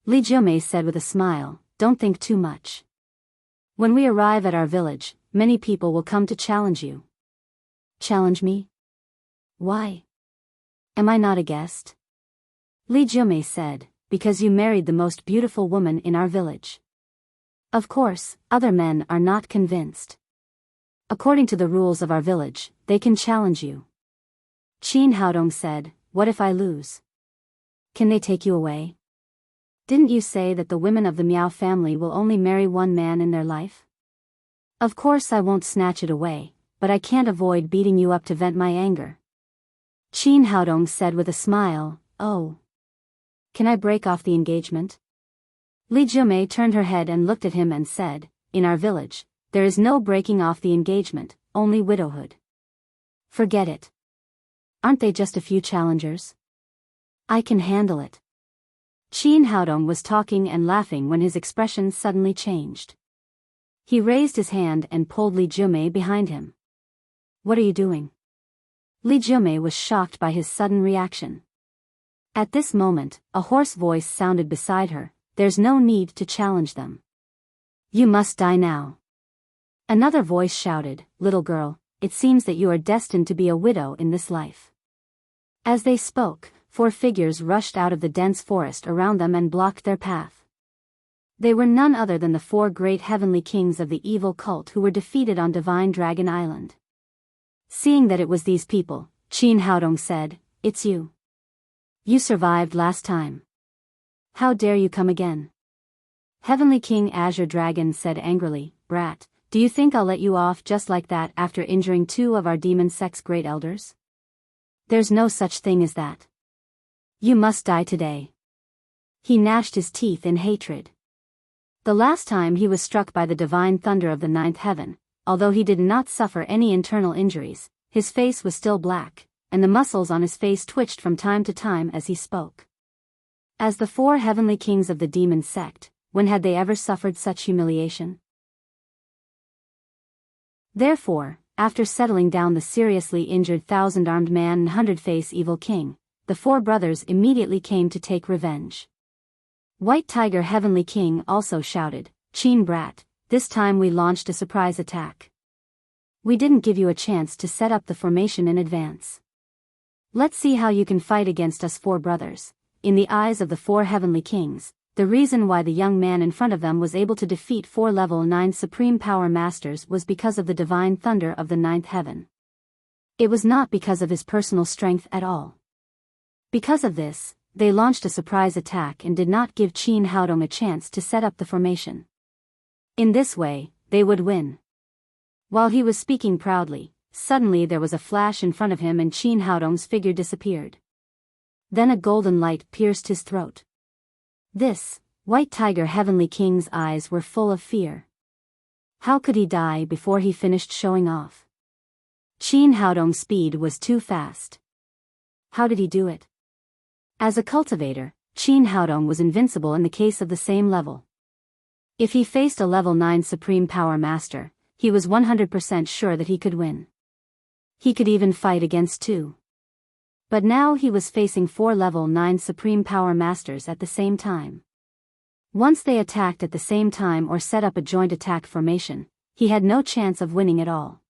Li Jiumei said with a smile, "Don't think too much. When we arrive at our village, many people will come to challenge you." "Challenge me? Why? Am I not a guest?" Li Jiumei said, "Because you married the most beautiful woman in our village. Of course, other men are not convinced. According to the rules of our village, they can challenge you." Qin Haodong said, "What if I lose? Can they take you away? Didn't you say that the women of the Miao family will only marry one man in their life?" "Of course I won't snatch it away, but I can't avoid beating you up to vent my anger." Qin Haodong said with a smile, "Oh. Can I break off the engagement?" Li Jiumei turned her head and looked at him and said, "In our village, there is no breaking off the engagement, only widowhood. Forget it. Aren't they just a few challengers? I can handle it." Qin Haodong was talking and laughing when his expression suddenly changed. He raised his hand and pulled Li Jiumei behind him. "What are you doing?" Li Jiumei was shocked by his sudden reaction. At this moment, a hoarse voice sounded beside her, "There's no need to challenge them. You must die now." Another voice shouted, "Little girl, it seems that you are destined to be a widow in this life." As they spoke, 4 figures rushed out of the dense forest around them and blocked their path. They were none other than the 4 great heavenly kings of the evil cult who were defeated on Divine Dragon Island. Seeing that it was these people, Qin Haodong said, "It's you. You survived last time. How dare you come again?" Heavenly King Azure Dragon said angrily, "Brat, do you think I'll let you off just like that after injuring 2 of our demon sect's great elders? There's no such thing as that. You must die today." He gnashed his teeth in hatred. The last time he was struck by the divine thunder of the 9th heaven, although he did not suffer any internal injuries, his face was still black, and the muscles on his face twitched from time to time as he spoke. As the 4 heavenly kings of the demon sect, when had they ever suffered such humiliation? Therefore, after settling down the seriously injured 1,000-armed man and 100-face evil king, the 4 brothers immediately came to take revenge. White Tiger Heavenly King also shouted, "Qin Brat, this time we launched a surprise attack. We didn't give you a chance to set up the formation in advance. Let's see how you can fight against us 4 brothers." In the eyes of the 4 heavenly kings, the reason why the young man in front of them was able to defeat 4 level 9 supreme power masters was because of the divine thunder of the 9th heaven. It was not because of his personal strength at all. Because of this, they launched a surprise attack and did not give Qin Haodong a chance to set up the formation. In this way, they would win. While he was speaking proudly, suddenly there was a flash in front of him and Qin Haodong's figure disappeared. Then a golden light pierced his throat. This, White Tiger Heavenly King's eyes were full of fear. How could he die before he finished showing off? Qin Haodong's speed was too fast. How did he do it? As a cultivator, Qin Haodong was invincible in the case of the same level. If he faced a level 9 supreme power master, he was 100% sure that he could win. He could even fight against 2. But now he was facing 4 level 9 supreme power masters at the same time. Once they attacked at the same time or set up a joint attack formation, he had no chance of winning at all.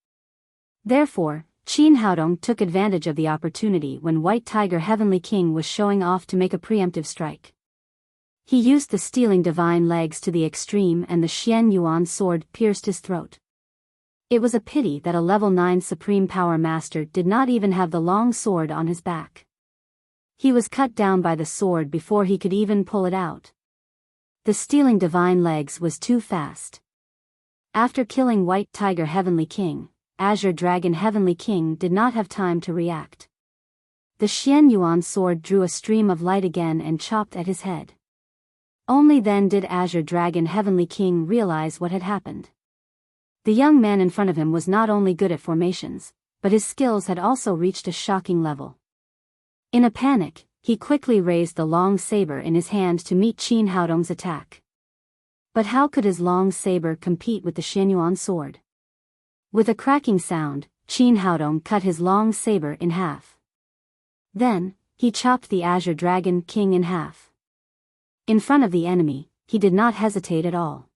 Therefore, Qin Haodong took advantage of the opportunity when White Tiger Heavenly King was showing off to make a preemptive strike. He used the stealing divine legs to the extreme and the Xian Yuan sword pierced his throat. It was a pity that a level 9 supreme power master did not even have the long sword on his back. He was cut down by the sword before he could even pull it out. The stealing divine legs was too fast. After killing White Tiger Heavenly King, Azure Dragon Heavenly King did not have time to react. The Xian Yuan sword drew a stream of light again and chopped at his head. Only then did Azure Dragon Heavenly King realize what had happened. The young man in front of him was not only good at formations, but his skills had also reached a shocking level. In a panic, he quickly raised the long saber in his hand to meet Qin Haodong's attack. But how could his long saber compete with the Xianyuan sword? With a cracking sound, Qin Haodong cut his long saber in half. Then, he chopped the Azure Dragon King in half. In front of the enemy, he did not hesitate at all.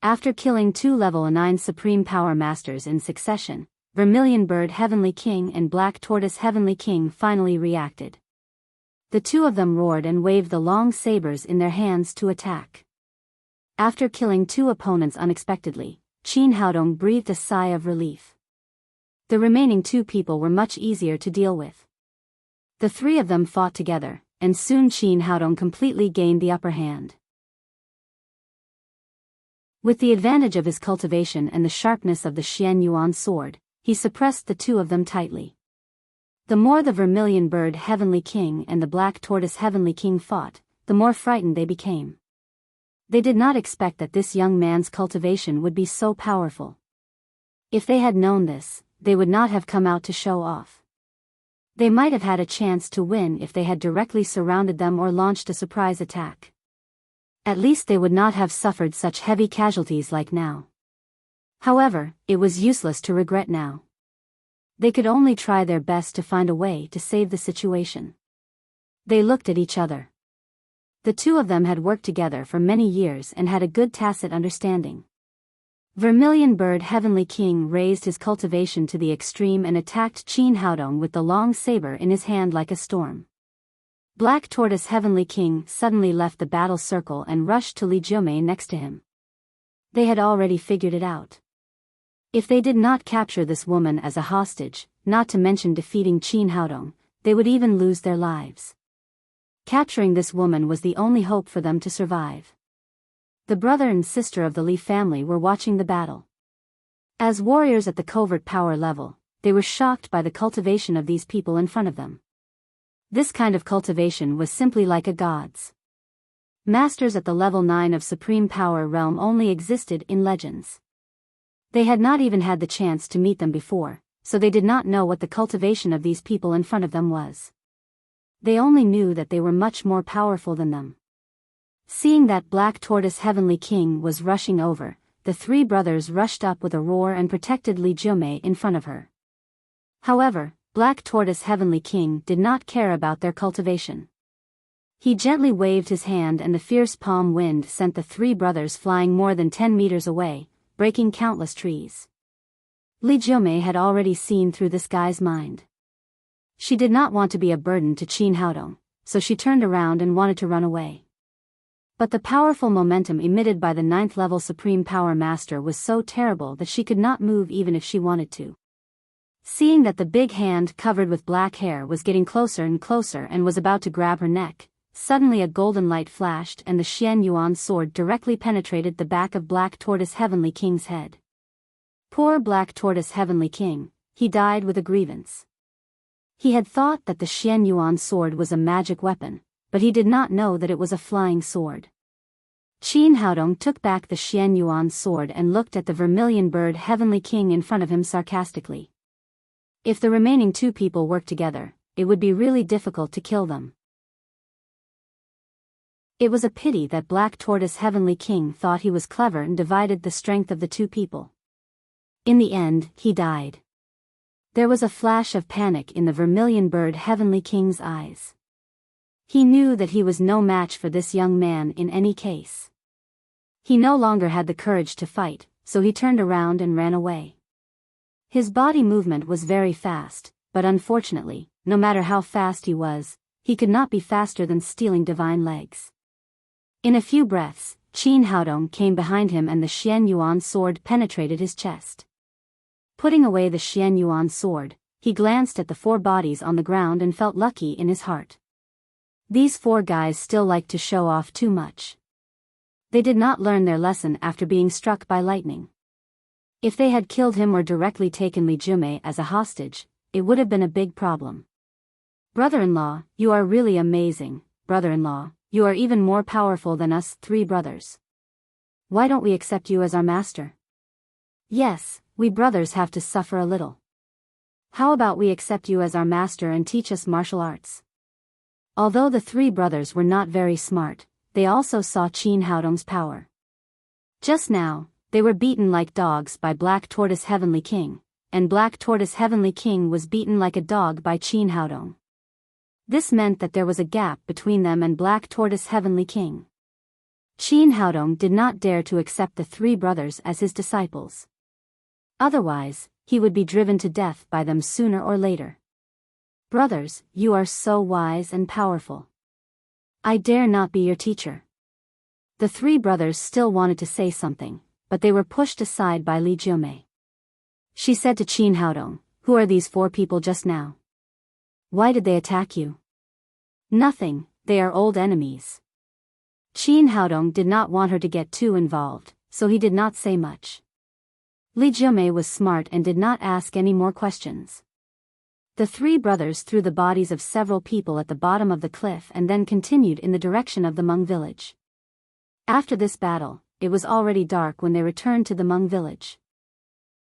After killing 2 level 9 supreme power masters in succession, Vermilion Bird Heavenly King and Black Tortoise Heavenly King finally reacted. The 2 of them roared and waved the long sabers in their hands to attack. After killing 2 opponents unexpectedly, Qin Haodong breathed a sigh of relief. The remaining 2 people were much easier to deal with. The 3 of them fought together, and soon Qin Haodong completely gained the upper hand. With the advantage of his cultivation and the sharpness of the Xian Yuan sword, he suppressed the 2 of them tightly. The more the Vermilion Bird Heavenly King and the Black Tortoise Heavenly King fought, the more frightened they became. They did not expect that this young man's cultivation would be so powerful. If they had known this, they would not have come out to show off. They might have had a chance to win if they had directly surrounded them or launched a surprise attack. At least they would not have suffered such heavy casualties like now. However, it was useless to regret now. They could only try their best to find a way to save the situation. They looked at each other. The 2 of them had worked together for many years and had a good tacit understanding. Vermilion Bird Heavenly King raised his cultivation to the extreme and attacked Qin Haodong with the long saber in his hand like a storm. Black Tortoise Heavenly King suddenly left the battle circle and rushed to Li Jiumei next to him. They had already figured it out. If they did not capture this woman as a hostage, not to mention defeating Qin Haodong, they would even lose their lives. Capturing this woman was the only hope for them to survive. The brother and sister of the Li family were watching the battle. As warriors at the covert power level, they were shocked by the cultivation of these people in front of them. This kind of cultivation was simply like a god's. Masters at the level 9 of Supreme Power realm only existed in legends. They had not even had the chance to meet them before, so they did not know what the cultivation of these people in front of them was. They only knew that they were much more powerful than them. Seeing that Black Tortoise Heavenly King was rushing over, the three brothers rushed up with a roar and protected Li Jiumei in front of her. However, Black Tortoise Heavenly King did not care about their cultivation. He gently waved his hand and the fierce palm wind sent the three brothers flying more than 10 meters away, breaking countless trees. Li Jiumei had already seen through this guy's mind. She did not want to be a burden to Qin Haodong, so she turned around and wanted to run away. But the powerful momentum emitted by the 9th level Supreme Power Master was so terrible that she could not move even if she wanted to. Seeing that the big hand covered with black hair was getting closer and closer and was about to grab her neck, suddenly a golden light flashed and the Xian Yuan sword directly penetrated the back of Black Tortoise Heavenly King's head. Poor Black Tortoise Heavenly King, he died with a grievance. He had thought that the Xian Yuan sword was a magic weapon, but he did not know that it was a flying sword. Qin Haodong took back the Xian Yuan sword and looked at the Vermilion Bird Heavenly King in front of him sarcastically. If the remaining two people worked together, it would be really difficult to kill them. It was a pity that Black Tortoise Heavenly King thought he was clever and divided the strength of the two people. In the end, he died. There was a flash of panic in the Vermilion Bird Heavenly King's eyes. He knew that he was no match for this young man in any case. He no longer had the courage to fight, so he turned around and ran away. His body movement was very fast, but unfortunately, no matter how fast he was, he could not be faster than stealing divine legs. In a few breaths, Qin Haodong came behind him and the Xian Yuan sword penetrated his chest. Putting away the Xian Yuan sword, he glanced at the four bodies on the ground and felt lucky in his heart. These four guys still liked to show off too much. They did not learn their lesson after being struck by lightning. If they had killed him or directly taken Li Jiumei as a hostage, it would have been a big problem. Brother-in-law, you are really amazing, brother-in-law, you are even more powerful than us three brothers. Why don't we accept you as our master? Yes, we brothers have to suffer a little. How about we accept you as our master and teach us martial arts? Although the three brothers were not very smart, they also saw Qin Haodong's power. Just now, they were beaten like dogs by Black Tortoise Heavenly King, and Black Tortoise Heavenly King was beaten like a dog by Qin Haodong. This meant that there was a gap between them and Black Tortoise Heavenly King. Qin Haodong did not dare to accept the three brothers as his disciples. Otherwise, he would be driven to death by them sooner or later. Brothers, you are so wise and powerful. I dare not be your teacher. The three brothers still wanted to say something, but they were pushed aside by Li Jiumei. She said to Qin Haodong, "Who are these four people just now? Why did they attack you?" "Nothing, they are old enemies." Qin Haodong did not want her to get too involved, so he did not say much. Li Jiumei was smart and did not ask any more questions. The three brothers threw the bodies of several people at the bottom of the cliff and then continued in the direction of the Hmong village. After this battle, it was already dark when they returned to the Hmong village.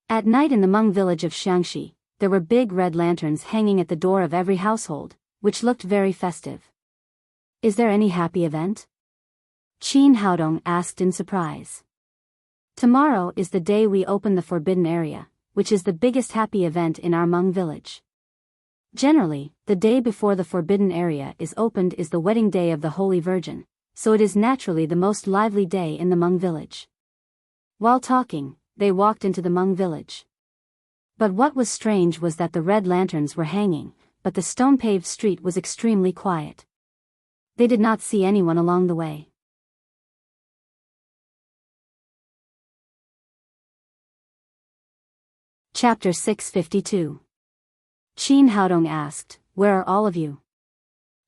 At night in the Hmong village of Xiangxi, there were big red lanterns hanging at the door of every household, which looked very festive. "Is there any happy event?" Qin Haodong asked in surprise. "Tomorrow is the day we open the Forbidden Area, which is the biggest happy event in our Hmong village. Generally, the day before the Forbidden Area is opened is the wedding day of the Holy Virgin, so it is naturally the most lively day in the Hmong village." While talking, they walked into the Hmong village. But what was strange was that the red lanterns were hanging, but the stone-paved street was extremely quiet. They did not see anyone along the way. Chapter 652. Qin Haodong asked, "Where are all of you?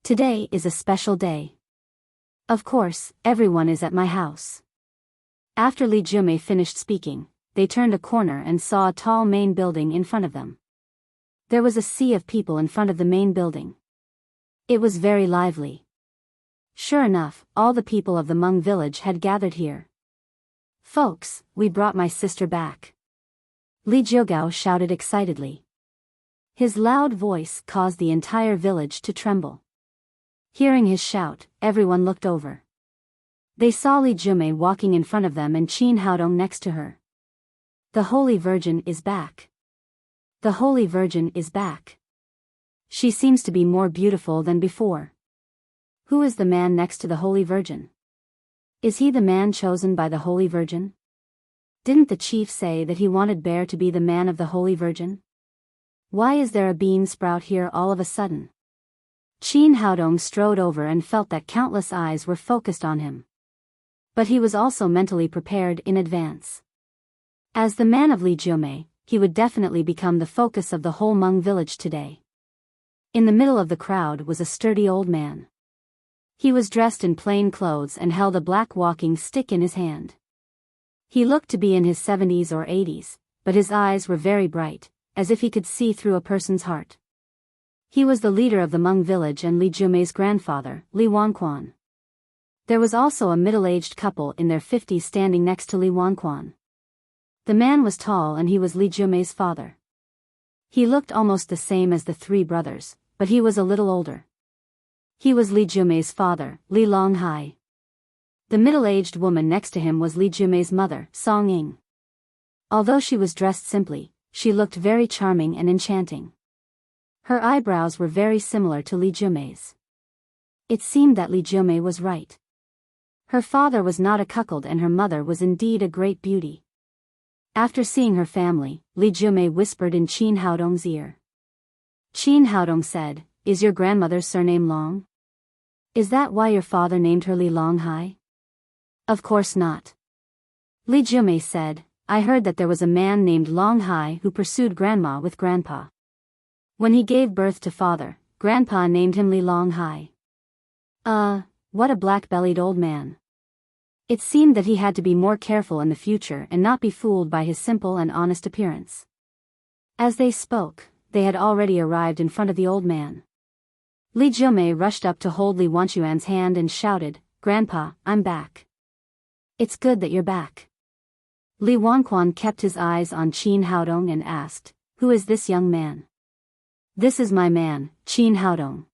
Today is a special day. Of course, everyone is at my house." After Li Jumei finished speaking, they turned a corner and saw a tall main building in front of them. There was a sea of people in front of the main building. It was very lively. Sure enough, all the people of the Hmong village had gathered here. "Folks, we brought my sister back," Li Jiugao shouted excitedly. His loud voice caused the entire village to tremble. Hearing his shout, everyone looked over. They saw Li Jumei walking in front of them and Qin Haodong next to her. "The Holy Virgin is back. The Holy Virgin is back. She seems to be more beautiful than before. Who is the man next to the Holy Virgin? Is he the man chosen by the Holy Virgin? Didn't the chief say that he wanted Bear to be the man of the Holy Virgin? Why is there a bean sprout here all of a sudden?" Qin Haodong strode over and felt that countless eyes were focused on him. But he was also mentally prepared in advance. As the man of Li Jumei, he would definitely become the focus of the whole Hmong village today. In the middle of the crowd was a sturdy old man. He was dressed in plain clothes and held a black walking stick in his hand. He looked to be in his 70s or 80s, but his eyes were very bright, as if he could see through a person's heart. He was the leader of the Hmong village and Li Jumei's grandfather, Li Wanquan. There was also a middle-aged couple in their 50s standing next to Li Wanquan. The man was tall and he was Li Jumei's father. He looked almost the same as the three brothers, but he was a little older. He was Li Jumei's father, Li Longhai. The middle-aged woman next to him was Li Jumei's mother, Song Ying. Although she was dressed simply, she looked very charming and enchanting. Her eyebrows were very similar to Li Jumei's. It seemed that Li Jumei was right. Her father was not a cuckold and her mother was indeed a great beauty. After seeing her family, Li Jumei whispered in Qin Haodong's ear. Qin Haodong said, "Is your grandmother's surname Long? Is that why your father named her Li Longhai?" "Of course not." Li Jumei said, "I heard that there was a man named Longhai who pursued grandma with grandpa. When he gave birth to father, grandpa named him Li Longhai. What a black-bellied old man." It seemed that he had to be more careful in the future and not be fooled by his simple and honest appearance. As they spoke, they had already arrived in front of the old man. Li Jumei rushed up to hold Li Wanquan's hand and shouted, "Grandpa, I'm back. It's good that you're back." Li Wanquan kept his eyes on Qin Haodong and asked, "Who is this young man?" "This is my man, Qin Haodong."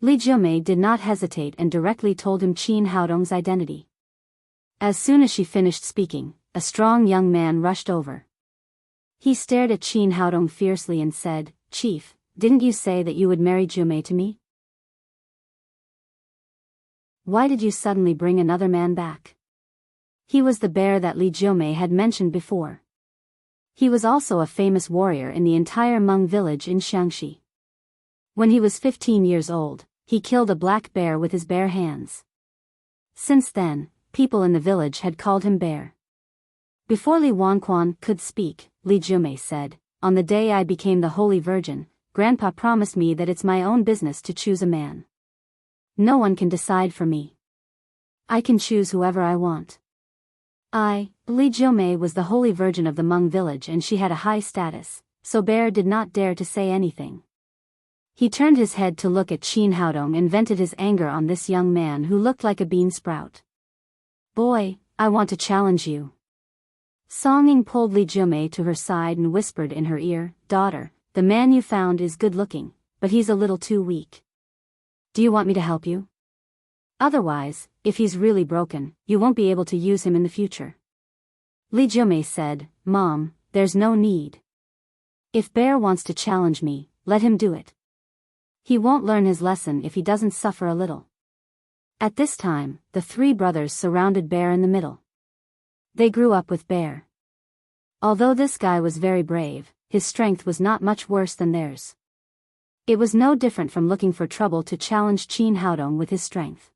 Li Jumei did not hesitate and directly told him Qin Haodong's identity. As soon as she finished speaking, a strong young man rushed over. He stared at Qin Haodong fiercely and said, "Chief, didn't you say that you would marry Jumei to me? Why did you suddenly bring another man back?" He was the bear that Li Jumei had mentioned before. He was also a famous warrior in the entire Hmong village in Xiangxi. When he was 15 years old, he killed a black bear with his bare hands. Since then, people in the village had called him Bear. Before Li Wanquan could speak, Li Jumei said, "On the day I became the Holy Virgin, Grandpa promised me that it's my own business to choose a man. No one can decide for me. I can choose whoever I want." Li Jumei was the Holy Virgin of the Hmong village and she had a high status, so Bear did not dare to say anything. He turned his head to look at Qin Haodong and vented his anger on this young man who looked like a bean sprout. "Boy, I want to challenge you." Song Ying pulled Li Jumei to her side and whispered in her ear, "Daughter, the man you found is good-looking, but he's a little too weak. Do you want me to help you? Otherwise, if he's really broken, you won't be able to use him in the future." Li Jumei said, "Mom, there's no need. If Bear wants to challenge me, let him do it. He won't learn his lesson if he doesn't suffer a little." At this time, the three brothers surrounded Bear in the middle. They grew up with Bear. Although this guy was very brave, his strength was not much worse than theirs. It was no different from looking for trouble to challenge Qin Haodong with his strength.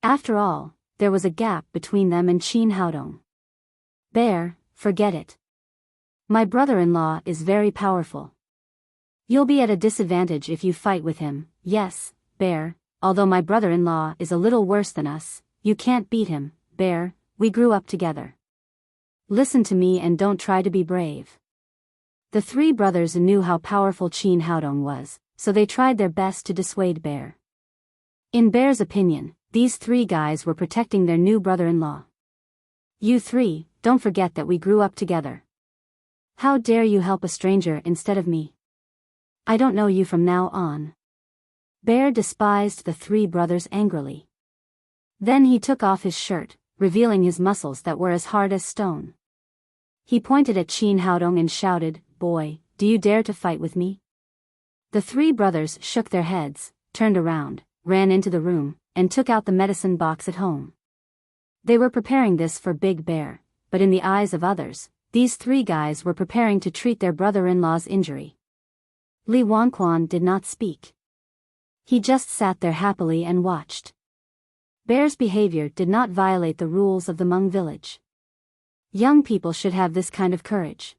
After all, there was a gap between them and Qin Haodong. Bear, forget it. My brother-in-law is very powerful. You'll be at a disadvantage if you fight with him. Yes, Bear, although my brother-in-law is a little worse than us, you can't beat him, Bear, we grew up together. Listen to me and don't try to be brave. The three brothers knew how powerful Qin Haodong was, so they tried their best to dissuade Bear. In Bear's opinion, these three guys were protecting their new brother-in-law. You three, don't forget that we grew up together. How dare you help a stranger instead of me? I don't know you from now on. Bear despised the three brothers angrily. Then he took off his shirt, revealing his muscles that were as hard as stone. He pointed at Qin Haodong and shouted, "Boy, do you dare to fight with me?" The three brothers shook their heads, turned around, ran into the room, and took out the medicine box at home. They were preparing this for Big Bear, but in the eyes of others, these three guys were preparing to treat their brother-in-law's injury. Li Wanquan did not speak. He just sat there happily and watched. Bear's behavior did not violate the rules of the Hmong village. Young people should have this kind of courage.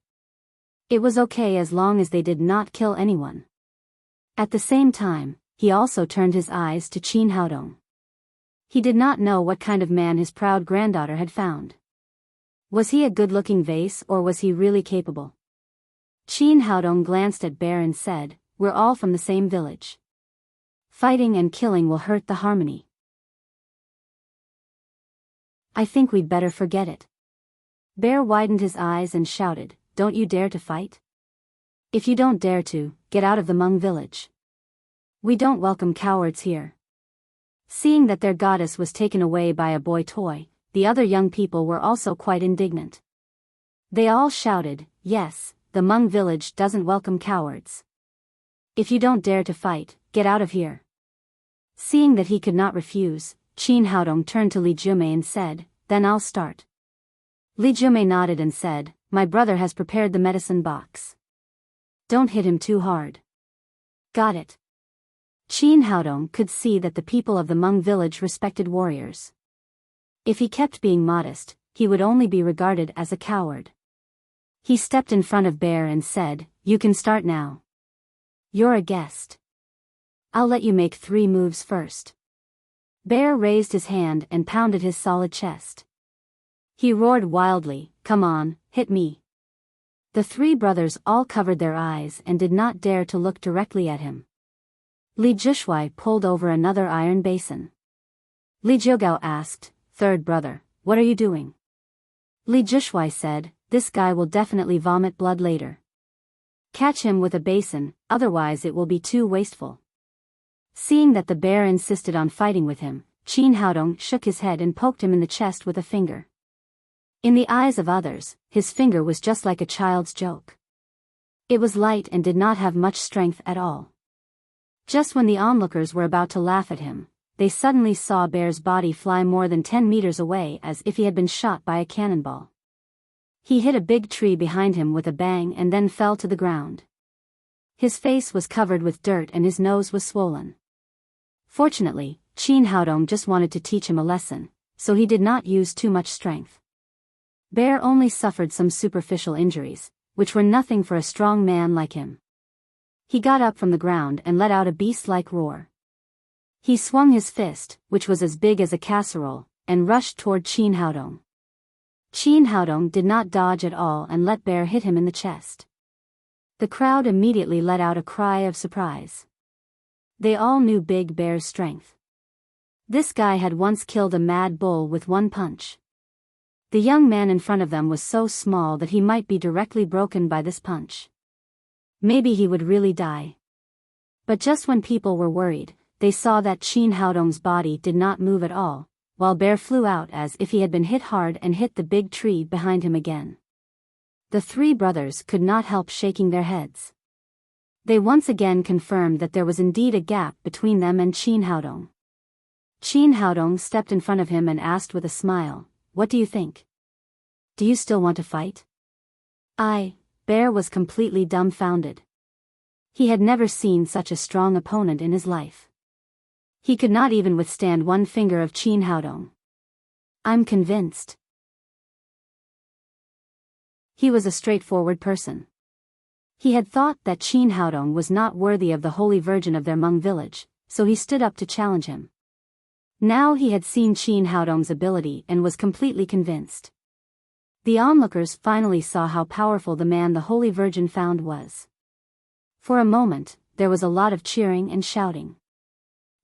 It was okay as long as they did not kill anyone. At the same time, he also turned his eyes to Qin Haodong. He did not know what kind of man his proud granddaughter had found. Was he a good-looking vase or was he really capable? Qin Haodong glanced at Bear and said, "We're all from the same village. Fighting and killing will hurt the harmony. I think we'd better forget it." Bear widened his eyes and shouted, "Don't you dare to fight? If you don't dare to, get out of the Hmong village. We don't welcome cowards here." Seeing that their goddess was taken away by a boy toy, the other young people were also quite indignant. They all shouted, "Yes, the Hmong village doesn't welcome cowards. If you don't dare to fight, get out of here." Seeing that he could not refuse, Qin Haodong turned to Li Jumei and said, "Then I'll start." Li Jumei nodded and said, "My brother has prepared the medicine box. Don't hit him too hard." Got it. Qin Haodong could see that the people of the Hmong village respected warriors. If he kept being modest, he would only be regarded as a coward. He stepped in front of Bear and said, "You can start now. You're a guest. I'll let you make 3 moves first." Bear raised his hand and pounded his solid chest. He roared wildly, "Come on, hit me." The three brothers all covered their eyes and did not dare to look directly at him. Li Zhishui pulled over another iron basin. Li Jiugao asked, "Third brother, what are you doing?" Li Zhishui said, "This guy will definitely vomit blood later. Catch him with a basin, otherwise it will be too wasteful." Seeing that the bear insisted on fighting with him, Qin Haodong shook his head and poked him in the chest with a finger. In the eyes of others, his finger was just like a child's joke. It was light and did not have much strength at all. Just when the onlookers were about to laugh at him, they suddenly saw Bear's body fly more than 10 meters away as if he had been shot by a cannonball. He hit a big tree behind him with a bang and then fell to the ground. His face was covered with dirt and his nose was swollen. Fortunately, Qin Haodong just wanted to teach him a lesson, so he did not use too much strength. Bear only suffered some superficial injuries, which were nothing for a strong man like him. He got up from the ground and let out a beast-like roar. He swung his fist, which was as big as a casserole, and rushed toward Qin Haodong. Qin Haodong did not dodge at all and let Bear hit him in the chest. The crowd immediately let out a cry of surprise. They all knew Big Bear's strength. This guy had once killed a mad bull with one punch. The young man in front of them was so small that he might be directly broken by this punch. Maybe he would really die. But just when people were worried, they saw that Qin Haodong's body did not move at all, while Bear flew out as if he had been hit hard and hit the big tree behind him again. The three brothers could not help shaking their heads. They once again confirmed that there was indeed a gap between them and Qin Haodong. Qin Haodong stepped in front of him and asked with a smile, "What do you think? Do you still want to fight?" Bear was completely dumbfounded. He had never seen such a strong opponent in his life. He could not even withstand one finger of Qin Haodong. I'm convinced. He was a straightforward person. He had thought that Qin Haodong was not worthy of the Holy Virgin of their Hmong village, so he stood up to challenge him. Now he had seen Qin Haodong's ability and was completely convinced. The onlookers finally saw how powerful the man the Holy Virgin found was. For a moment, there was a lot of cheering and shouting.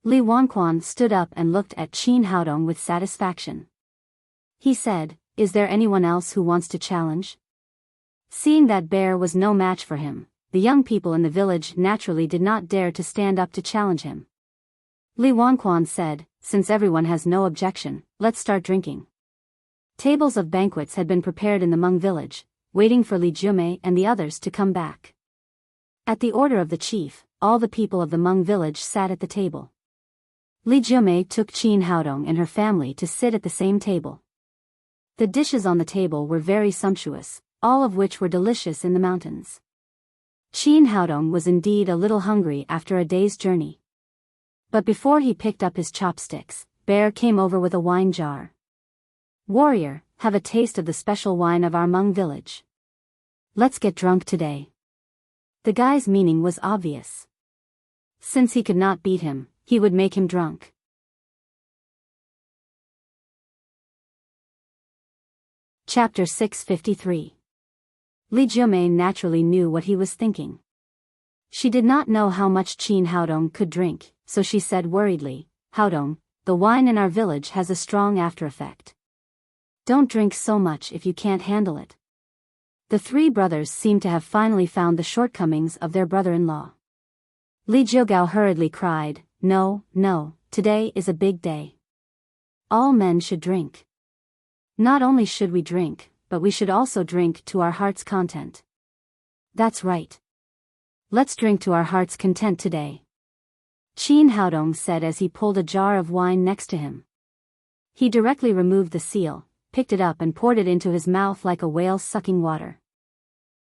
Li Wanquan stood up and looked at Qin Haodong with satisfaction. He said, "Is there anyone else who wants to challenge?" Seeing that bear was no match for him, the young people in the village naturally did not dare to stand up to challenge him. Li Wanquan said, "Since everyone has no objection, let's start drinking." Tables of banquets had been prepared in the Hmong village, waiting for Li Jiumei and the others to come back. At the order of the chief, all the people of the Hmong village sat at the table. Li Jiumei took Qin Haodong and her family to sit at the same table. The dishes on the table were very sumptuous, all of which were delicious in the mountains. Qin Haodong was indeed a little hungry after a day's journey. But before he picked up his chopsticks, Bear came over with a wine jar. "Warrior, have a taste of the special wine of our Hmong village. Let's get drunk today." The guy's meaning was obvious. Since he could not beat him, he would make him drunk. Chapter 653. Li Jiumei naturally knew what he was thinking. She did not know how much Qin Haodong could drink, so she said worriedly, "Haodong, the wine in our village has a strong after-effect. Don't drink so much if you can't handle it." The three brothers seemed to have finally found the shortcomings of their brother-in-law. Li Jiugao hurriedly cried, "No, no, today is a big day. All men should drink. Not only should we drink, but we should also drink to our heart's content." "That's right. Let's drink to our heart's content today," Qin Haodong said as he pulled a jar of wine next to him. He directly removed the seal, picked it up and poured it into his mouth like a whale sucking water.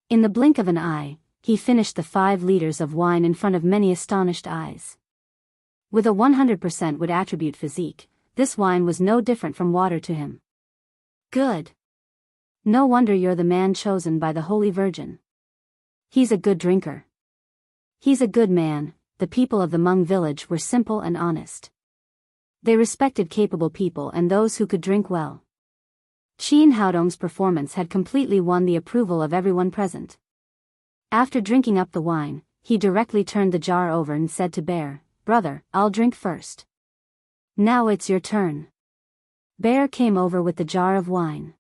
In the blink of an eye, he finished the 5 liters of wine in front of many astonished eyes. With a 100% would attribute physique, this wine was no different from water to him. "Good. No wonder you're the man chosen by the Holy Virgin. He's a good drinker. He's a good man." The people of the Hmong village were simple and honest. They respected capable people and those who could drink well. Qin Haodong's performance had completely won the approval of everyone present. After drinking up the wine, he directly turned the jar over and said to Bear, "Brother, I'll drink first." "Now it's your turn." Bear came over with the jar of wine.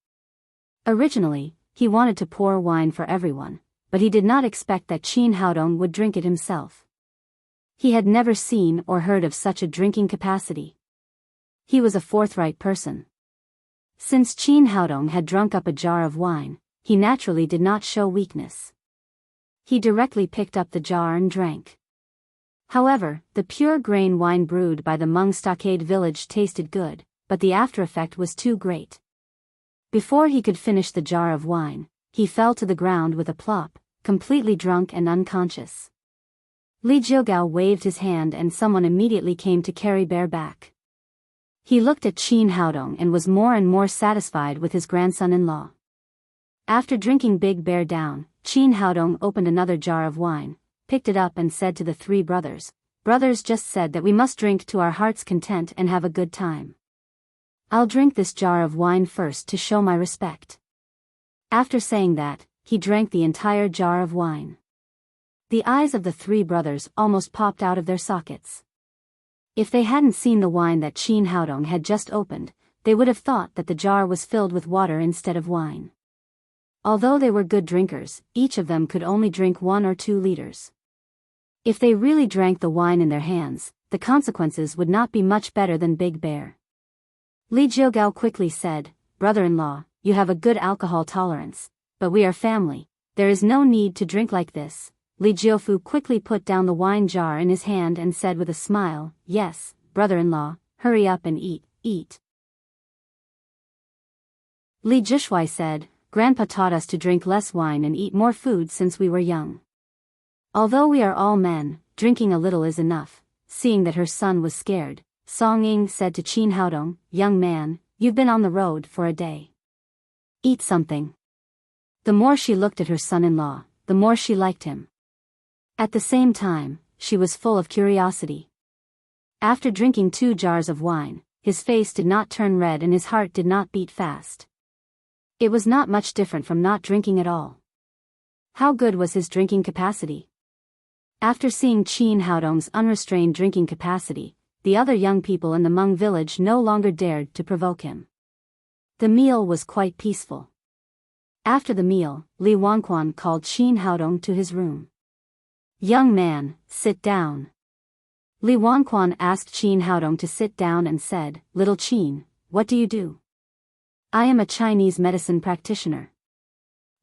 Originally, he wanted to pour wine for everyone, but he did not expect that Qin Haodong would drink it himself. He had never seen or heard of such a drinking capacity. He was a forthright person. Since Qin Haodong had drunk up a jar of wine, he naturally did not show weakness. He directly picked up the jar and drank. However, the pure grain wine brewed by the Hmong stockade village tasted good, but the after-effect was too great. Before he could finish the jar of wine, he fell to the ground with a plop, completely drunk and unconscious. Li Jiugao waved his hand and someone immediately came to carry Bear back. He looked at Qin Haodong and was more and more satisfied with his grandson-in-law. After drinking Big Bear down, Qin Haodong opened another jar of wine, picked it up and said to the 3 brothers, "Brothers just said that we must drink to our heart's content and have a good time. I'll drink this jar of wine first to show my respect." After saying that, he drank the entire jar of wine. The eyes of the 3 brothers almost popped out of their sockets. If they hadn't seen the wine that Qin Haodong had just opened, they would have thought that the jar was filled with water instead of wine. Although they were good drinkers, each of them could only drink 1 or 2 liters. If they really drank the wine in their hands, the consequences would not be much better than Big Bear. Li Jiugao quickly said, "Brother-in-law, you have a good alcohol tolerance, but we are family, there is no need to drink like this." Li Jiufu quickly put down the wine jar in his hand and said with a smile, "Yes, brother-in-law, hurry up and eat." Li Jishui said, "Grandpa taught us to drink less wine and eat more food since we were young. Although we are all men, drinking a little is enough. Seeing that her son was scared, Song Ying said to Qin Haodong, young man, you've been on the road for a day. Eat something. The more she looked at her son-in-law, the more she liked him. At the same time, she was full of curiosity. After drinking 2 jars of wine, his face did not turn red and his heart did not beat fast. It was not much different from not drinking at all. How good was his drinking capacity? After seeing Qin Haodong's unrestrained drinking capacity, the other young people in the Hmong village no longer dared to provoke him. The meal was quite peaceful. After the meal, Li Wanquan called Qin Haodong to his room. Young man, sit down. Li Wanquan asked Qin Haodong to sit down and said, Little Qin, what do you do? I am a Chinese medicine practitioner.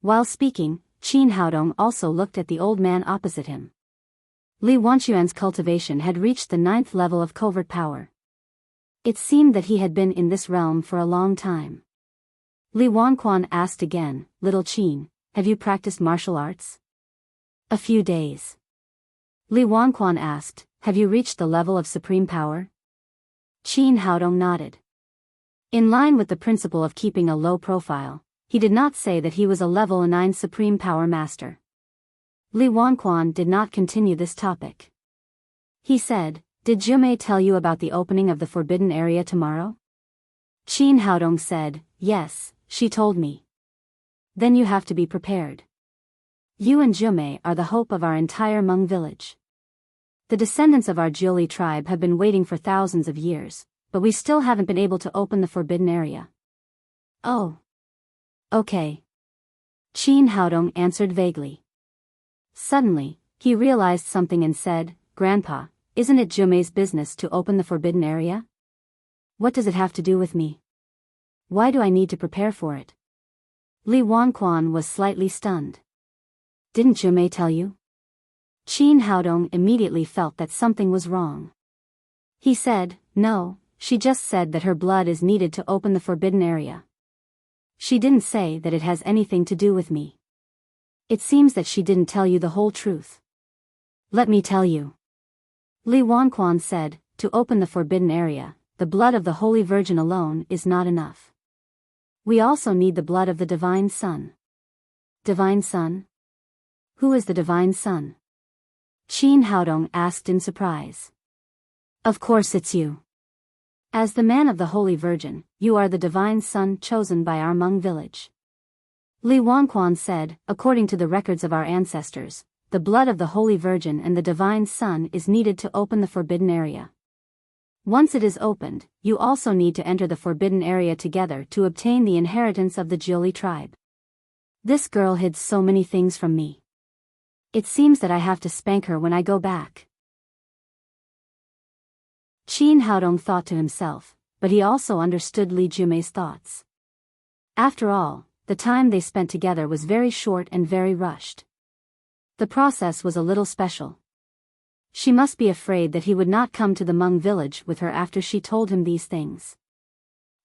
While speaking, Qin Haodong also looked at the old man opposite him. Li Wanquan's cultivation had reached the 9th level of covert power. It seemed that he had been in this realm for a long time. Li Wanquan asked again, Little Qin, have you practiced martial arts? A few days. Li Wanquan asked, have you reached the level of supreme power? Qin Haodong nodded. In line with the principle of keeping a low profile, he did not say that he was a level 9 supreme power master. Li Wanquan did not continue this topic. He said, did Jumei tell you about the opening of the forbidden area tomorrow? Qin Haodong said, yes, she told me. Then you have to be prepared. You and Jumei are the hope of our entire Hmong village. The descendants of our Jiuli tribe have been waiting for thousands of years, but we still haven't been able to open the forbidden area. Oh. Okay. Qin Haodong answered vaguely. Suddenly, he realized something and said, Grandpa, isn't it Jumei's business to open the forbidden area? What does it have to do with me? Why do I need to prepare for it? Li Wanquan was slightly stunned. Didn't Jumei tell you? Qin Haodong immediately felt that something was wrong. He said, no, she just said that her blood is needed to open the forbidden area. She didn't say that it has anything to do with me. It seems that she didn't tell you the whole truth. Let me tell you. Li Wanquan said, to open the forbidden area, the blood of the Holy Virgin alone is not enough. We also need the blood of the Divine Son. Divine Son? Who is the Divine Son? Qin Haodong asked in surprise. Of course it's you. As the man of the Holy Virgin, you are the Divine Son chosen by our Hmong village. Li Wanquan said, according to the records of our ancestors, the blood of the Holy Virgin and the Divine Son is needed to open the forbidden area. Once it is opened, you also need to enter the forbidden area together to obtain the inheritance of the Jiuli tribe. This girl hid so many things from me. It seems that I have to spank her when I go back. Qin Haodong thought to himself, but he also understood Li Jumei's thoughts. After all, the time they spent together was very short and very rushed. The process was a little special. She must be afraid that he would not come to the Hmong village with her after she told him these things.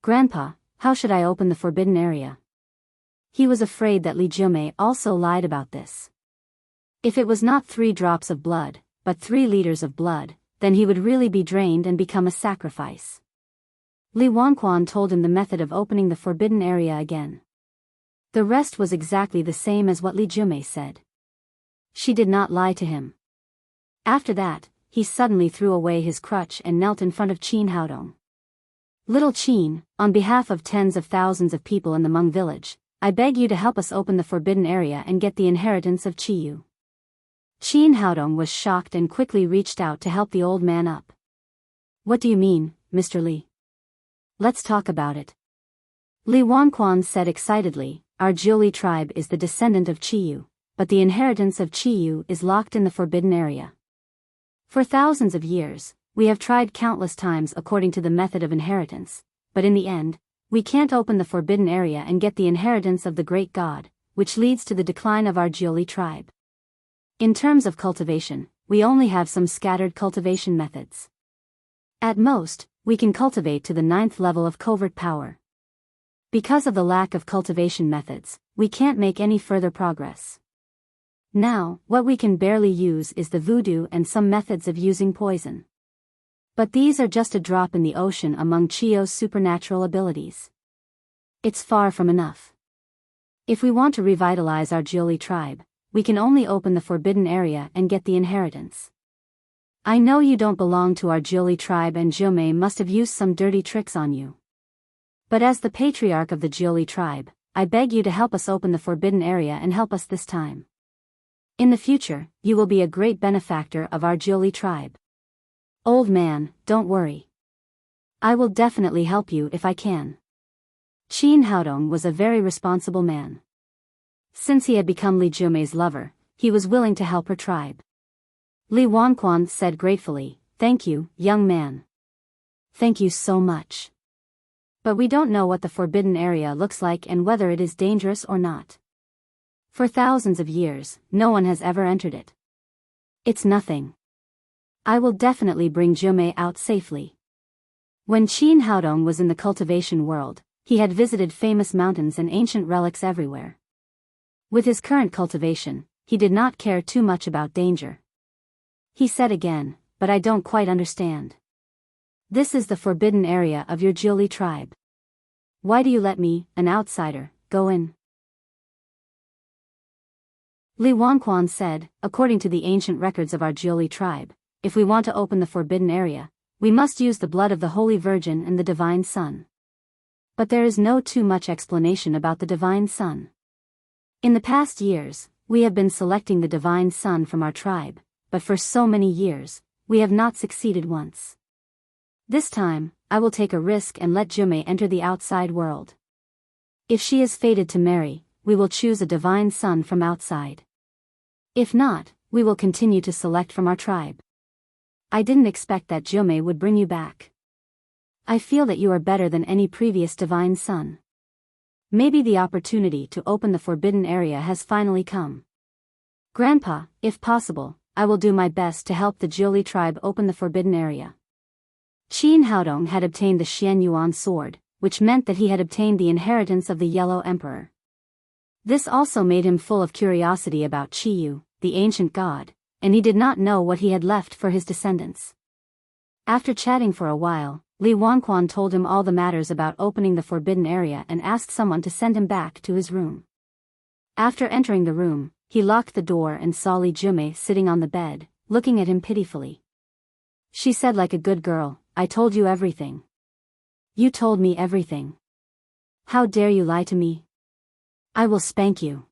Grandpa, how should I open the forbidden area? He was afraid that Li Jumei also lied about this. If it was not 3 drops of blood, but 3 liters of blood, then he would really be drained and become a sacrifice. Li Wanquan told him the method of opening the forbidden area again. The rest was exactly the same as what Li Jumei said. She did not lie to him. After that, he suddenly threw away his crutch and knelt in front of Qin Haodong. Little Qin, on behalf of tens of thousands of people in the Hmong village, I beg you to help us open the forbidden area and get the inheritance of Qiyu. Qin Haodong was shocked and quickly reached out to help the old man up. What do you mean, Mr. Li? Let's talk about it. Li Wanquan said excitedly, our Jiuli tribe is the descendant of Qiyu, but the inheritance of Qiyu is locked in the forbidden area. For thousands of years, we have tried countless times according to the method of inheritance, but in the end, we can't open the forbidden area and get the inheritance of the great god, which leads to the decline of our Jiuli tribe. In terms of cultivation, we only have some scattered cultivation methods. At most, we can cultivate to the 9th level of covert power. Because of the lack of cultivation methods, we can't make any further progress. Now, what we can barely use is the voodoo and some methods of using poison. But these are just a drop in the ocean among Chio's supernatural abilities. It's far from enough. If we want to revitalize our Jiuli tribe, we can only open the forbidden area and get the inheritance. I know you don't belong to our Jiuli tribe and Jiumei must have used some dirty tricks on you. But as the patriarch of the Jiuli tribe, I beg you to help us open the forbidden area and help us this time. In the future, you will be a great benefactor of our Jiuli tribe. Old man, don't worry. I will definitely help you if I can. Qin Haodong was a very responsible man. Since he had become Li Jiumei's lover, he was willing to help her tribe. Li Wanquan said gratefully, "Thank you, young man. Thank you so much. But we don't know what the forbidden area looks like and whether it is dangerous or not. For thousands of years, no one has ever entered it. It's nothing. I will definitely bring Jiumei out safely." When Qin Haodong was in the cultivation world, he had visited famous mountains and ancient relics everywhere. With his current cultivation, he did not care too much about danger. He said again, "But I don't quite understand. This is the forbidden area of your Jiuli tribe. Why do you let me, an outsider, go in?" Li Wanquan said, "According to the ancient records of our Jiuli tribe, if we want to open the forbidden area, we must use the blood of the Holy Virgin and the Divine Sun. But there is no too much explanation about the Divine Sun. In the past years, we have been selecting the Divine Sun from our tribe, but for so many years, we have not succeeded once. This time, I will take a risk and let Jiumei enter the outside world. If she is fated to marry, we will choose a Divine Sun from outside. If not, we will continue to select from our tribe. I didn't expect that Jiumei would bring you back. I feel that you are better than any previous Divine Sun. Maybe the opportunity to open the forbidden area has finally come. Grandpa, if possible, I will do my best to help the Jiuli tribe open the forbidden area." Qin Haodong had obtained the Xian Yuan sword, which meant that he had obtained the inheritance of the Yellow Emperor. This also made him full of curiosity about Qiyu, the ancient god, and he did not know what he had left for his descendants. After chatting for a while, Li Wanquan told him all the matters about opening the forbidden area and asked someone to send him back to his room. After entering the room, he locked the door and saw Li Jiumei sitting on the bed, looking at him pitifully. She said like a good girl, "I told you everything. You told me everything. How dare you lie to me? I will spank you."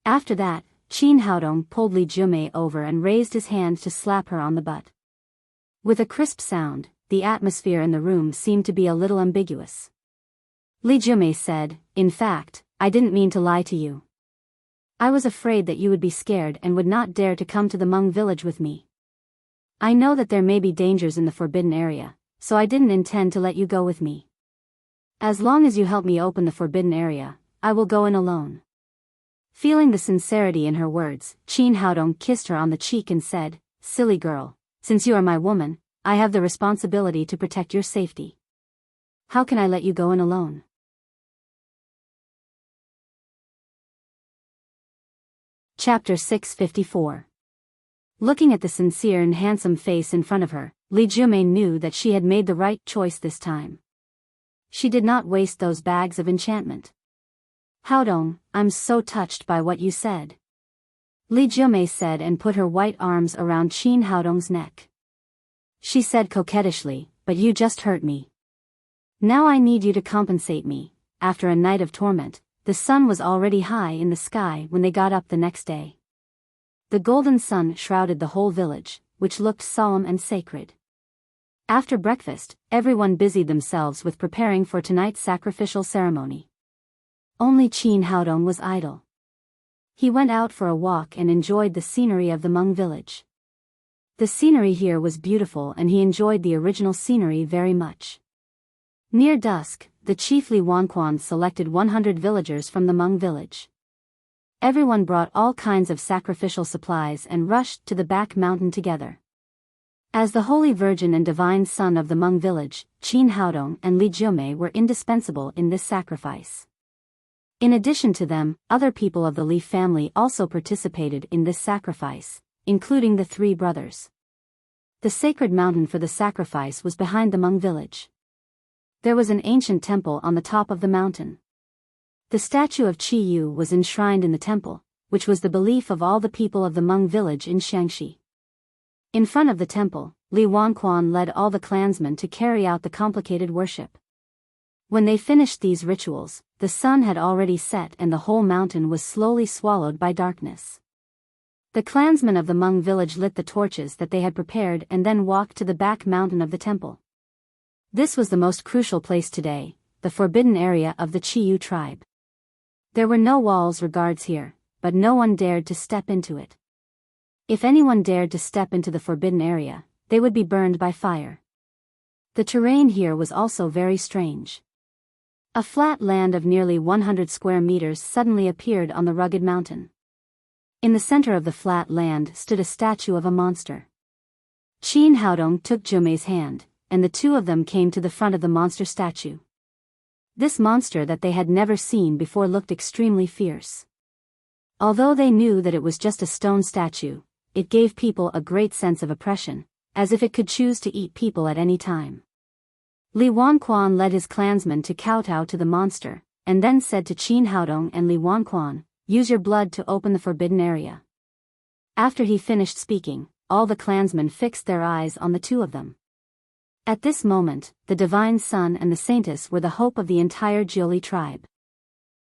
After that, Qin Haodong pulled Li Jiumei over and raised his hand to slap her on the butt. With a crisp sound, the atmosphere in the room seemed to be a little ambiguous. Li Jiumei said, "In fact, I didn't mean to lie to you. I was afraid that you would be scared and would not dare to come to the Hmong village with me. I know that there may be dangers in the forbidden area, so I didn't intend to let you go with me. As long as you help me open the forbidden area, I will go in alone." Feeling the sincerity in her words, Qin Haodong kissed her on the cheek and said, "Silly girl, since you are my woman, I have the responsibility to protect your safety. How can I let you go in alone?" Chapter 654. Looking at the sincere and handsome face in front of her, Li Jiumei knew that she had made the right choice this time. She did not waste those bags of enchantment. "Haodong, I'm so touched by what you said," Li Jiumei said and put her white arms around Qin Haodong's neck. She said coquettishly, "But you just hurt me. Now I need you to compensate me." After a night of torment, the sun was already high in the sky when they got up the next day. The golden sun shrouded the whole village, which looked solemn and sacred. After breakfast, everyone busied themselves with preparing for tonight's sacrificial ceremony. Only Qin Haodong was idle. He went out for a walk and enjoyed the scenery of the Hmong village. The scenery here was beautiful and he enjoyed the original scenery very much. Near dusk, the chief Li Wanquan selected 100 villagers from the Hmong village. Everyone brought all kinds of sacrificial supplies and rushed to the back mountain together. As the Holy Virgin and Divine Son of the Hmong village, Qin Haodong and Li Jiumei were indispensable in this sacrifice. In addition to them, other people of the Leaf family also participated in this sacrifice, including the three brothers. The sacred mountain for the sacrifice was behind the Hmong village. There was an ancient temple on the top of the mountain. The statue of Chi Yu was enshrined in the temple, which was the belief of all the people of the Hmong village in Shaanxi. In front of the temple, Li Wanquan led all the clansmen to carry out the complicated worship. When they finished these rituals, the sun had already set and the whole mountain was slowly swallowed by darkness. The clansmen of the Hmong village lit the torches that they had prepared and then walked to the back mountain of the temple. This was the most crucial place today, the forbidden area of the Chi Yu tribe. There were no walls or guards here, but no one dared to step into it. If anyone dared to step into the forbidden area, they would be burned by fire. The terrain here was also very strange. A flat land of nearly 100 square meters suddenly appeared on the rugged mountain. In the center of the flat land stood a statue of a monster. Qin Haodong took Jumei's hand, and the two of them came to the front of the monster statue. This monster that they had never seen before looked extremely fierce. Although they knew that it was just a stone statue, it gave people a great sense of oppression, as if it could choose to eat people at any time. Li Wanquan led his clansmen to kowtow to the monster, and then said to Qin Haodong and Li Wanquan, "Use your blood to open the forbidden area." After he finished speaking, all the clansmen fixed their eyes on the two of them. At this moment, the divine sun and the saintess were the hope of the entire Jiuli tribe.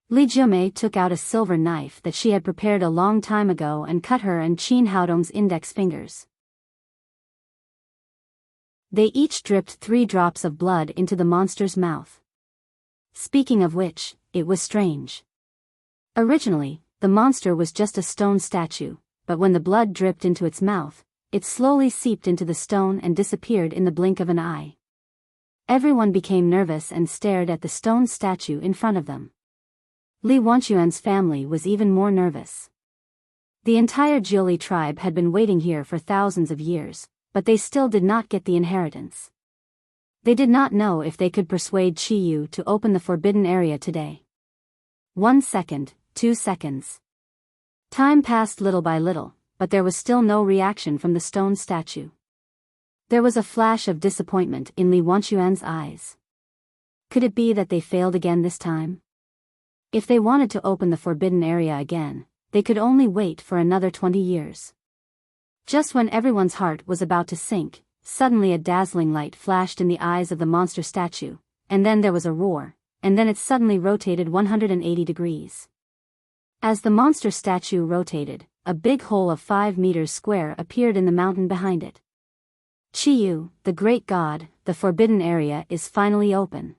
Li Jumei took out a silver knife that she had prepared a long time ago and cut her and Qin Haodong's index fingers. They each dripped 3 drops of blood into the monster's mouth. Speaking of which, it was strange. Originally, the monster was just a stone statue, but when the blood dripped into its mouth, it slowly seeped into the stone and disappeared in the blink of an eye. Everyone became nervous and stared at the stone statue in front of them. Li Wanquan's family was even more nervous. The entire Jiuli tribe had been waiting here for thousands of years, but they still did not get the inheritance. They did not know if they could persuade Chi Yu to open the forbidden area today. 1 second, 2 seconds. Time passed little by little, but there was still no reaction from the stone statue. There was a flash of disappointment in Li Wanquan's eyes. Could it be that they failed again this time? If they wanted to open the forbidden area again, they could only wait for another 20 years. Just when everyone's heart was about to sink, suddenly a dazzling light flashed in the eyes of the monster statue, and then there was a roar, and then it suddenly rotated 180 degrees. As the monster statue rotated, a big hole of 5 meters square appeared in the mountain behind it. Chi Yu, the great god, the forbidden area is finally open.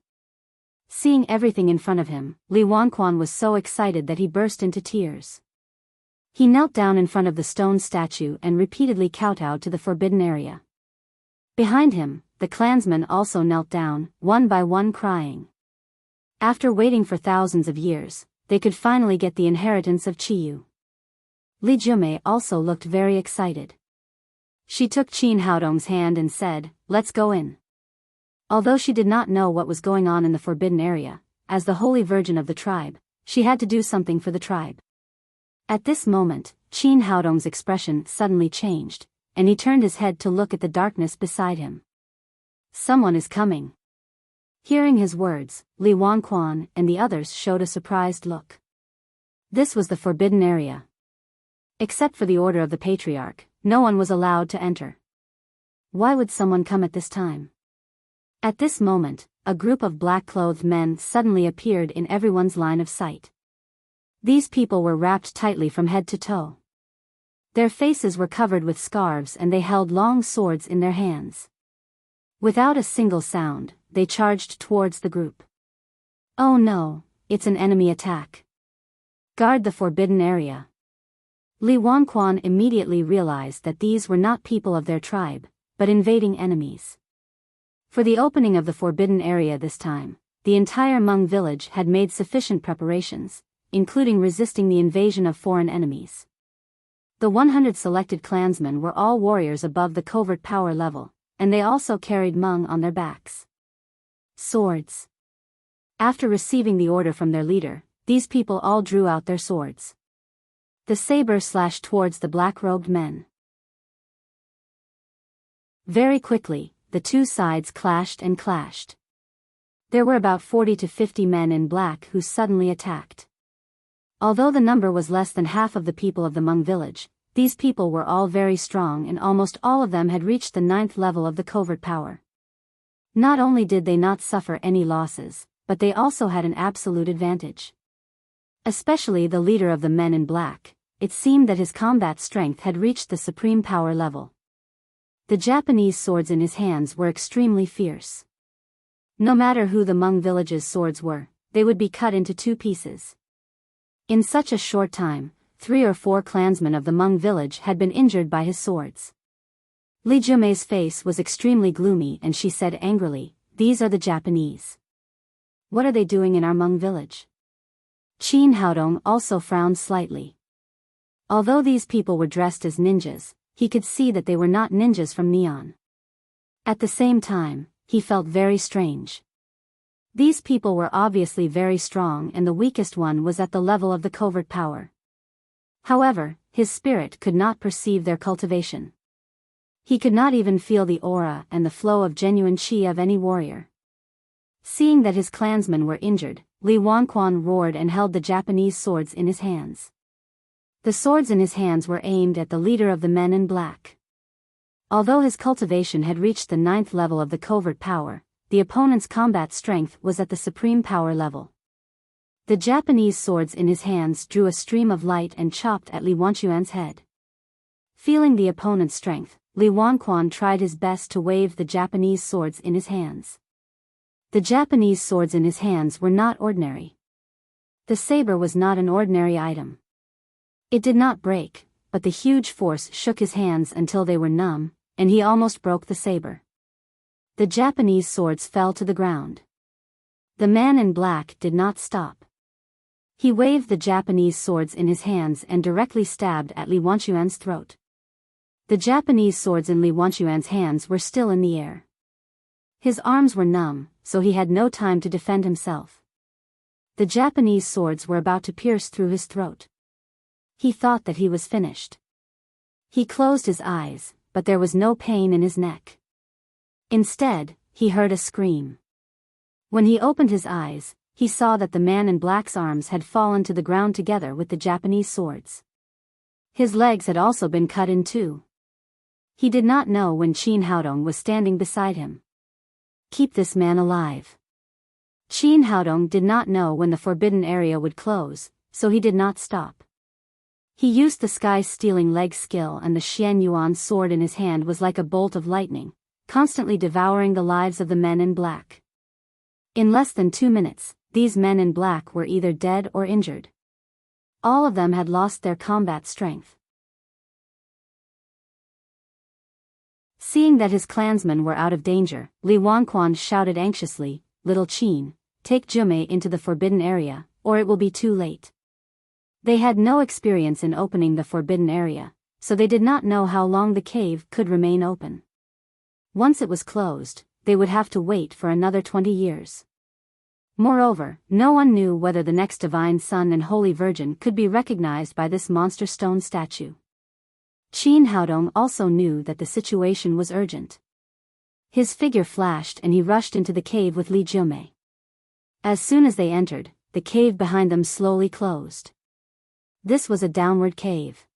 Seeing everything in front of him, Li Wanquan was so excited that he burst into tears. He knelt down in front of the stone statue and repeatedly kowtowed to the forbidden area. Behind him, the clansmen also knelt down, one by one crying. After waiting for thousands of years, they could finally get the inheritance of Chi Yu. Li Jumei also looked very excited. She took Qin Haodong's hand and said, "Let's go in." Although she did not know what was going on in the forbidden area, as the Holy Virgin of the tribe, she had to do something for the tribe. At this moment, Qin Haodong's expression suddenly changed, and he turned his head to look at the darkness beside him. "Someone is coming." Hearing his words, Li Wanquan and the others showed a surprised look. This was the forbidden area. Except for the order of the patriarch, no one was allowed to enter. Why would someone come at this time? At this moment, a group of black-clothed men suddenly appeared in everyone's line of sight. These people were wrapped tightly from head to toe. Their faces were covered with scarves and they held long swords in their hands. Without a single sound, they charged towards the group. "Oh no, it's an enemy attack. Guard the forbidden area." Li Wanquan immediately realized that these were not people of their tribe, but invading enemies. For the opening of the forbidden area this time, the entire Hmong village had made sufficient preparations, including resisting the invasion of foreign enemies. The 100 selected clansmen were all warriors above the covert power level, and they also carried Hmong on their backs. Swords. After receiving the order from their leader, these people all drew out their swords. The saber slashed towards the black-robed men. Very quickly, the two sides clashed and clashed. There were about 40 to 50 men in black who suddenly attacked. Although the number was less than half of the people of the Hmong village, these people were all very strong and almost all of them had reached the 9th level of the covert power. Not only did they not suffer any losses, but they also had an absolute advantage. Especially the leader of the men in black, it seemed that his combat strength had reached the supreme power level. The Japanese swords in his hands were extremely fierce. No matter who the Hmong village's swords were, they would be cut into 2 pieces. In such a short time, 3 or 4 clansmen of the Hmong village had been injured by his swords. Li Jumei's face was extremely gloomy and she said angrily, "These are the Japanese. What are they doing in our Hmong village?" Qin Haodong also frowned slightly. Although these people were dressed as ninjas, he could see that they were not ninjas from Neon. At the same time, he felt very strange. These people were obviously very strong and the weakest one was at the level of the covert power. However, his spirit could not perceive their cultivation. He could not even feel the aura and the flow of genuine qi of any warrior. Seeing that his clansmen were injured, Li Wanquan roared and held the Japanese swords in his hands. The swords in his hands were aimed at the leader of the men in black. Although his cultivation had reached the 9th level of the covert power, the opponent's combat strength was at the supreme power level. The Japanese swords in his hands drew a stream of light and chopped at Li Wanquan's head. Feeling the opponent's strength, Li Wanquan tried his best to wave the Japanese swords in his hands. The Japanese swords in his hands were not ordinary. The saber was not an ordinary item. It did not break, but the huge force shook his hands until they were numb, and he almost broke the saber. The Japanese swords fell to the ground. The man in black did not stop. He waved the Japanese swords in his hands and directly stabbed at Li Wanquan's throat. The Japanese swords in Li Wanquan's hands were still in the air. His arms were numb, so he had no time to defend himself. The Japanese swords were about to pierce through his throat. He thought that he was finished. He closed his eyes, but there was no pain in his neck. Instead, he heard a scream. When he opened his eyes, he saw that the man in black's arms had fallen to the ground together with the Japanese swords. His legs had also been cut in 2. He did not know when Qin Haodong was standing beside him. "Keep this man alive." Qin Haodong did not know when the forbidden area would close, so he did not stop. He used the sky-stealing leg skill and the Xian Yuan sword in his hand was like a bolt of lightning, constantly devouring the lives of the men in black. In less than 2 minutes, these men in black were either dead or injured. All of them had lost their combat strength. Seeing that his clansmen were out of danger, Li Wanquan shouted anxiously, "Little Qin, take Jumei into the forbidden area, or it will be too late." They had no experience in opening the forbidden area, so they did not know how long the cave could remain open. Once it was closed, they would have to wait for another 20 years. Moreover, no one knew whether the next Divine Son and Holy Virgin could be recognized by this monster stone statue. Qin Haodong also knew that the situation was urgent. His figure flashed and he rushed into the cave with Li Jumei. As soon as they entered, the cave behind them slowly closed. This was a downward cave.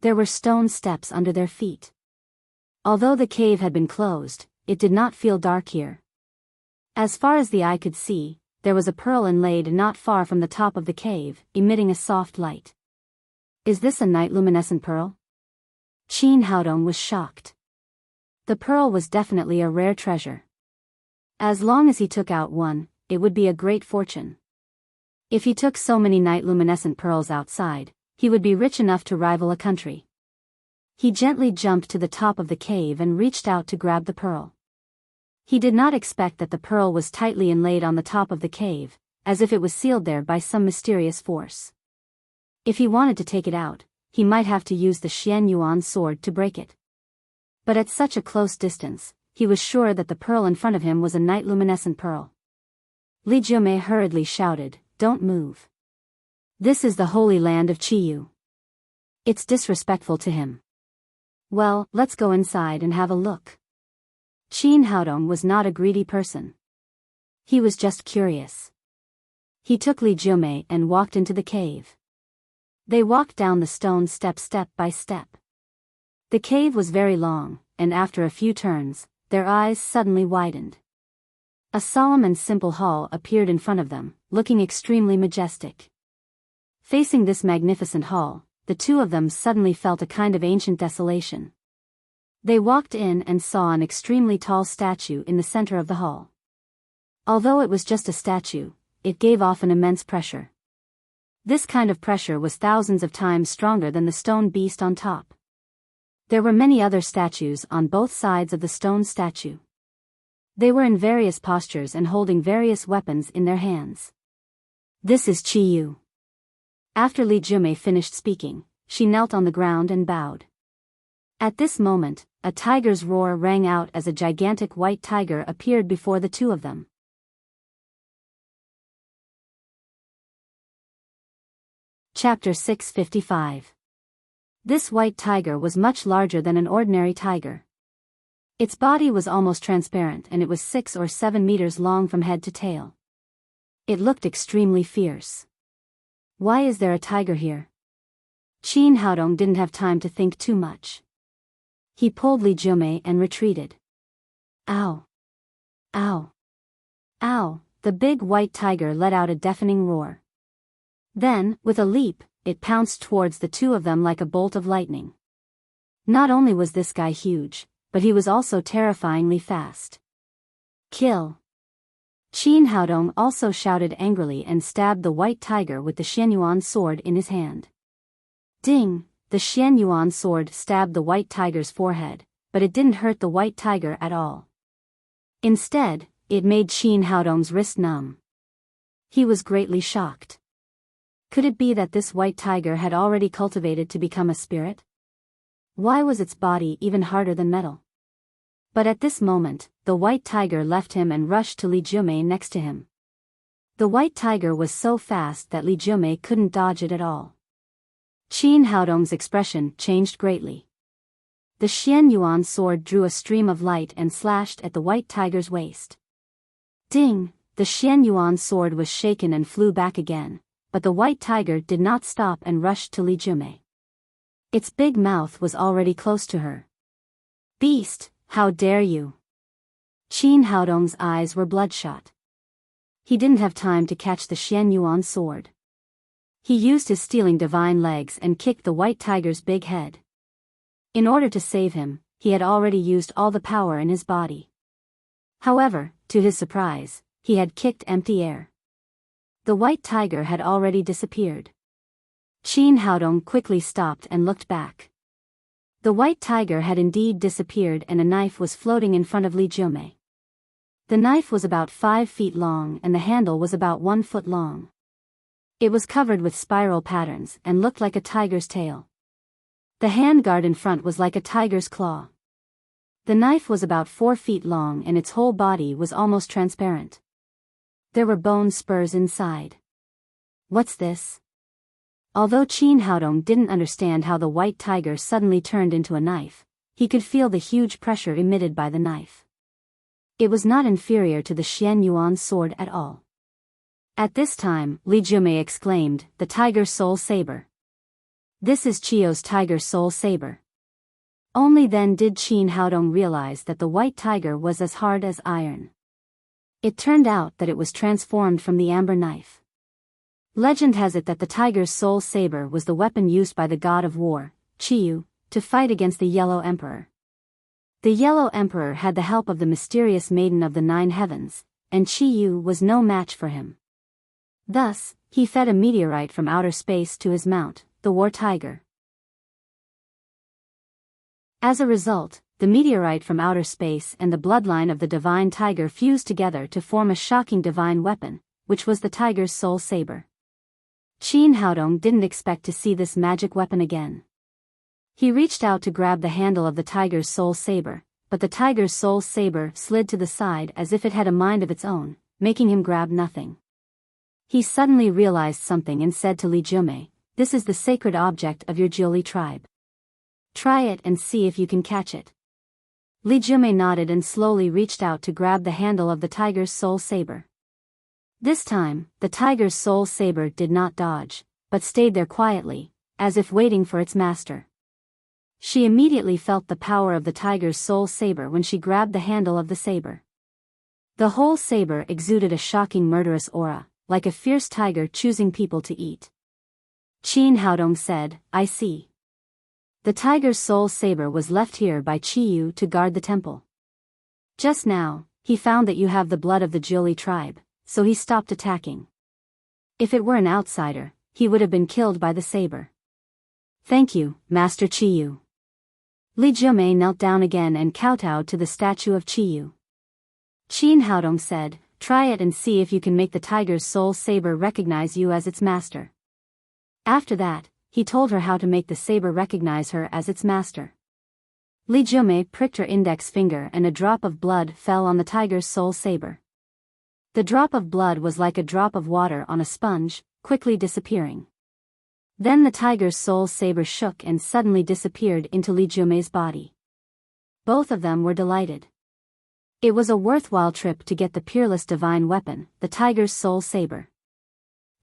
There were stone steps under their feet. Although the cave had been closed, it did not feel dark here. As far as the eye could see, there was a pearl inlaid not far from the top of the cave, emitting a soft light. "Is this a night luminescent pearl?" Qin Haodong was shocked. The pearl was definitely a rare treasure. As long as he took out one, it would be a great fortune. If he took so many night luminescent pearls outside, he would be rich enough to rival a country. He gently jumped to the top of the cave and reached out to grab the pearl. He did not expect that the pearl was tightly inlaid on the top of the cave, as if it was sealed there by some mysterious force. If he wanted to take it out, he might have to use the Xian Yuan sword to break it. But at such a close distance, he was sure that the pearl in front of him was a night luminescent pearl. Li Jumei hurriedly shouted, "Don't move." This is the holy land of Chiyu. It's disrespectful to him. Well, let's go inside and have a look. Qin Haodong was not a greedy person. He was just curious. He took Li Jiumei and walked into the cave. They walked down the stone steps step by step. The cave was very long, and after a few turns, their eyes suddenly widened. A solemn and simple hall appeared in front of them, looking extremely majestic. Facing this magnificent hall, the two of them suddenly felt a kind of ancient desolation. They walked in and saw an extremely tall statue in the center of the hall. Although it was just a statue, it gave off an immense pressure. This kind of pressure was thousands of times stronger than the stone beast on top. There were many other statues on both sides of the stone statue. They were in various postures and holding various weapons in their hands. This is Chiyu. After Li Jiumei finished speaking, she knelt on the ground and bowed. At this moment, a tiger's roar rang out as a gigantic white tiger appeared before the two of them. Chapter 655. This white tiger was much larger than an ordinary tiger. Its body was almost transparent and it was 6 or 7 meters long from head to tail. It looked extremely fierce. Why is there a tiger here? Qin Haodong didn't have time to think too much. He pulled Li Jiumei and retreated. Ow! Ow! Ow! The big white tiger let out a deafening roar. Then, with a leap, it pounced towards the two of them like a bolt of lightning. Not only was this guy huge, but he was also terrifyingly fast. Kill! Qin Haodong also shouted angrily and stabbed the white tiger with the Xianyuan sword in his hand. Ding! The Xianyuan sword stabbed the white tiger's forehead, but it didn't hurt the white tiger at all. Instead, it made Qin Haodong's wrist numb. He was greatly shocked. Could it be that this white tiger had already cultivated to become a spirit? Why was its body even harder than metal? But at this moment, the white tiger left him and rushed to Li Jiumei next to him. The white tiger was so fast that Li Jiumei couldn't dodge it at all. Qin Haodong's expression changed greatly. The Xianyuan sword drew a stream of light and slashed at the white tiger's waist. Ding! The Xianyuan sword was shaken and flew back again, but the white tiger did not stop and rushed to Li Jiumei. Its big mouth was already close to her. Beast, how dare you! Qin Haodong's eyes were bloodshot. He didn't have time to catch the Xianyuan sword. He used his stealing divine legs and kicked the white tiger's big head. In order to save him, he had already used all the power in his body. However, to his surprise, he had kicked empty air. The white tiger had already disappeared. Qin Haodong quickly stopped and looked back. The white tiger had indeed disappeared and a knife was floating in front of Li Jiumei. The knife was about 5 feet long and the handle was about 1 foot long. It was covered with spiral patterns and looked like a tiger's tail. The handguard in front was like a tiger's claw. The knife was about 4 feet long and its whole body was almost transparent. There were bone spurs inside. What's this? Although Qin Haodong didn't understand how the white tiger suddenly turned into a knife, he could feel the huge pressure emitted by the knife. It was not inferior to the Xianyuan sword at all. At this time, Li Jiumei exclaimed, "The tiger soul saber. This is Chiyo's tiger soul saber." Only then did Qin Haodong realize that the white tiger was as hard as iron. It turned out that it was transformed from the amber knife. Legend has it that the tiger's soul saber was the weapon used by the god of war, Chiyu, to fight against the Yellow Emperor. The Yellow Emperor had the help of the mysterious Maiden of the 9 Heavens, and Chiyu was no match for him. Thus, he fed a meteorite from outer space to his mount, the war tiger. As a result, the meteorite from outer space and the bloodline of the divine tiger fused together to form a shocking divine weapon, which was the tiger's soul saber. Qin Haodong didn't expect to see this magic weapon again. He reached out to grab the handle of the tiger's soul saber, but the tiger's soul saber slid to the side as if it had a mind of its own, making him grab nothing. He suddenly realized something and said to Li Jiumei, "This is the sacred object of your Jiuli tribe. Try it and see if you can catch it." Li Jiumei nodded and slowly reached out to grab the handle of the tiger's soul saber. This time, the tiger's soul saber did not dodge, but stayed there quietly, as if waiting for its master. She immediately felt the power of the tiger's soul saber when she grabbed the handle of the saber. The whole saber exuded a shocking murderous aura, like a fierce tiger choosing people to eat. Qin Haodong said, "I see. The tiger's soul saber was left here by Qiyu to guard the temple. Just now, he found that you have the blood of the Jiuli tribe, so he stopped attacking. If it were an outsider, he would have been killed by the saber." "Thank you, Master Qiyu." Li Jiumei knelt down again and kowtowed to the statue of Qiyu. Qin Haodong said, "Try it and see if you can make the tiger's soul saber recognize you as its master." After that, he told her how to make the saber recognize her as its master. Li Jiumei pricked her index finger and a drop of blood fell on the tiger's soul saber. The drop of blood was like a drop of water on a sponge, quickly disappearing. Then the tiger's soul saber shook and suddenly disappeared into Li Jiumei's body. Both of them were delighted. It was a worthwhile trip to get the peerless divine weapon, the tiger's soul saber.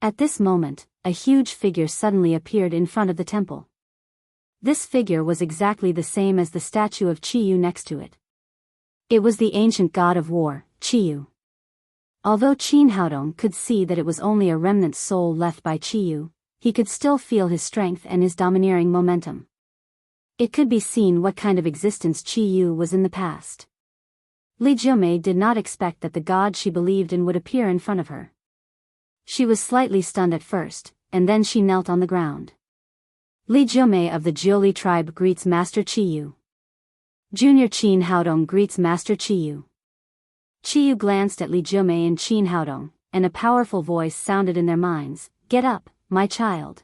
At this moment, a huge figure suddenly appeared in front of the temple. This figure was exactly the same as the statue of Qiyu next to it. It was the ancient god of war, Qiyu. Although Qin Haodong could see that it was only a remnant soul left by Qiyu, he could still feel his strength and his domineering momentum. It could be seen what kind of existence Qiyu was in the past. Li Jiumei did not expect that the god she believed in would appear in front of her. She was slightly stunned at first, and then she knelt on the ground. Li Jiumei of the Jiuli tribe greets Master Qiyu. Junior Qin Haodong greets Master Qiyu. Qiyu glanced at Li Jiumei and Qin Haodong, and a powerful voice sounded in their minds, "Get up, my child."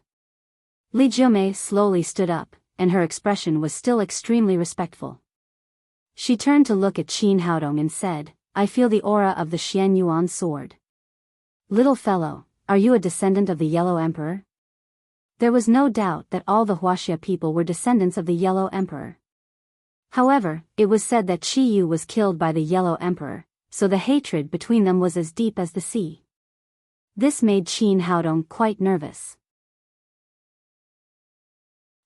Li Jiumei slowly stood up, and her expression was still extremely respectful. She turned to look at Qin Haodong and said, "I feel the aura of the Xian Yuan sword. Little fellow, are you a descendant of the Yellow Emperor?" There was no doubt that all the Huaxia people were descendants of the Yellow Emperor. However, it was said that Qiyu was killed by the Yellow Emperor, so the hatred between them was as deep as the sea. This made Qin Haodong quite nervous.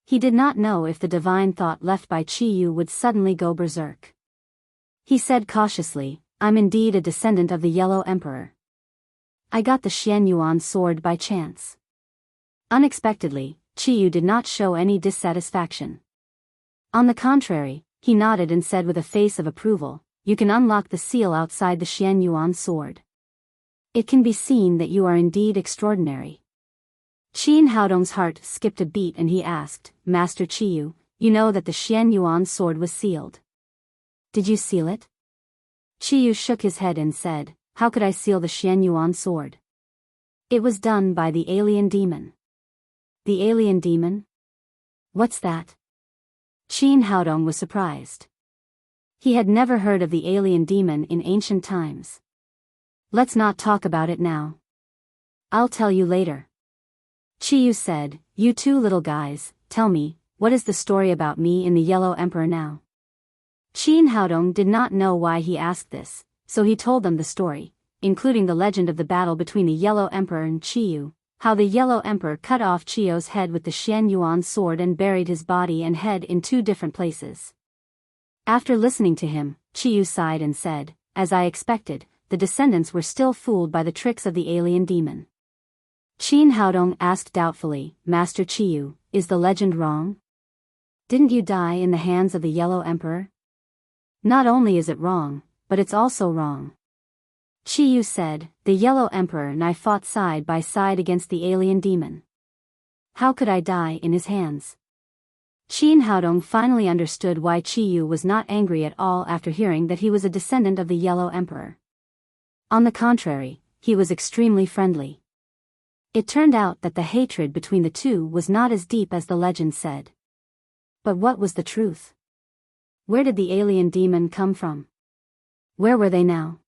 He did not know if the divine thought left by Qiyu would suddenly go berserk. He said cautiously, "I'm indeed a descendant of the Yellow Emperor. I got the Xian Yuan sword by chance." Unexpectedly, Qiyu did not show any dissatisfaction. On the contrary, he nodded and said with a face of approval, "You can unlock the seal outside the Xian Yuan sword. It can be seen that you are indeed extraordinary." Qin Haodong's heart skipped a beat and he asked, "Master Qiyu, you know that the Xian Yuan sword was sealed. Did you seal it?" Qiyu shook his head and said, "How could I seal the Xian Yuan sword? It was done by the alien demon." "The alien demon? What's that?" Qin Haodong was surprised. He had never heard of the alien demon in ancient times. "Let's not talk about it now. I'll tell you later." Qiyu said, "You two little guys, tell me, what is the story about me in the Yellow Emperor now?" Qin Haodong did not know why he asked this, so he told them the story, including the legend of the battle between the Yellow Emperor and Qiyu, how the Yellow Emperor cut off Qiyu's head with the Xian Yuan sword and buried his body and head in 2 different places. After listening to him, Qiyu sighed and said, "As I expected, the descendants were still fooled by the tricks of the alien demon." Qin Haodong asked doubtfully, "Master Qiyu, is the legend wrong? Didn't you die in the hands of the Yellow Emperor?" "Not only is it wrong, but it's also wrong." Qiyu said, "The Yellow Emperor and I fought side by side against the alien demon. How could I die in his hands?" Qin Haodong finally understood why Qiyu was not angry at all after hearing that he was a descendant of the Yellow Emperor. On the contrary, he was extremely friendly. It turned out that the hatred between the two was not as deep as the legend said. But what was the truth? Where did the alien demon come from? Where were they now?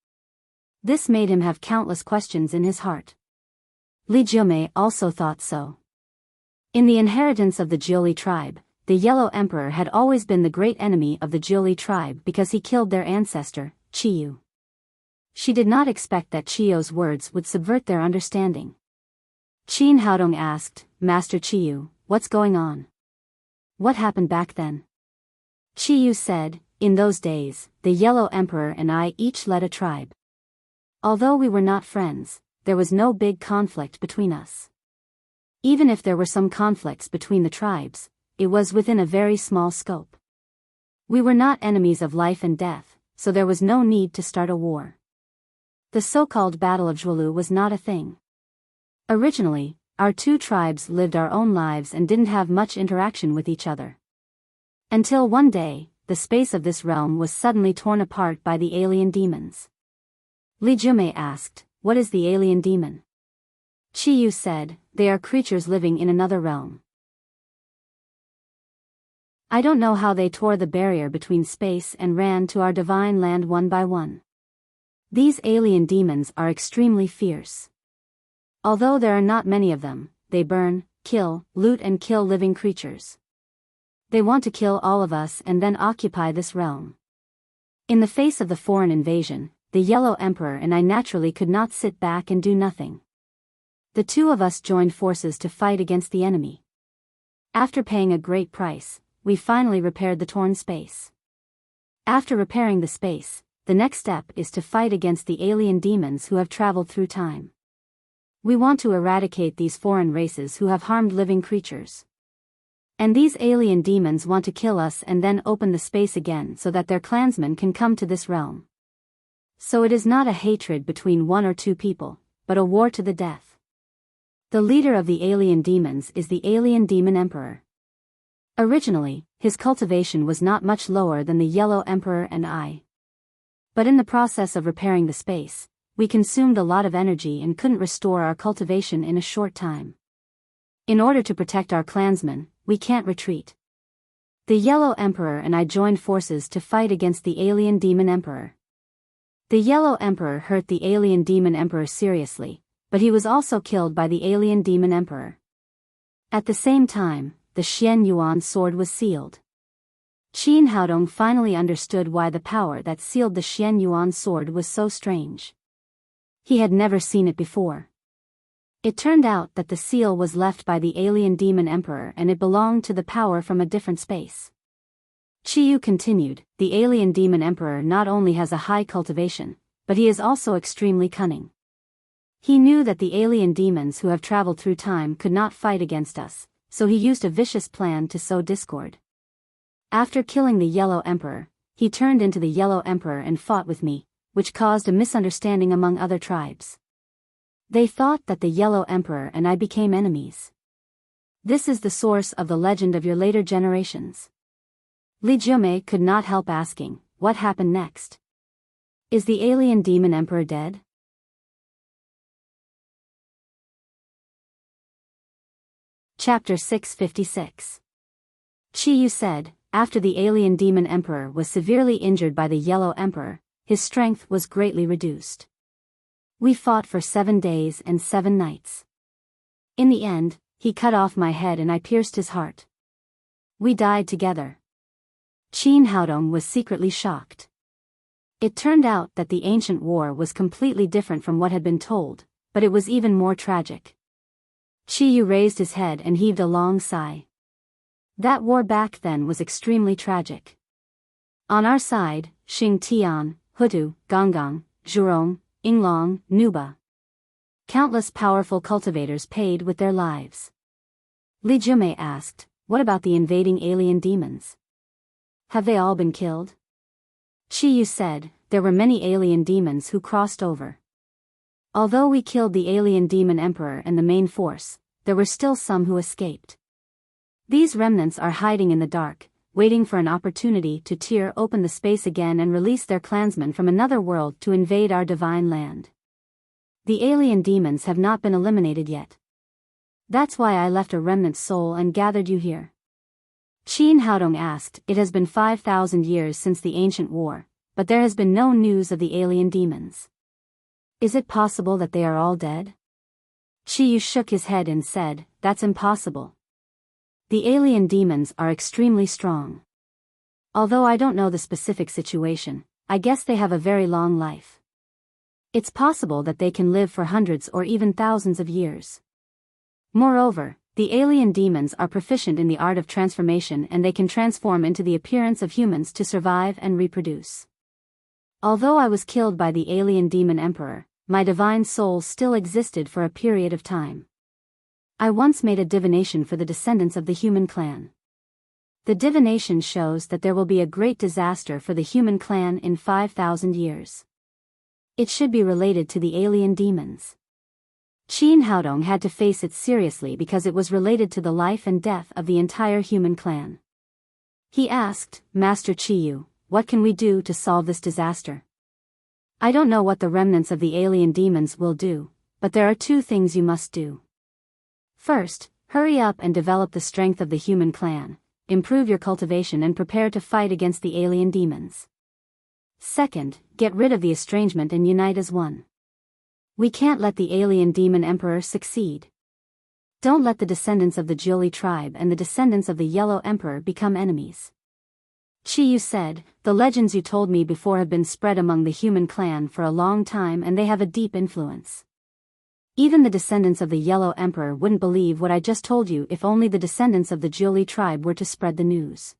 This made him have countless questions in his heart. Li Jiumei also thought so. In the inheritance of the Jiuli tribe, the Yellow Emperor had always been the great enemy of the Jiuli tribe because he killed their ancestor, Qiyu. She did not expect that Qiu's words would subvert their understanding. Qin Haodong asked, Master Qiyu, what's going on? What happened back then? Qiyu said, in those days, the Yellow Emperor and I each led a tribe. Although we were not friends, there was no big conflict between us. Even if there were some conflicts between the tribes, it was within a very small scope. We were not enemies of life and death, so there was no need to start a war. The so-called Battle of Zhuolu was not a thing. Originally, our two tribes lived our own lives and didn't have much interaction with each other. Until one day, the space of this realm was suddenly torn apart by the alien demons. Li Jiumei asked, what is the alien demon? Qiyu said, they are creatures living in another realm. I don't know how they tore the barrier between space and ran to our divine land one by one. These alien demons are extremely fierce. Although there are not many of them, they burn, kill, loot and kill living creatures. They want to kill all of us and then occupy this realm. In the face of the foreign invasion, the Yellow Emperor and I naturally could not sit back and do nothing. The two of us joined forces to fight against the enemy. After paying a great price, we finally repaired the torn space. After repairing the space, the next step is to fight against the alien demons who have traveled through time. We want to eradicate these foreign races who have harmed living creatures. And these alien demons want to kill us and then open the space again so that their clansmen can come to this realm. So it is not a hatred between one or two people, but a war to the death. The leader of the alien demons is the alien demon emperor. Originally, his cultivation was not much lower than the Yellow Emperor and I. But in the process of repairing the space, we consumed a lot of energy and couldn't restore our cultivation in a short time. In order to protect our clansmen, we can't retreat. The Yellow Emperor and I joined forces to fight against the alien demon emperor. The Yellow Emperor hurt the alien demon emperor seriously, but he was also killed by the alien demon emperor. At the same time, the Xian Yuan sword was sealed. Qin Haodong finally understood why the power that sealed the Xian Yuan sword was so strange. He had never seen it before. It turned out that the seal was left by the alien demon emperor and it belonged to the power from a different space. Qiyu continued, the alien demon emperor not only has a high cultivation, but he is also extremely cunning. He knew that the alien demons who have traveled through time could not fight against us, so he used a vicious plan to sow discord. After killing the Yellow Emperor, he turned into the Yellow Emperor and fought with me, which caused a misunderstanding among other tribes. They thought that the Yellow Emperor and I became enemies. This is the source of the legend of your later generations. Li Jiumei could not help asking, what happened next? Is the alien demon emperor dead? Chapter 656. Qiyu said, after the alien demon emperor was severely injured by the Yellow Emperor, his strength was greatly reduced. We fought for 7 days and 7 nights. In the end, he cut off my head and I pierced his heart. We died together. Qin Haodong was secretly shocked. It turned out that the ancient war was completely different from what had been told, but it was even more tragic. Qiyu raised his head and heaved a long sigh. That war back then was extremely tragic. On our side, Xing Tian, Hutu, Gonggong, Zhurong, Yinglong, Nuba. Countless powerful cultivators paid with their lives. Li Jiumei asked, what about the invading alien demons? Have they all been killed? Qiyu said, there were many alien demons who crossed over. Although we killed the alien demon emperor and the main force, there were still some who escaped. These remnants are hiding in the dark, waiting for an opportunity to tear open the space again and release their clansmen from another world to invade our divine land. The alien demons have not been eliminated yet. That's why I left a remnant soul and gathered you here. Qin Haodong asked, it has been 5,000 years since the ancient war, but there has been no news of the alien demons. Is it possible that they are all dead? Chiyu shook his head and said, "That's impossible. The alien demons are extremely strong. Although I don't know the specific situation, I guess they have a very long life. It's possible that they can live for hundreds or even thousands of years. Moreover, the alien demons are proficient in the art of transformation and they can transform into the appearance of humans to survive and reproduce. Although I was killed by the alien demon emperor, my divine soul still existed for a period of time. I once made a divination for the descendants of the human clan. The divination shows that there will be a great disaster for the human clan in 5,000 years. It should be related to the alien demons." Qin Haodong had to face it seriously because it was related to the life and death of the entire human clan. He asked, "Master Chiyu, what can we do to solve this disaster? I don't know what the remnants of the alien demons will do, but there are two things you must do. First, hurry up and develop the strength of the human clan. Improve your cultivation and prepare to fight against the alien demons. Second, get rid of the estrangement and unite as one. We can't let the alien demon emperor succeed. Don't let the descendants of the Jiuli tribe and the descendants of the Yellow Emperor become enemies." Chiyu said, "The legends you told me before have been spread among the human clan for a long time and they have a deep influence. Even the descendants of the Yellow Emperor wouldn't believe what I just told you if only the descendants of the Jiuli tribe were to spread the news.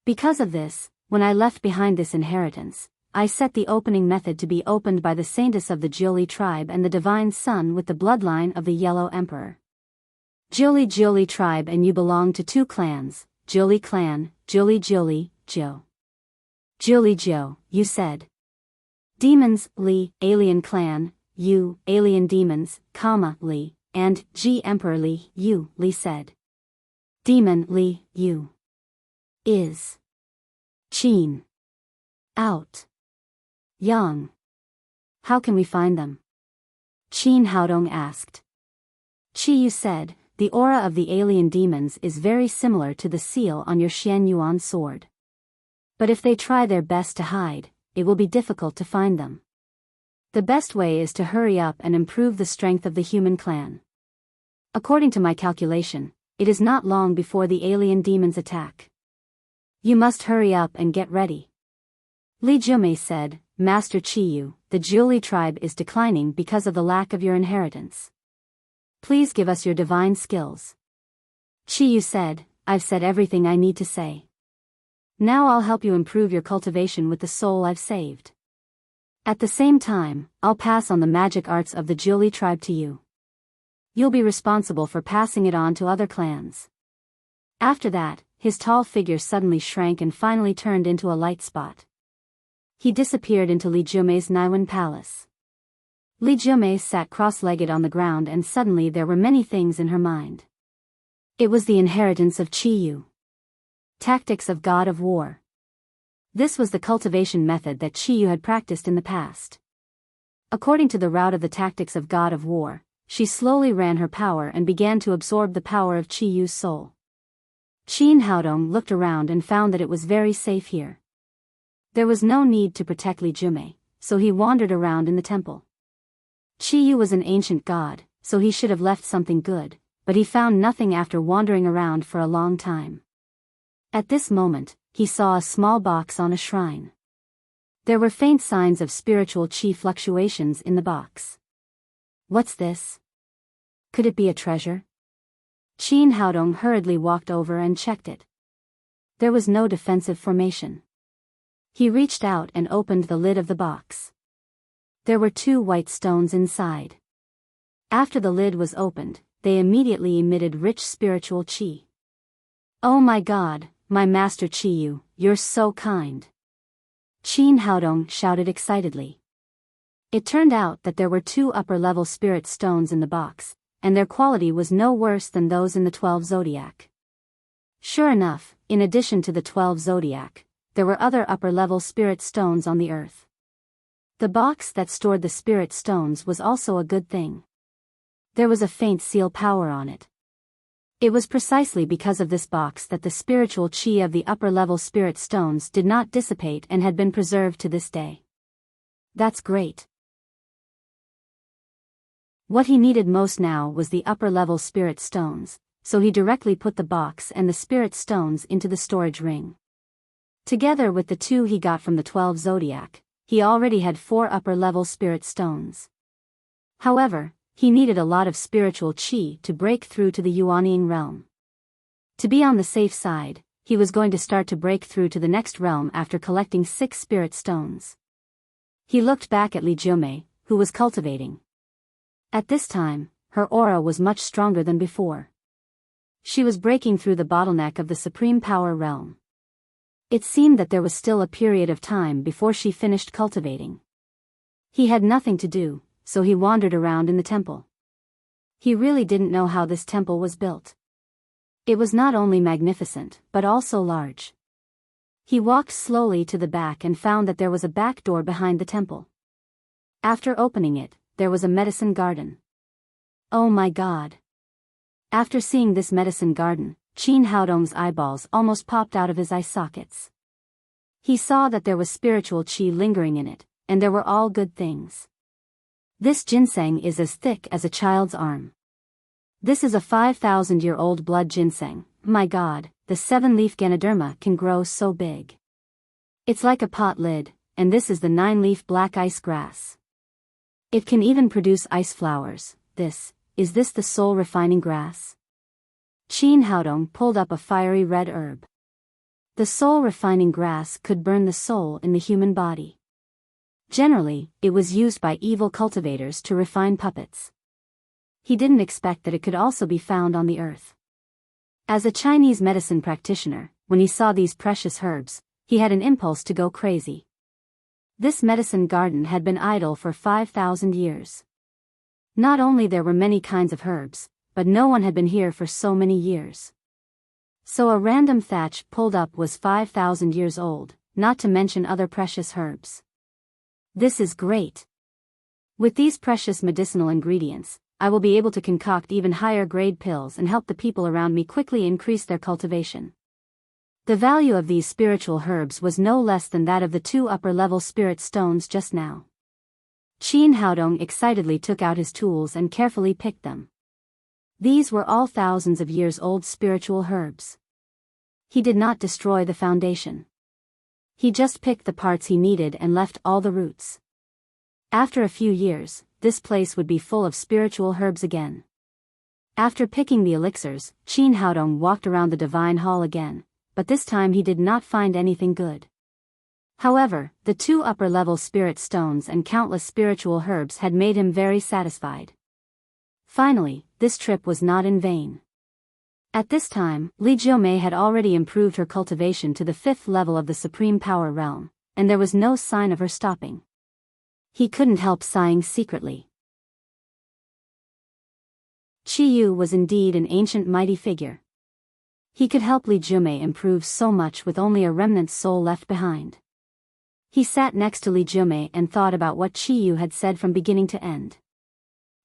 Because of this, when I left behind this inheritance, I set the opening method to be opened by the saintess of the Jiuli tribe and the divine son with the bloodline of the Yellow Emperor. Jiuli tribe and you belong to two clans, Jiuli clan, Jiuli, Jiu. Jiuli, you said. Demons, Li, alien clan, you, alien demons, Li, and G Emperor Li, you, Li said. Demon, Li, you. Is. Qin. Out. Yang. How can we find them? Qin Haodong asked. Chiyu said, the aura of the alien demons is very similar to the seal on your Xian Yuan sword. But if they try their best to hide, it will be difficult to find them. The best way is to hurry up and improve the strength of the human clan. According to my calculation, it is not long before the alien demons attack. You must hurry up and get ready. Li Jumei said, Master Chiyu, the Jiuli tribe is declining because of the lack of your inheritance. Please give us your divine skills. Chiyu said, I've said everything I need to say. Now I'll help you improve your cultivation with the soul I've saved. At the same time, I'll pass on the magic arts of the Jiuli tribe to you. You'll be responsible for passing it on to other clans. After that, his tall figure suddenly shrank and finally turned into a light spot. He disappeared into Li Jumei's Naiwan palace. Li Jumei sat cross-legged on the ground and suddenly there were many things in her mind. It was the inheritance of Chiyu. Tactics of God of War. This was the cultivation method that Chiyu had practiced in the past. According to the route of the tactics of God of War, she slowly ran her power and began to absorb the power of Chiyu's soul. Qin Haodong looked around and found that it was very safe here. There was no need to protect Li Jumei, so he wandered around in the temple. Chiyu was an ancient god, so he should have left something good, but he found nothing after wandering around for a long time. At this moment, he saw a small box on a shrine. There were faint signs of spiritual chi fluctuations in the box. What's this? Could it be a treasure? Qin Haodong hurriedly walked over and checked it. There was no defensive formation. He reached out and opened the lid of the box. There were 2 white stones inside. After the lid was opened, they immediately emitted rich spiritual chi. Oh my God, my master Chiyu, you're so kind. Qin Haodong shouted excitedly. It turned out that there were 2 upper-level spirit stones in the box, and their quality was no worse than those in the 12 zodiac. Sure enough, in addition to the 12 zodiac, there were other upper-level spirit stones on the earth. The box that stored the spirit stones was also a good thing. There was a faint seal power on it. It was precisely because of this box that the spiritual chi of the upper-level spirit stones did not dissipate and had been preserved to this day. That's great. What he needed most now was the upper-level spirit stones, so he directly put the box and the spirit stones into the storage ring. Together with the 2 he got from the 12 zodiac, he already had 4 upper-level spirit stones. However, he needed a lot of spiritual qi to break through to the Yuanying realm. To be on the safe side, he was going to start to break through to the next realm after collecting 6 spirit stones. He looked back at Li Jiumei, who was cultivating. At this time, her aura was much stronger than before. She was breaking through the bottleneck of the supreme power realm. It seemed that there was still a period of time before she finished cultivating. He had nothing to do, so he wandered around in the temple. He really didn't know how this temple was built. It was not only magnificent, but also large. He walked slowly to the back and found that there was a back door behind the temple. After opening it, there was a medicine garden. Oh my God! After seeing this medicine garden, Qin Haodong's eyeballs almost popped out of his eye sockets. He saw that there was spiritual qi lingering in it, and there were all good things. This ginseng is as thick as a child's arm. This is a 5,000-year-old blood ginseng. My God, the 7-leaf Ganoderma can grow so big. It's like a pot lid, and this is the 9-leaf black ice grass. It can even produce ice flowers. Is this the soul refining grass? Qin Haodong pulled up a fiery red herb. The soul refining grass could burn the soul in the human body. Generally, it was used by evil cultivators to refine puppets. He didn't expect that it could also be found on the earth. As a Chinese medicine practitioner, when he saw these precious herbs, he had an impulse to go crazy. This medicine garden had been idle for 5,000 years. Not only there were many kinds of herbs, but no one had been here for so many years. So a random thatch pulled up was 5,000 years old, not to mention other precious herbs. This is great. With these precious medicinal ingredients, I will be able to concoct even higher grade pills and help the people around me quickly increase their cultivation. The value of these spiritual herbs was no less than that of the 2 upper-level spirit stones just now. Qin Haodong excitedly took out his tools and carefully picked them. These were all thousands of years old spiritual herbs. He did not destroy the foundation. He just picked the parts he needed and left all the roots. After a few years, this place would be full of spiritual herbs again. After picking the elixirs, Qin Haodong walked around the divine hall again, but this time he did not find anything good. However, the 2 upper-level spirit stones and countless spiritual herbs had made him very satisfied. Finally, this trip was not in vain. At this time, Li Jiumei had already improved her cultivation to the 5th level of the supreme power realm, and there was no sign of her stopping. He couldn't help sighing secretly. Qi Yu was indeed an ancient mighty figure. He could help Li Jiumei improve so much with only a remnant soul left behind. He sat next to Li Jiumei and thought about what Qi Yu had said from beginning to end.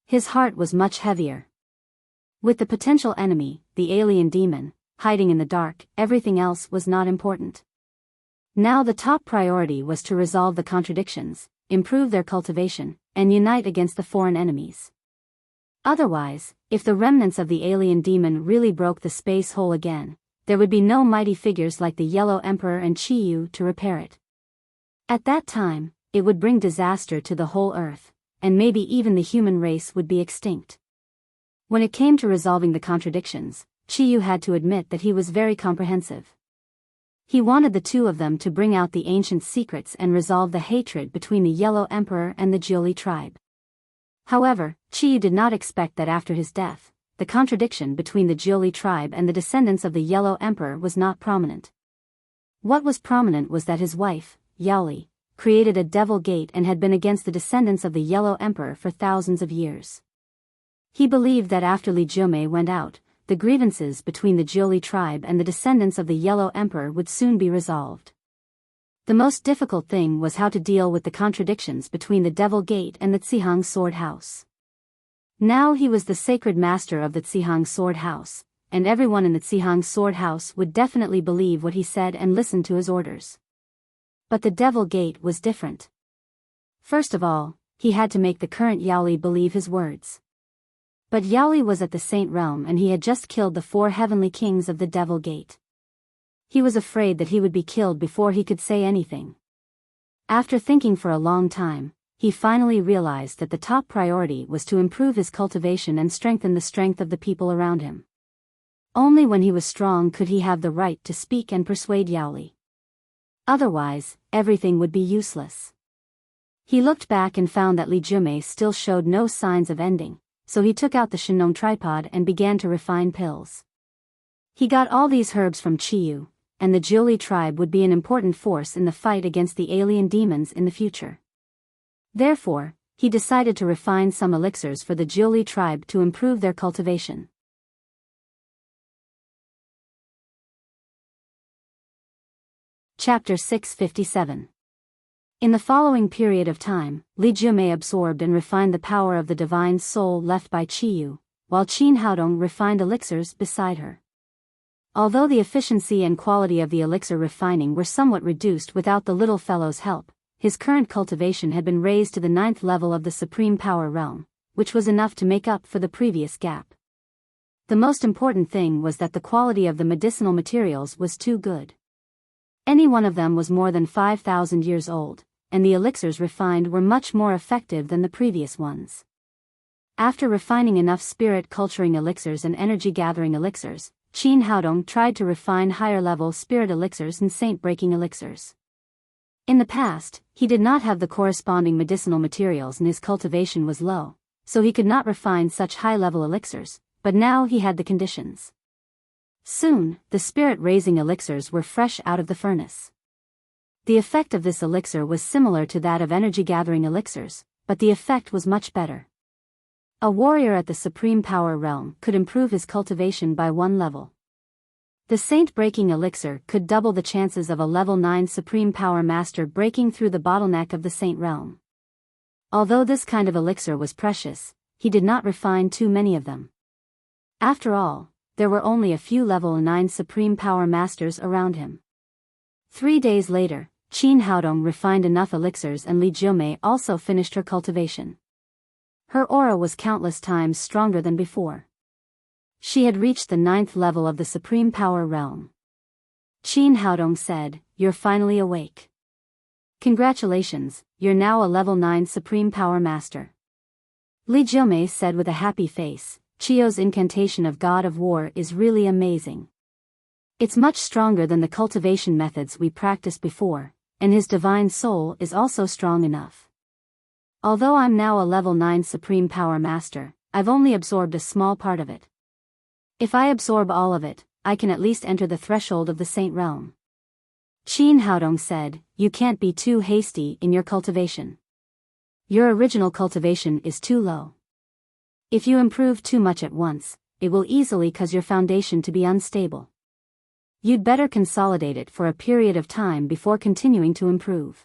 His heart was much heavier. With the potential enemy, the alien demon, hiding in the dark, everything else was not important. Now the top priority was to resolve the contradictions, improve their cultivation, and unite against the foreign enemies. Otherwise, if the remnants of the alien demon really broke the space hole again, there would be no mighty figures like the Yellow Emperor and Qi Yu to repair it. At that time, it would bring disaster to the whole earth, and maybe even the human race would be extinct. When it came to resolving the contradictions, Qi Yu had to admit that he was very comprehensive. He wanted the 2 of them to bring out the ancient secrets and resolve the hatred between the Yellow Emperor and the Jiuli tribe. However, Qi Yu did not expect that after his death, the contradiction between the Jiuli tribe and the descendants of the Yellow Emperor was not prominent. What was prominent was that his wife, Yaoli, created a devil gate and had been against the descendants of the Yellow Emperor for thousands of years. He believed that after Li Jiumei went out, the grievances between the Jiuli tribe and the descendants of the Yellow Emperor would soon be resolved. The most difficult thing was how to deal with the contradictions between the Devil Gate and the Zihang Sword House. Now he was the sacred master of the Zihang Sword House, and everyone in the Zihang Sword House would definitely believe what he said and listen to his orders. But the Devil Gate was different. First of all, he had to make the current Yaoli believe his words. But Yaoli was at the Saint Realm and he had just killed the 4 heavenly kings of the Devil Gate. He was afraid that he would be killed before he could say anything. After thinking for a long time, he finally realized that the top priority was to improve his cultivation and strengthen the strength of the people around him. Only when he was strong could he have the right to speak and persuade Yaoli. Otherwise, everything would be useless. He looked back and found that Li Jumei still showed no signs of ending, so he took out the Shinong tripod and began to refine pills. He got all these herbs from Chiyu, and the Jiuli tribe would be an important force in the fight against the alien demons in the future. Therefore, he decided to refine some elixirs for the Jiuli tribe to improve their cultivation. Chapter 657. In the following period of time, Li Jumei absorbed and refined the power of the divine soul left by Chiyu, while Qin Haodong refined elixirs beside her. Although the efficiency and quality of the elixir refining were somewhat reduced without the little fellow's help, his current cultivation had been raised to the 9th level of the supreme power realm, which was enough to make up for the previous gap. The most important thing was that the quality of the medicinal materials was too good. Any one of them was more than 5,000 years old, and the elixirs refined were much more effective than the previous ones. After refining enough spirit culturing elixirs and energy gathering elixirs, Qin Haodong tried to refine higher-level spirit elixirs and saint-breaking elixirs. In the past, he did not have the corresponding medicinal materials and his cultivation was low, so he could not refine such high-level elixirs, but now he had the conditions. Soon, the spirit-raising elixirs were fresh out of the furnace. The effect of this elixir was similar to that of energy-gathering elixirs, but the effect was much better. A warrior at the supreme power realm could improve his cultivation by 1 level. The saint-breaking elixir could double the chances of a level 9 supreme power master breaking through the bottleneck of the saint realm. Although this kind of elixir was precious, he did not refine too many of them. After all, there were only a few level 9 supreme power masters around him. 3 days later, Qin Haodong refined enough elixirs and Li Jumei also finished her cultivation. Her aura was countless times stronger than before. She had reached the 9th level of the supreme power realm. Qin Haodong said, "You're finally awake. Congratulations, you're now a level 9 supreme power master." Li Jumei said with a happy face, "Chiyo's incantation of God of War is really amazing. It's much stronger than the cultivation methods we practiced before, and his divine soul is also strong enough. Although I'm now a level 9 supreme power master, I've only absorbed a small part of it. If I absorb all of it, I can at least enter the threshold of the saint realm." Qin Haodong said, "You can't be too hasty in your cultivation. Your original cultivation is too low. If you improve too much at once, it will easily cause your foundation to be unstable. You'd better consolidate it for a period of time before continuing to improve."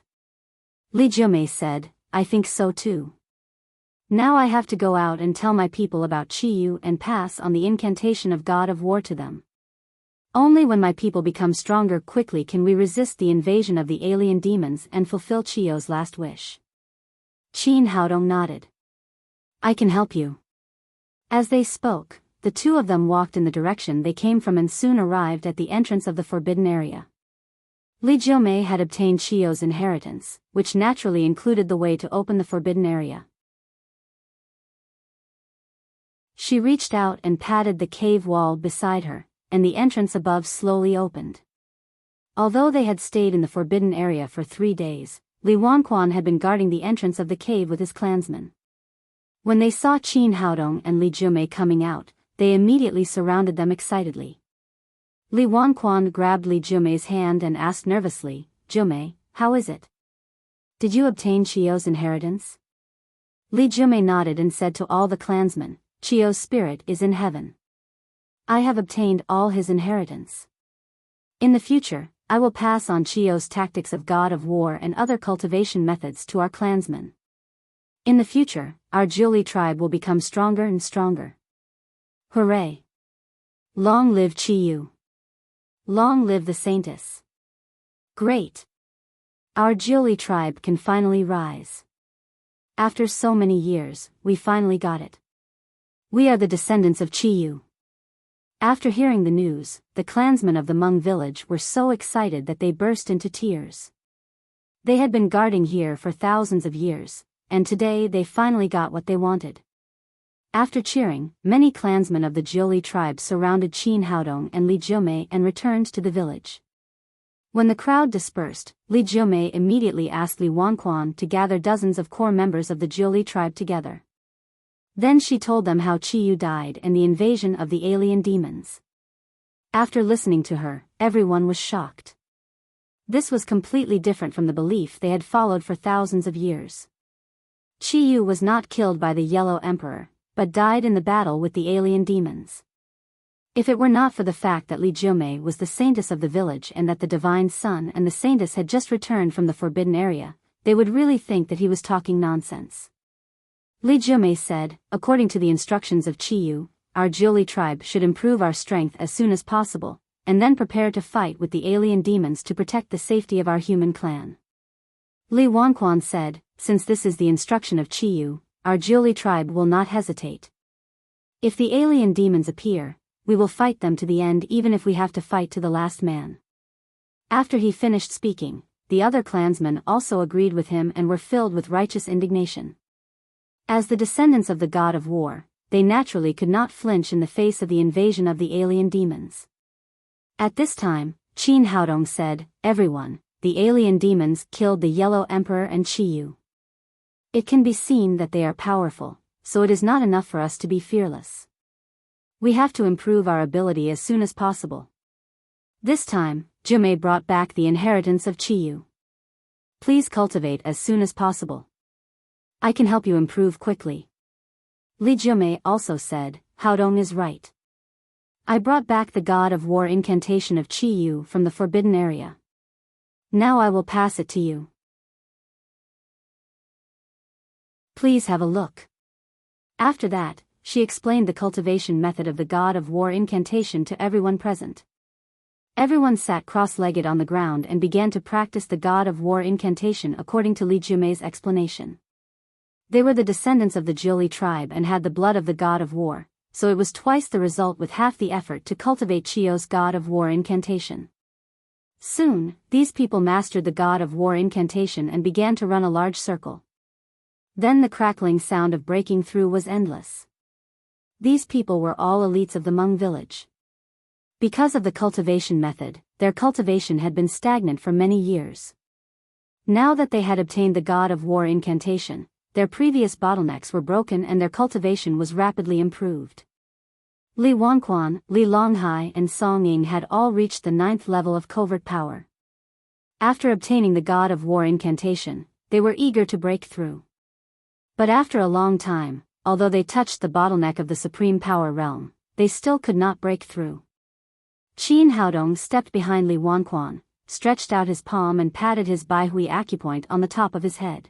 Li Jumei said, "I think so too. Now I have to go out and tell my people about Chiyu and pass on the incantation of God of War to them. Only when my people become stronger quickly can we resist the invasion of the alien demons and fulfill Chiyu's last wish." Qin Haodong nodded. "I can help you." As they spoke, the two of them walked in the direction they came from and soon arrived at the entrance of the forbidden area. Li Jumei had obtained Chiyu's inheritance, which naturally included the way to open the forbidden area. She reached out and patted the cave wall beside her, and the entrance above slowly opened. Although they had stayed in the forbidden area for 3 days, Li Wanquan had been guarding the entrance of the cave with his clansmen. When they saw Qin Haodong and Li Jumei coming out, they immediately surrounded them excitedly. Li Wanquan grabbed Li Jumei's hand and asked nervously, "Jumei, how is it? Did you obtain Chiyu's inheritance?" Li Jumei nodded and said to all the clansmen, "Chiyu's spirit is in heaven. I have obtained all his inheritance. In the future, I will pass on Chiyu's tactics of God of War and other cultivation methods to our clansmen. In the future, our Jiuli tribe will become stronger and stronger. Hooray! Long live Chiyu! Long live the Saintess! Great! Our Jiuli tribe can finally rise. After so many years, we finally got it. We are the descendants of Chi-yu. After hearing the news, the clansmen of the Hmong village were so excited that they burst into tears. They had been guarding here for thousands of years, and today they finally got what they wanted. After cheering, many clansmen of the Jiuli tribe surrounded Qin Haodong and Li Jiumei and returned to the village. When the crowd dispersed, Li Jiumei immediately asked Li Wanquan to gather dozens of core members of the Jiuli tribe together. Then she told them how Chi-yu died and the invasion of the alien demons. After listening to her, everyone was shocked. This was completely different from the belief they had followed for thousands of years. Chi-yu was not killed by the Yellow Emperor, but died in the battle with the alien demons. If it were not for the fact that Li Jiumei was the saintess of the village and that the divine son and the saintess had just returned from the forbidden area, they would really think that he was talking nonsense. Li Jiumei said, according to the instructions of Chi-yu, our Jiuli tribe should improve our strength as soon as possible, and then prepare to fight with the alien demons to protect the safety of our human clan. Li Wanquan said, since this is the instruction of Chi-yu, our Jiuli tribe will not hesitate. If the alien demons appear, we will fight them to the end even if we have to fight to the last man. After he finished speaking, the other clansmen also agreed with him and were filled with righteous indignation. As the descendants of the god of war, they naturally could not flinch in the face of the invasion of the alien demons. At this time, Qin Haodong said, everyone, the alien demons killed the Yellow Emperor and Chi-yu. It can be seen that they are powerful, so it is not enough for us to be fearless. We have to improve our ability as soon as possible. This time, Jiumei brought back the inheritance of Chi-yu. Please cultivate as soon as possible. I can help you improve quickly. Li Jiumei also said, Haodong is right. I brought back the god of war incantation of Chi-yu from the forbidden area. Now I will pass it to you. Please have a look. After that, she explained the cultivation method of the god of war incantation to everyone present. Everyone sat cross-legged on the ground and began to practice the god of war incantation according to Li Jiumei's explanation. They were the descendants of the Jiuli tribe and had the blood of the god of war, so it was twice the result with half the effort to cultivate Chi-yu's god of war incantation. Soon, these people mastered the god of war incantation and began to run a large circle. Then the crackling sound of breaking through was endless. These people were all elites of the Hmong village. Because of the cultivation method, their cultivation had been stagnant for many years. Now that they had obtained the god of war incantation, their previous bottlenecks were broken and their cultivation was rapidly improved. Li Wanquan, Li Longhai and Song Ying had all reached the 9th level of covert power. After obtaining the god of war incantation, they were eager to break through. But after a long time, although they touched the bottleneck of the supreme power realm, they still could not break through. Qin Haodong stepped behind Li Wanquan, stretched out his palm and patted his Baihui acupoint on the top of his head.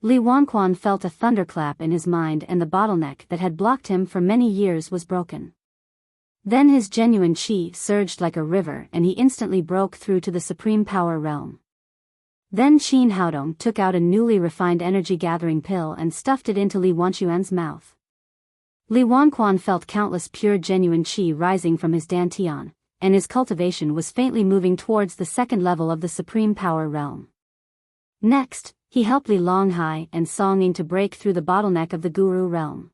Li Wanquan felt a thunderclap in his mind and the bottleneck that had blocked him for many years was broken. Then his genuine qi surged like a river and he instantly broke through to the supreme power realm. Then Qin Haodong took out a newly refined energy-gathering pill and stuffed it into Li Wanquan's mouth. Li Wanquan felt countless pure genuine qi rising from his dantian, and his cultivation was faintly moving towards the 2nd level of the supreme power realm. Next, he helped Li Longhai and Song Ying to break through the bottleneck of the guru realm.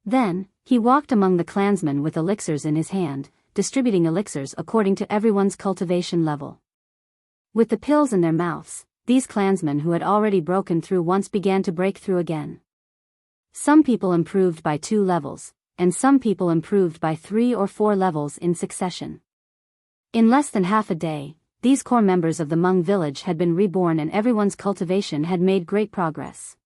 Then, he walked among the clansmen with elixirs in his hand, distributing elixirs according to everyone's cultivation level. With the pills in their mouths, these clansmen who had already broken through once began to break through again. Some people improved by 2 levels, and some people improved by 3 or 4 levels in succession. In less than half a day, these core members of the Hmong village had been reborn and everyone's cultivation had made great progress.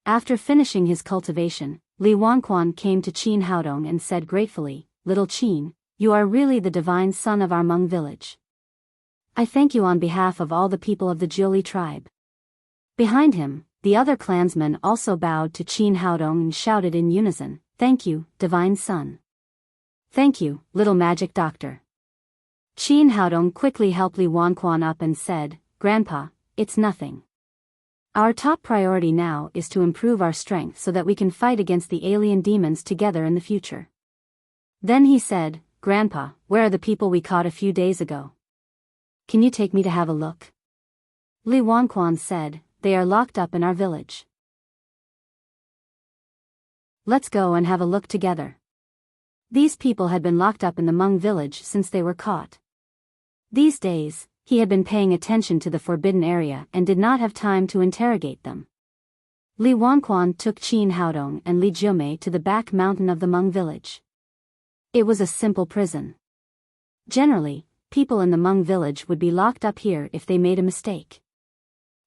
After finishing his cultivation, Li Wanquan came to Qin Haodong and said gratefully, Little Qin, you are really the divine son of our Hmong village. I thank you on behalf of all the people of the Jiuli tribe. Behind him, the other clansmen also bowed to Qin Haodong and shouted in unison, Thank you, divine son. Thank you, little magic doctor. Qin Haodong quickly helped Li Wanquan up and said, Grandpa, it's nothing. Our top priority now is to improve our strength so that we can fight against the alien demons together in the future. Then he said, Grandpa, where are the people we caught a few days ago? Can you take me to have a look? Li Wanquan said, they are locked up in our village. Let's go and have a look together. These people had been locked up in the Hmong village since they were caught. These days, he had been paying attention to the forbidden area and did not have time to interrogate them. Li Wanquan took Qin Haodong and Li Jiumei to the back mountain of the Hmong village. It was a simple prison. Generally, people in the Hmong village would be locked up here if they made a mistake.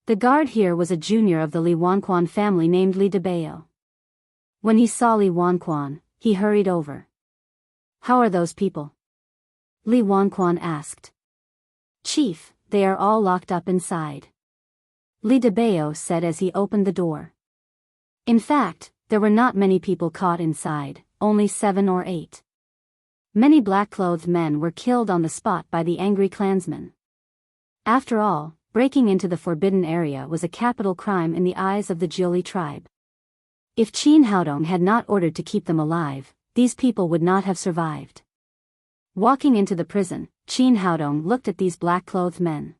The guard here was a junior of the Li Wanquan family named Li Debao. When he saw Li Wanquan, he hurried over. How are those people? Li Wanquan asked. Chief, they are all locked up inside. Li Debao said as he opened the door. In fact, there were not many people caught inside, only 7 or 8. Many black-clothed men were killed on the spot by the angry clansmen. After all, breaking into the forbidden area was a capital crime in the eyes of the Jiuli tribe. If Qin Haodong had not ordered to keep them alive, these people would not have survived. Walking into the prison, Qin Haodong looked at these black-clothed men.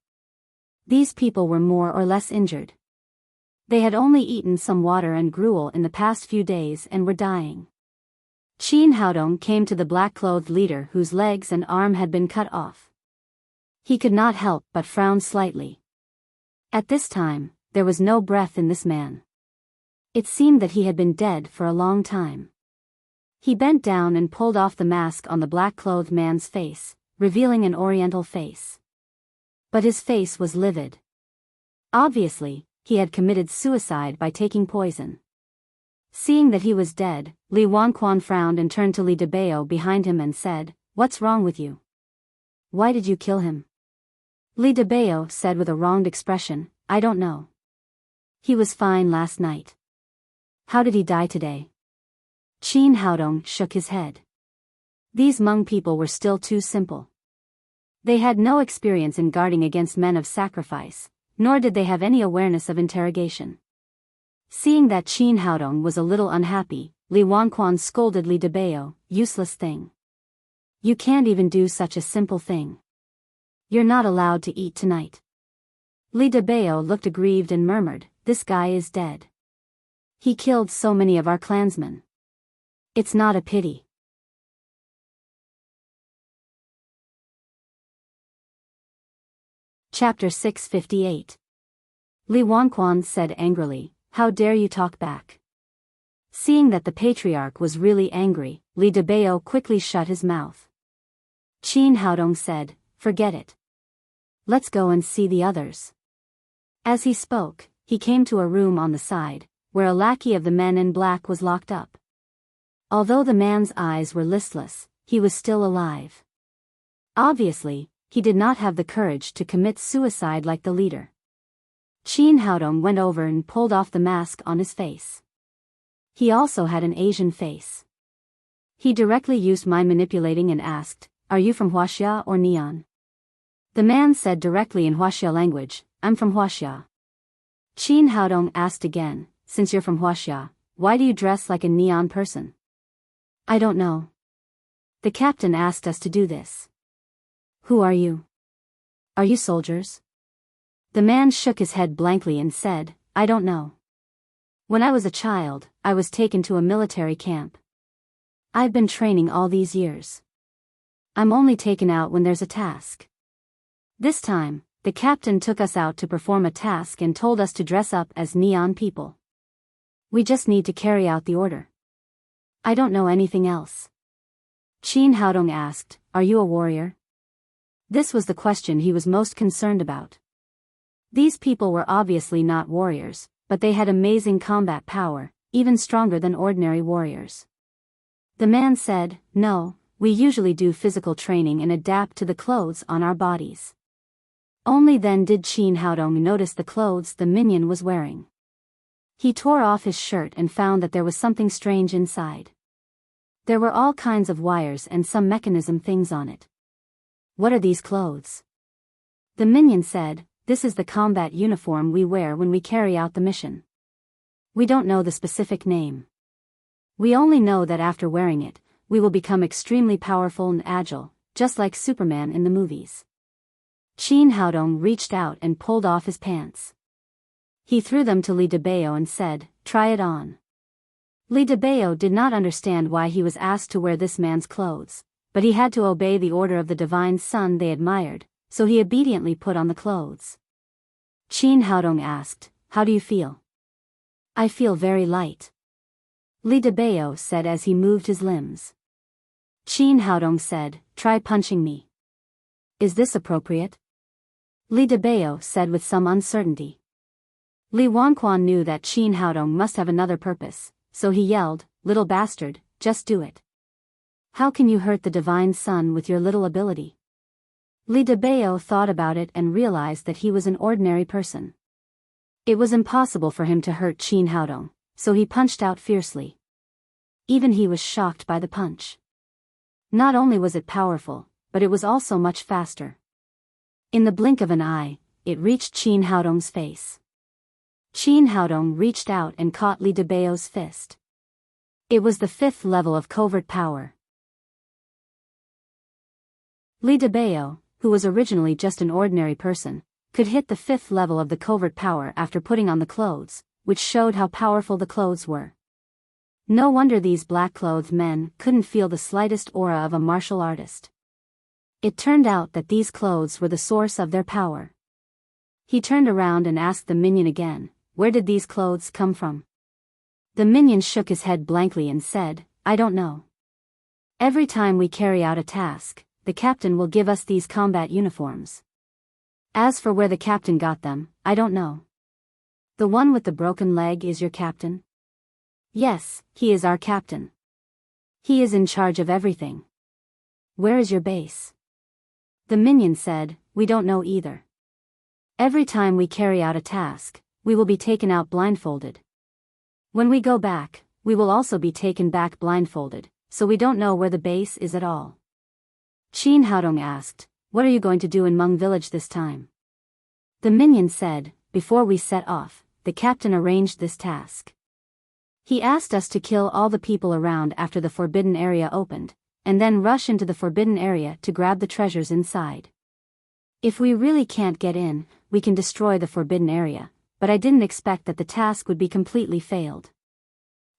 These people were more or less injured. They had only eaten some water and gruel in the past few days and were dying. Qin Haodong came to the black-clothed leader whose legs and arm had been cut off. He could not help but frown slightly. At this time, there was no breath in this man. It seemed that he had been dead for a long time. He bent down and pulled off the mask on the black-clothed man's face, revealing an oriental face. But his face was livid. Obviously, he had committed suicide by taking poison. Seeing that he was dead, Li Wanquan frowned and turned to Li Debao behind him and said, What's wrong with you? Why did you kill him? Li Debao said with a wronged expression, I don't know. He was fine last night. How did he die today? Qin Haodong shook his head. These Hmong people were still too simple. They had no experience in guarding against men of sacrifice, nor did they have any awareness of interrogation. Seeing that Qin Haodong was a little unhappy, Li Wanquan scolded Li Debao, useless thing. You can't even do such a simple thing. You're not allowed to eat tonight. Li Debao looked aggrieved and murmured, This guy is dead. He killed so many of our clansmen. It's not a pity. Chapter 658. Li Wanquan said angrily, How dare you talk back? Seeing that the patriarch was really angry, Li Debao quickly shut his mouth. Qin Haodong said, Forget it. Let's go and see the others. As he spoke, he came to a room on the side, where a lackey of the men in black was locked up. Although the man's eyes were listless, he was still alive. Obviously, he did not have the courage to commit suicide like the leader. Qin Haodong went over and pulled off the mask on his face. He also had an Asian face. He directly used mind manipulating and asked, Are you from Huaxia or Neon? The man said directly in Huaxia language, I'm from Huaxia. Qin Haodong asked again, Since you're from Huaxia, why do you dress like a Neon person? I don't know. The captain asked us to do this. Who are you? Are you soldiers? The man shook his head blankly and said, I don't know. When I was a child, I was taken to a military camp. I've been training all these years. I'm only taken out when there's a task. This time, the captain took us out to perform a task and told us to dress up as Neon people. We just need to carry out the order. I don't know anything else. Qin Haodong asked, Are you a warrior? This was the question he was most concerned about. These people were obviously not warriors, but they had amazing combat power, even stronger than ordinary warriors. The man said, No, we usually do physical training and adapt to the clothes on our bodies. Only then did Qin Haodong notice the clothes the minion was wearing. He tore off his shirt and found that there was something strange inside. There were all kinds of wires and some mechanism things on it. What are these clothes? The minion said, this is the combat uniform we wear when we carry out the mission. We don't know the specific name. We only know that after wearing it, we will become extremely powerful and agile, just like Superman in the movies. Qin Haodong reached out and pulled off his pants. He threw them to Li Debao and said, "Try it on." Li Debao did not understand why he was asked to wear this man's clothes, but he had to obey the order of the divine son they admired, so he obediently put on the clothes. Qin Haodong asked, "How do you feel?" "I feel very light," Li Debao said as he moved his limbs. Qin Haodong said, "Try punching me." "Is this appropriate?" Li Debao said with some uncertainty. Li Wanquan knew that Qin Haodong must have another purpose, so he yelled, "Little bastard, just do it. How can you hurt the divine son with your little ability?" Li Debao thought about it and realized that he was an ordinary person. It was impossible for him to hurt Qin Haodong, so he punched out fiercely. Even he was shocked by the punch. Not only was it powerful, but it was also much faster. In the blink of an eye, it reached Qin Haodong's face. Qin Haodong reached out and caught Li Debao's fist. It was the 5th level of covert power. Li Debao, who was originally just an ordinary person, could hit the 5th level of the covert power after putting on the clothes, which showed how powerful the clothes were. No wonder these black-clothed men couldn't feel the slightest aura of a martial artist. It turned out that these clothes were the source of their power. He turned around and asked the minion again, "Where did these clothes come from?" The minion shook his head blankly and said, "I don't know. Every time we carry out a task, the captain will give us these combat uniforms. As for where the captain got them, I don't know." "The one with the broken leg is your captain?" "Yes, he is our captain. He is in charge of everything." "Where is your base?" The minion said, "We don't know either. Every time we carry out a task, we will be taken out blindfolded. When we go back, we will also be taken back blindfolded, so we don't know where the base is at all." Qin Haodong asked, "What are you going to do in Meng village this time?" The minion said, "Before we set off, the captain arranged this task. He asked us to kill all the people around after the forbidden area opened, and then rush into the forbidden area to grab the treasures inside. If we really can't get in, we can destroy the forbidden area, but I didn't expect that the task would be completely failed."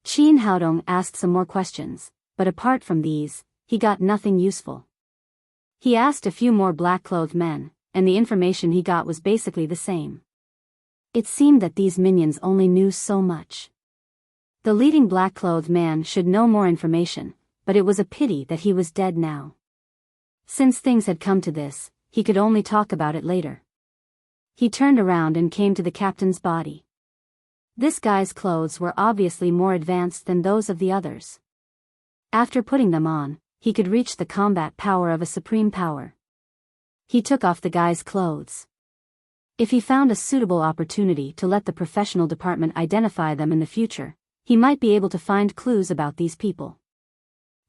Qin Haodong asked some more questions, but apart from these, he got nothing useful. He asked a few more black-clothed men, and the information he got was basically the same. It seemed that these minions only knew so much. The leading black-clothed man should know more information, but it was a pity that he was dead now. Since things had come to this, he could only talk about it later. He turned around and came to the captain's body. This guy's clothes were obviously more advanced than those of the others. After putting them on, he could reach the combat power of a supreme power. He took off the guy's clothes. If he found a suitable opportunity to let the professional department identify them in the future, he might be able to find clues about these people.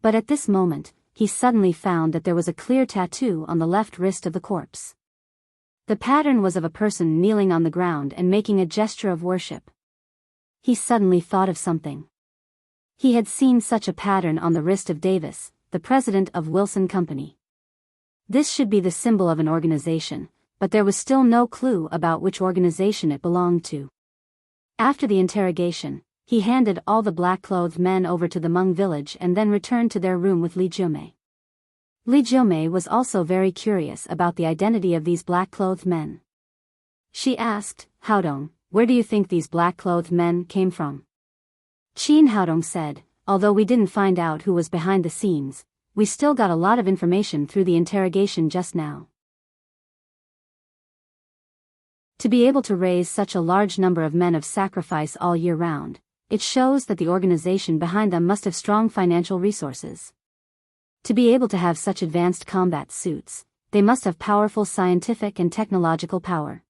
But at this moment, he suddenly found that there was a clear tattoo on the left wrist of the corpse. The pattern was of a person kneeling on the ground and making a gesture of worship. He suddenly thought of something. He had seen such a pattern on the wrist of Davis, the president of Wilson Company. This should be the symbol of an organization, but there was still no clue about which organization it belonged to. After the interrogation, he handed all the black-clothed men over to the Hmong village and then returned to their room with Li Jiumei. Li Jiumei was also very curious about the identity of these black-clothed men. She asked, "Haodong, where do you think these black-clothed men came from?" Qin Haodong said, "Although we didn't find out who was behind the scenes, we still got a lot of information through the interrogation just now." To be able to raise such a large number of men of sacrifice all year round, it shows that the organization behind them must have strong financial resources. To be able to have such advanced combat suits, they must have powerful scientific and technological power.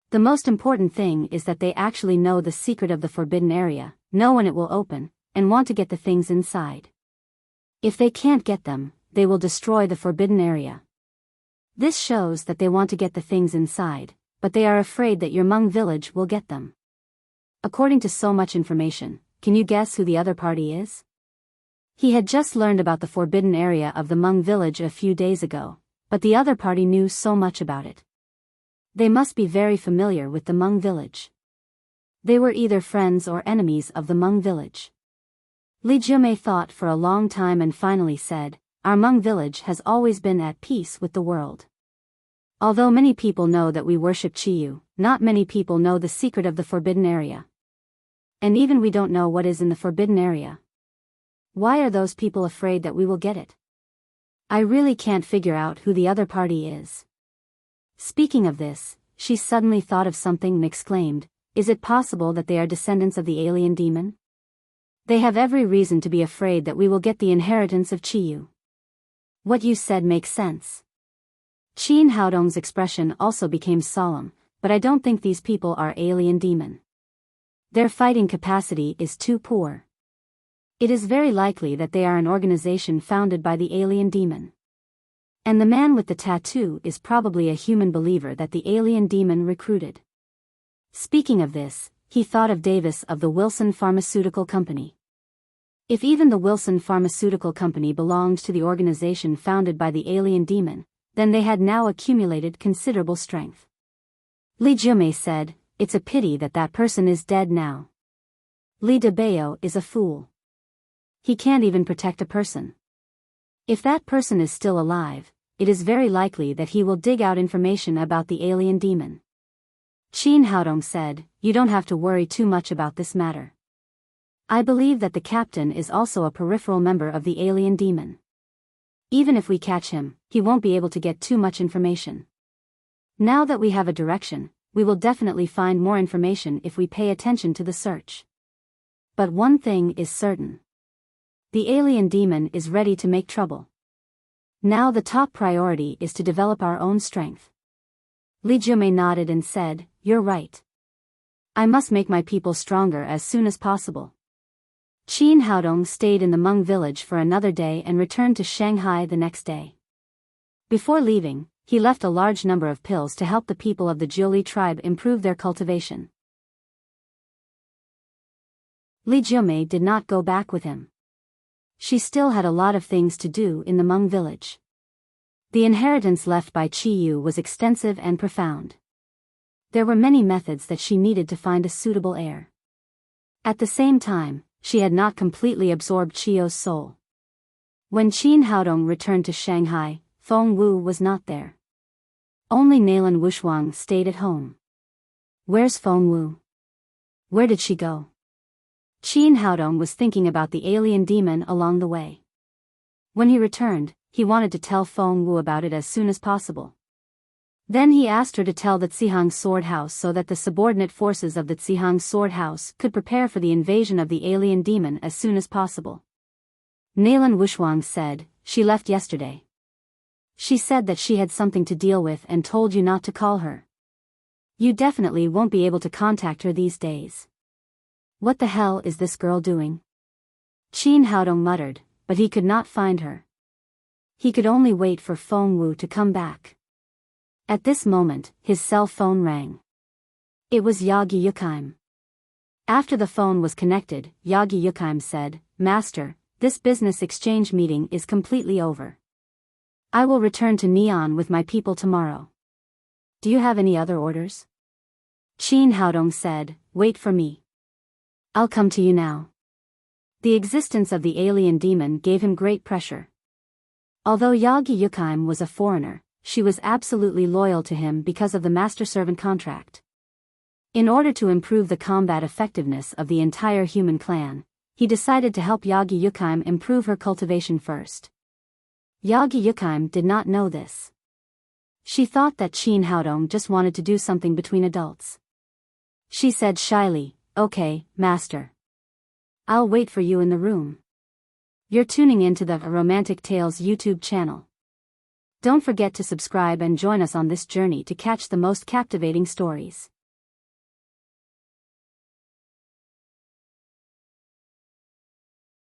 The most important thing is that they actually know the secret of the forbidden area, know when it will open, and want to get the things inside. If they can't get them, they will destroy the forbidden area. This shows that they want to get the things inside, but they are afraid that your Hmong village will get them. According to so much information, can you guess who the other party is? He had just learned about the forbidden area of the Hmong village a few days ago, but the other party knew so much about it. They must be very familiar with the Hmong village. They were either friends or enemies of the Hmong village. Li Jiumei thought for a long time and finally said, "Our Hmong village has always been at peace with the world. Although many people know that we worship Chiyu, not many people know the secret of the forbidden area. And even we don't know what is in the forbidden area. Why are those people afraid that we will get it? I really can't figure out who the other party is." Speaking of this, she suddenly thought of something and exclaimed, "Is it possible that they are descendants of the alien demon? They have every reason to be afraid that we will get the inheritance of Chiyu." "What you said makes sense." Qin Haodong's expression also became solemn, "But I don't think these people are alien demon. Their fighting capacity is too poor. It is very likely that they are an organization founded by the alien demon. And the man with the tattoo is probably a human believer that the alien demon recruited." Speaking of this, he thought of Davis of the Wilson Pharmaceutical Company. If even the Wilson Pharmaceutical Company belonged to the organization founded by the alien demon, then they had now accumulated considerable strength. Li Jiumei said, "It's a pity that that person is dead now. Li Debao is a fool. He can't even protect a person. If that person is still alive, it is very likely that he will dig out information about the alien demon." Qin Haodong said, "You don't have to worry too much about this matter. I believe that the captain is also a peripheral member of the alien demon. Even if we catch him, he won't be able to get too much information. Now that we have a direction, we will definitely find more information if we pay attention to the search. But one thing is certain. The alien demon is ready to make trouble. Now the top priority is to develop our own strength." Li Jiumei nodded and said, "You're right. I must make my people stronger as soon as possible." Qin Haodong stayed in the Hmong village for another day and returned to Shanghai the next day. Before leaving, he left a large number of pills to help the people of the Jiuli tribe improve their cultivation. Li Jiumei did not go back with him. She still had a lot of things to do in the Hmong village. The inheritance left by Chiyu was extensive and profound. There were many methods that she needed to find a suitable heir. At the same time, she had not completely absorbed Chiyu's soul. When Qin Haodong returned to Shanghai, Feng Wu was not there. Only Nalan Wushuang stayed at home. "Where's Feng Wu? Where did she go?" Qin Haodong was thinking about the alien demon along the way. When he returned, he wanted to tell Feng Wu about it as soon as possible. Then he asked her to tell the Zihang Sword House so that the subordinate forces of the Zihang Sword House could prepare for the invasion of the alien demon as soon as possible. Nalan Wushuang said, "She left yesterday. She said that she had something to deal with and told you not to call her. You definitely won't be able to contact her these days. What the hell is this girl doing?" Qin Haodong muttered, but he could not find her. He could only wait for Feng Wu to come back. At this moment, his cell phone rang. It was Yagi Yukheim. After the phone was connected, Yagi Yukheim said, "Master, this business exchange meeting is completely over. I will return to Neon with my people tomorrow. Do you have any other orders?" Qin Haodong said, "Wait for me. I'll come to you now." The existence of the alien demon gave him great pressure. Although Yagi Yukheim was a foreigner, she was absolutely loyal to him because of the master-servant contract. In order to improve the combat effectiveness of the entire human clan, he decided to help Yagi Yukheim improve her cultivation first. Yagi Yukheim did not know this. She thought that Qin Haodong just wanted to do something between adults. She said shyly, "Okay, master. I'll wait for you in the room." You're tuning into the Romantic Tales YouTube channel. Don't forget to subscribe and join us on this journey to catch the most captivating stories.